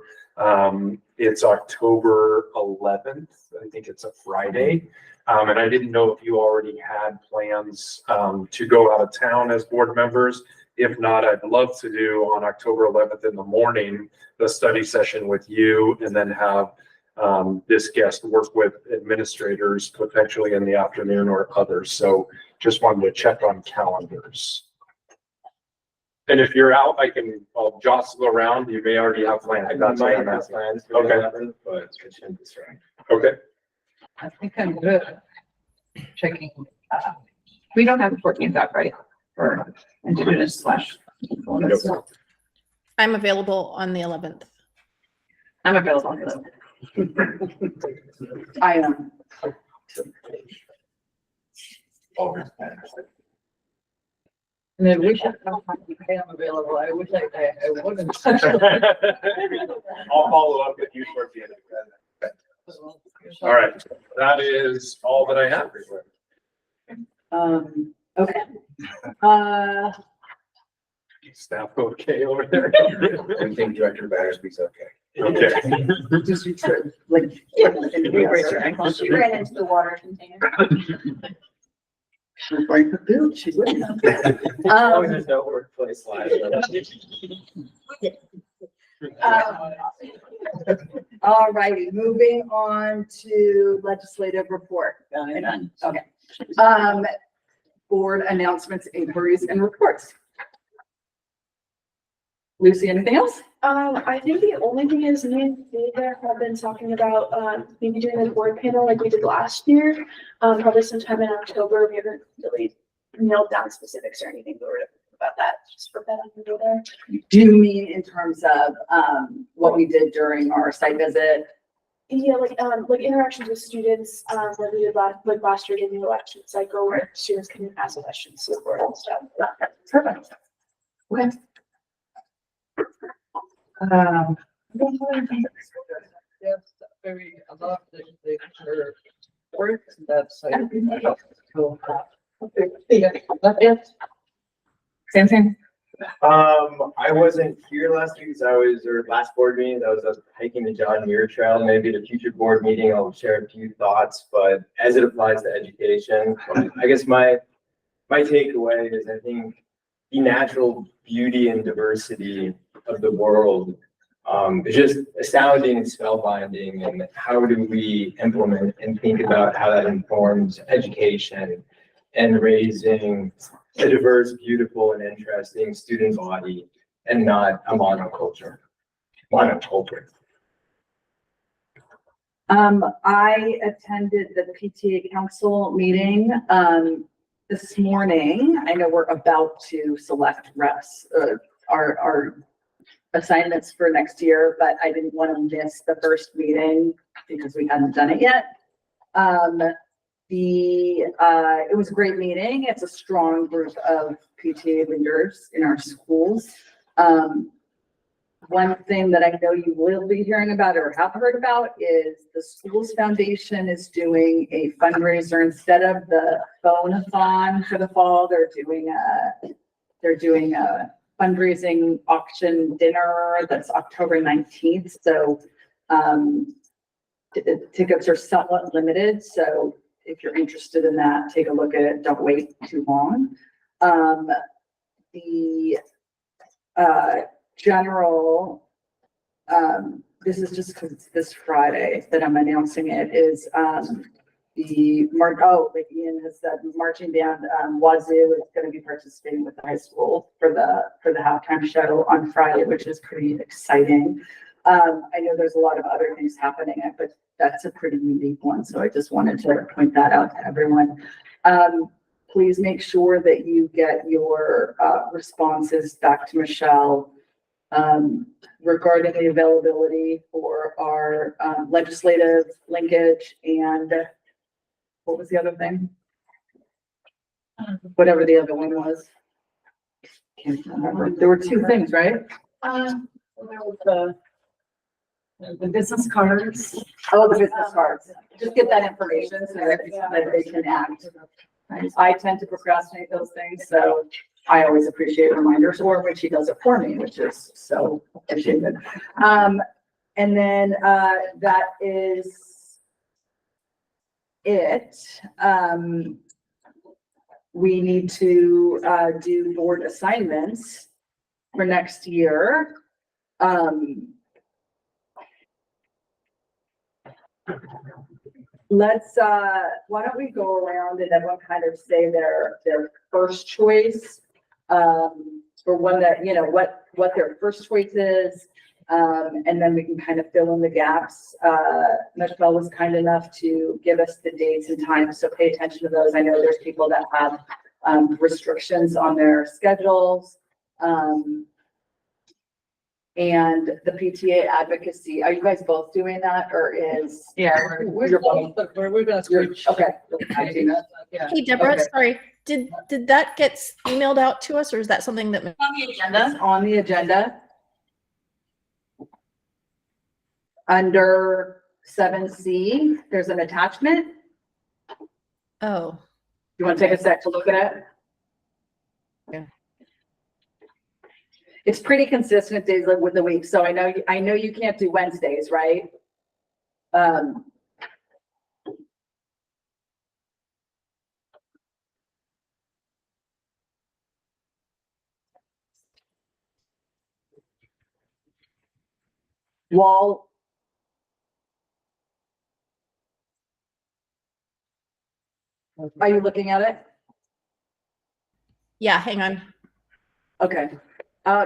It's October 11th. I think it's a Friday. And I didn't know if you already had plans to go out of town as board members. If not, I'd love to do on October 11th in the morning, the study session with you, and then have this guest work with administrators potentially in the afternoon or others. So just wanted to check on calendars. And if you're out, I'll jostle around. You may already have plans. I might have plans for the 11th, but it shouldn't distract. Okay. I think I'm good. Checking. We don't have the 14th up, right? For Indigenous / I'm available on the 11th. I'm available on the 11th. I am. And I wish I am available. I wish I wouldn't. I'll follow up with you towards the end of that. All right, that is all that I have. Okay. Staff okay over there? I think Director Battersby's okay. Okay. Just like, She ran into the water container. She's like the boot. She wouldn't have. There's no workplace life. All righty, moving on to legislative report. Okay. Board announcements, inquiries, and reports. Lucy, anything else? I think the only thing is me and David have been talking about, maybe doing a board panel like we did last year. Probably sometime in October. We haven't really nailed down specifics or anything, but we're about that, just put that on the radar. Do you mean in terms of, what we did during our site visit? Yeah, like interactions with students, like we did last year during the election cycle where students can ask questions to the board and stuff. Perfect. Okay. Yes, very, a lot of the work that's like. Yeah, that's it. Same thing. I wasn't here last week because last board meeting, I was hiking the John Muir Trail. Maybe at a future board meeting, I'll share a few thoughts, but as it applies to education, I guess my takeaway is I think the natural beauty and diversity of the world is just astounding and spellbinding. And how do we implement and think about how that informs education and raising a diverse, beautiful, and interesting student body, and not a monoculture. I attended the PTA council meeting this morning. I know we're about to select reps, our assignments for next year, but I didn't want to miss the first meeting because we hadn't done it yet. It was a great meeting. It's a strong group of PTA leaders in our schools. One thing that I know you will be hearing about or have heard about is the Schools Foundation is doing a fundraiser. Instead of the phone-a-thon for the fall, they're doing a fundraising auction dinner that's October 19th. So tickets are somewhat limited. So if you're interested in that, take a look at it. Don't wait too long. General, this is just because it's this Friday that I'm announcing it, is like Ian has said, marching band, Wazoo is going to be participating with the high school for the halftime show on Friday, which is pretty exciting. I know there's a lot of other things happening, but that's a pretty unique one. So I just wanted to point that out to everyone. Please make sure that you get your responses back to Michelle regarding the availability for our legislative linkage and what was the other thing? Whatever the other one was. Can't remember. There were two things, right? There was the business cards. Oh, the business cards. Just get that information so that they can act. I tend to procrastinate those things, so I always appreciate reminders, or when she does it for me, which is so appreciated. And then that is it. We need to do board assignments for next year. Let's, why don't we go around and everyone kind of say their first choice, for one that, you know, what their first choice is. And then we can kind of fill in the gaps. Michelle was kind enough to give us the dates and times, so pay attention to those. I know there's people that have restrictions on their schedules. And the PTA advocacy, are you guys both doing that, or is? Yeah, we're both, but we're gonna switch. Okay. Yeah. Hey, Deborah, Okay. sorry, did that get emailed out to us, or is that something that? On the agenda. It's on the agenda. Under 7C, there's an attachment. Oh. You want to take a sec to look at it? Yeah. It's pretty consistent days with the week. So I know you can't do Wednesdays, right? Wall. Are you looking at it? Yeah, hang on. Okay.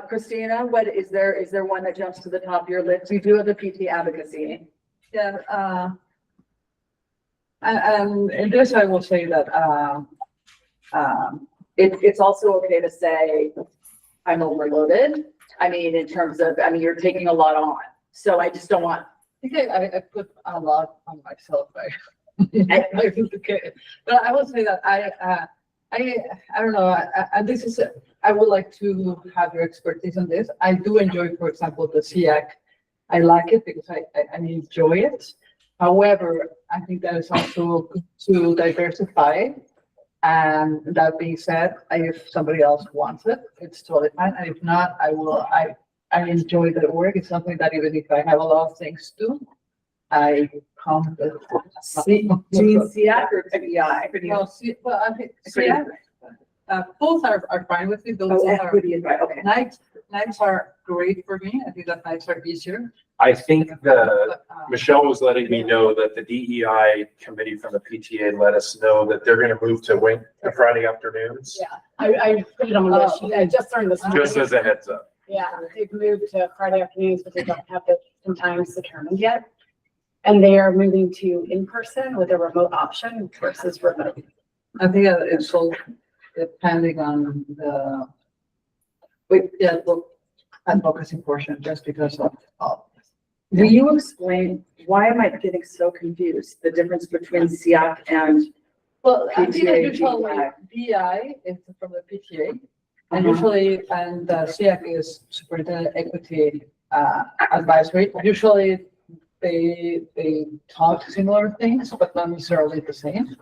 Christina, what is there one that jumps to the top of your list? We do have the PT advocacy. Yeah, and this I will say that, it's also okay to say I'm overloaded. I mean, in terms of, you're taking a lot on. So I just don't want. I think I put a lot on myself, right? But I will say that I don't know, I would like to have your expertise on this. I do enjoy, for example, the SEAC. I like it because I enjoy it. However, I think that is also good to diversify. And that being said, if somebody else wants it, it's totally fine. And if not, I enjoy the work. It's something that even if I have a lot of things to do, I come. Do you mean SEAC or TBI? Well, well, I think SEAC, both are fine with me. Those are, okay. nights are great for me. I think that nights are easier. I think Michelle was letting me know that the DEI committee from the PTA let us know that they're gonna move to Friday afternoons. Yeah, I put it on the list. I just learned this morning. Just as a heads up. Yeah, they've moved to Friday afternoons, but they don't have the times determined yet. And they are moving to in-person with a remote option versus remote. I think it's all depending on the, well, advocacy portion just because of Will you explain, why am I getting so confused? The difference between SEAC and well, I think that PTA, usually DEI. DI is from the PTA. And Uh-huh. usually, and SEAC is Superintendent Equity Advisory. Usually they talk similar things, but not necessarily the same.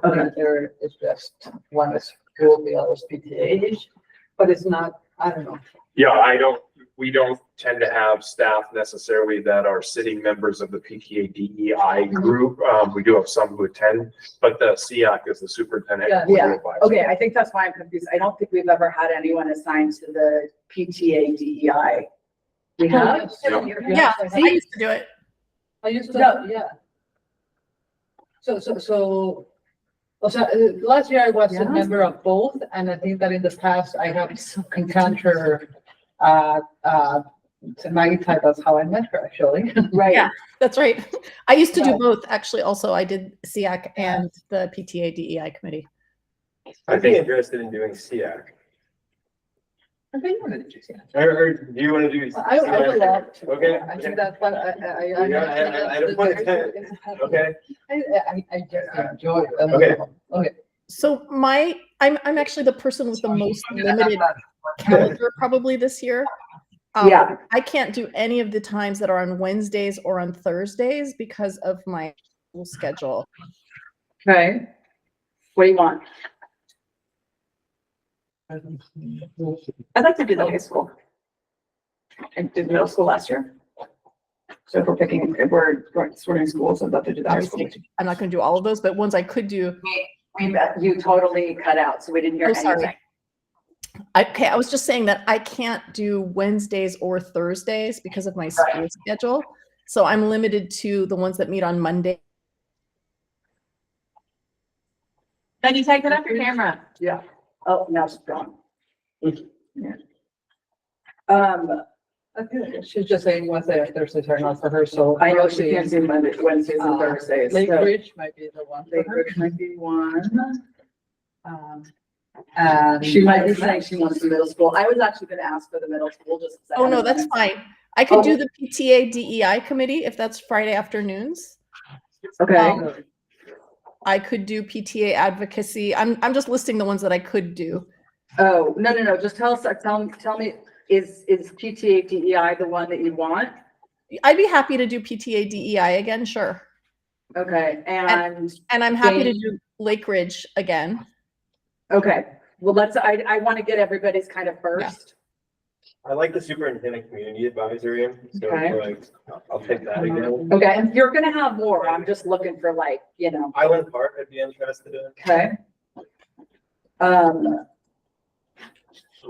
Okay. There is just one is school, the other is PTA, but it's not, I don't know. Yeah, we don't tend to have staff necessarily that are sitting members of the PTA DEI group. We do have some who attend, but the SEAC is the superintendent. Yeah. Yeah, advisor. okay, I think that's why I'm confused. I don't think we've ever had anyone assigned to the PTA DEI. We have? Yeah, I used to do it. I used to, No. yeah. Last year I was a Yeah. member of both, and I think that in the past I have encountered, Maggie type, that's how I met her, actually. Right. Yeah, that's right. I used to do Yeah. both, actually. Also, I did SEAC and the PTA DEI committee. I'd be interested in doing SEAC. I think you wanted to do that. Or do you want to do? I would love to. Okay. I think that's what I don't want to. Okay. I just enjoy it. Okay. Okay. So I'm actually the person with the most limited calendar probably this year. Yeah. I can't do any of the times that are on Wednesdays or on Thursdays because of my school schedule. Okay. What do you want? I'd like to do the high school. I did middle school last year. So if we're sorting schools, I'd love to do that. I'm not going to do all of those, but ones I could do. You totally cut out, so we didn't hear Oh, sorry. anything. Okay, I was just saying that I can't do Wednesdays or Thursdays because of my school schedule. So I'm limited to the ones that meet on Monday. Then you take it off your camera. Yeah. Oh, now it's gone. Yeah. I think she's just saying Wednesday or Thursdays are not for her, so. I know she can't do Monday, Wednesdays and Thursdays. Lake so Ridge might be the one. Lake Ridge might be one. And She might be saying she wants the middle school. I was actually gonna ask for the middle school just. 'cause I Oh, no, haven't that's done fine. I could do the PTA DEI committee if that's Friday afternoons. it. Okay. I could do PTA advocacy. I'm just listing the ones that I could do. Oh, no. Just tell me, is PTA DEI the one that you want? I'd be happy to do PTA DEI again, sure. Okay, and I'm happy to Jane? do Lake Ridge again. Okay, well, I want to get everybody's kind of first. I like the superintendent community advisory, so Okay. like, I'll take that again. Okay, and you're gonna have more. I'm just looking for Island Park, I'd be interested in. okay.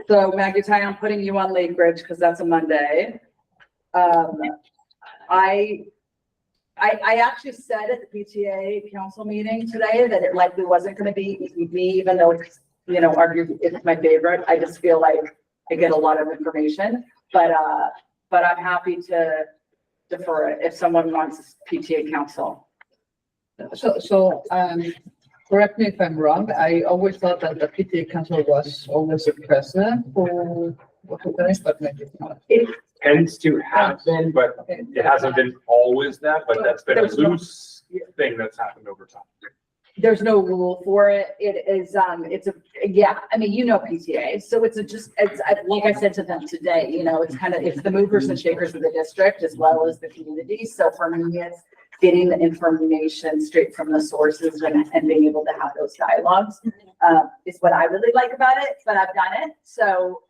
So Maggie Ty, I'm putting you on Lake Ridge because that's a Monday. I actually said at the PTA council meeting today that it likely wasn't gonna be me, even though it's, arguably it's my favorite. I just feel like I get a lot of information, but I'm happy to defer it if someone wants PTA council. So, correct me if I'm wrong, I always thought that the PTA council was always the president for what but maybe it's not. It tends to happen, but it hasn't been always that, but that's been a loose thing that's happened over time. There's no rule for it. It is, PTA, so it's like I said to them today, it's the movers and shakers of the district as well as the community. So for me, it's getting the information straight from the sources and being able to have those dialogues, is what I really like about it, but I've done it. So,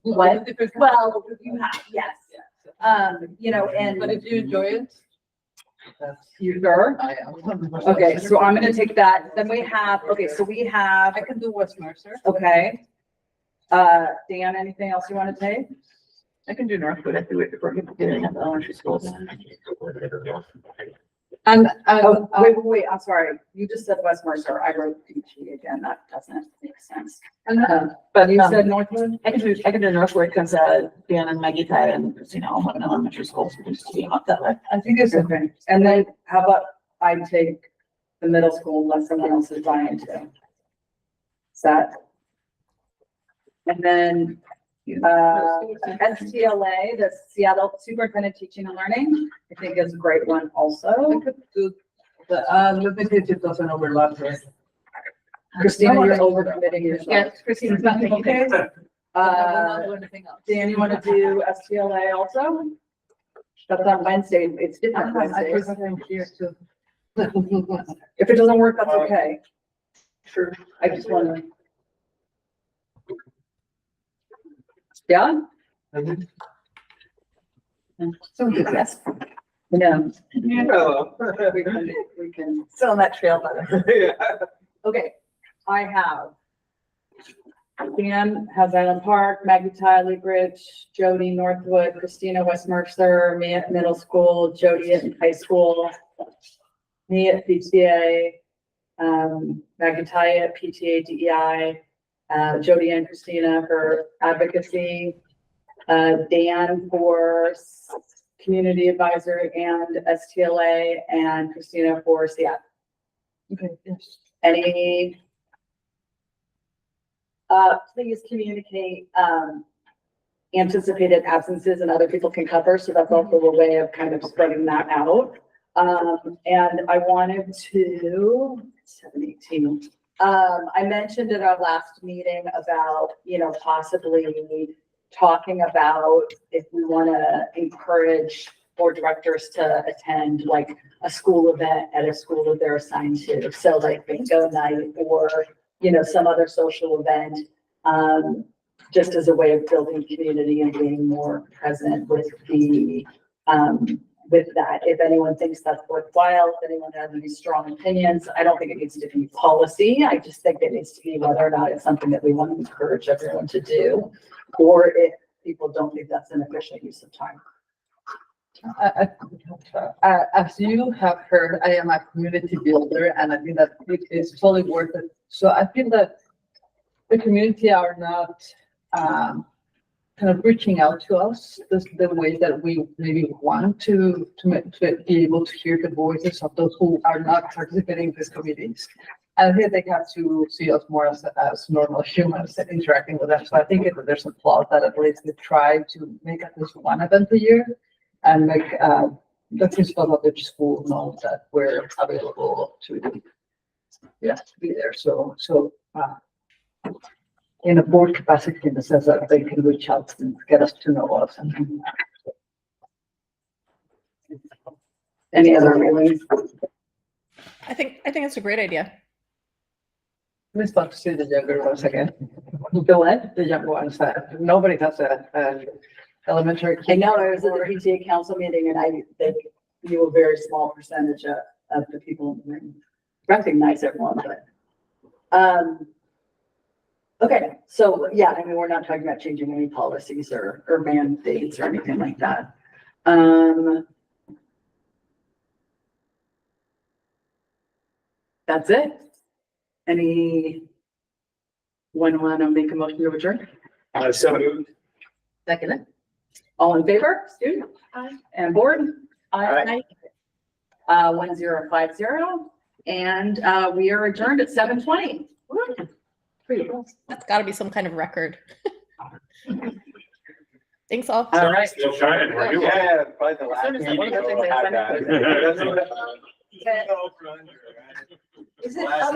what? Well, you have, yes. But if you enjoy it. You sure? I am. Okay, so I'm gonna take that. Then we have, I can do West Mercer. okay. Dan, anything else you want to take? I can do Northwood if we're doing at the elementary schools. And, Wait, I'm sorry. You just said West Mercer. I wrote PG again. That doesn't make sense. But You said Northwood? I can do Northwood because Dan and Maggie Ty and all have elementary schools, we just team up that way. I think it's Okay. And then how about I take the middle school unless someone else is dying to? Is that? And then STLA, the Seattle Superintendent Teaching and Learning, I think is a great one also. Let me see if it doesn't overlap here. Christina, you're overcommitting yourself. Yes, Christina's not thinking. Okay. Not do anything else. Dan, you want to do STLA also? That's on Wednesday. It's different I Wednesdays. forgot I'm here too. If it doesn't work, that's okay. Sure. I just want to. Yeah? So yes. No. Hello. We can. Still on that trail, but. Yeah. Okay, I have. Dan has Island Park, Maggie Tiley Bridge, Jody Northwood, Christina West Mercer, me at middle school, Jody at high school, me at PTA, Maggie Tiley at PTA DEI, Jody and Christina for advocacy, Dan for community advisor and STLA, and Christina for CF. Okay, yes. Any? Please communicate, anticipated absences and other people can cover, so that's also a way of kind of spreading that out. And I wanted to, 7:18. I mentioned at our last meeting about, possibly talking about if we want to encourage board directors to attend like a school event at a school that they're assigned to. So like bingo night or, some other social event, just as a way of building community and being more present with the, with that. If anyone thinks that's worthwhile, if anyone has any strong opinions, I don't think it needs to be policy. I just think it needs to be whether or not it's something that we want to encourage everyone to do, or if people don't think that's an efficient use of time. As you have heard, I am a community builder, and I think that it is totally worth it. So I feel that the community are not kind of reaching out to us the way that we maybe want to be able to hear the voices of those who are not participating in these committees. And I think they have to see us more as normal humans and interacting with them. So I think there's a plot that at least we try to make at least one event a year and make the principal of each school know that we're available to be there. So in a board capacity, in the sense that they can reach out and get us to know us. And any other feelings? I think it's a great idea. Let's talk to the younger ones again. Go ahead. The younger ones. Nobody has a elementary. I know, I was at the PTA council meeting and I think you a very small percentage of the people in the room recognize everyone, but, okay, so yeah, I mean, we're not talking about changing any policies or mandates or anything like that. That's it. Anyone want to make a motion to adjourn? So moved. Second. All in favor? Stu? Aye. And board? Aye. 1050. And we are adjourned at 7:20. That's got to be some kind of record. Thanks all. All right. Still shining. Where you are. Yeah, probably the last One of the meeting things we'll I have sent that. Is it? Oh,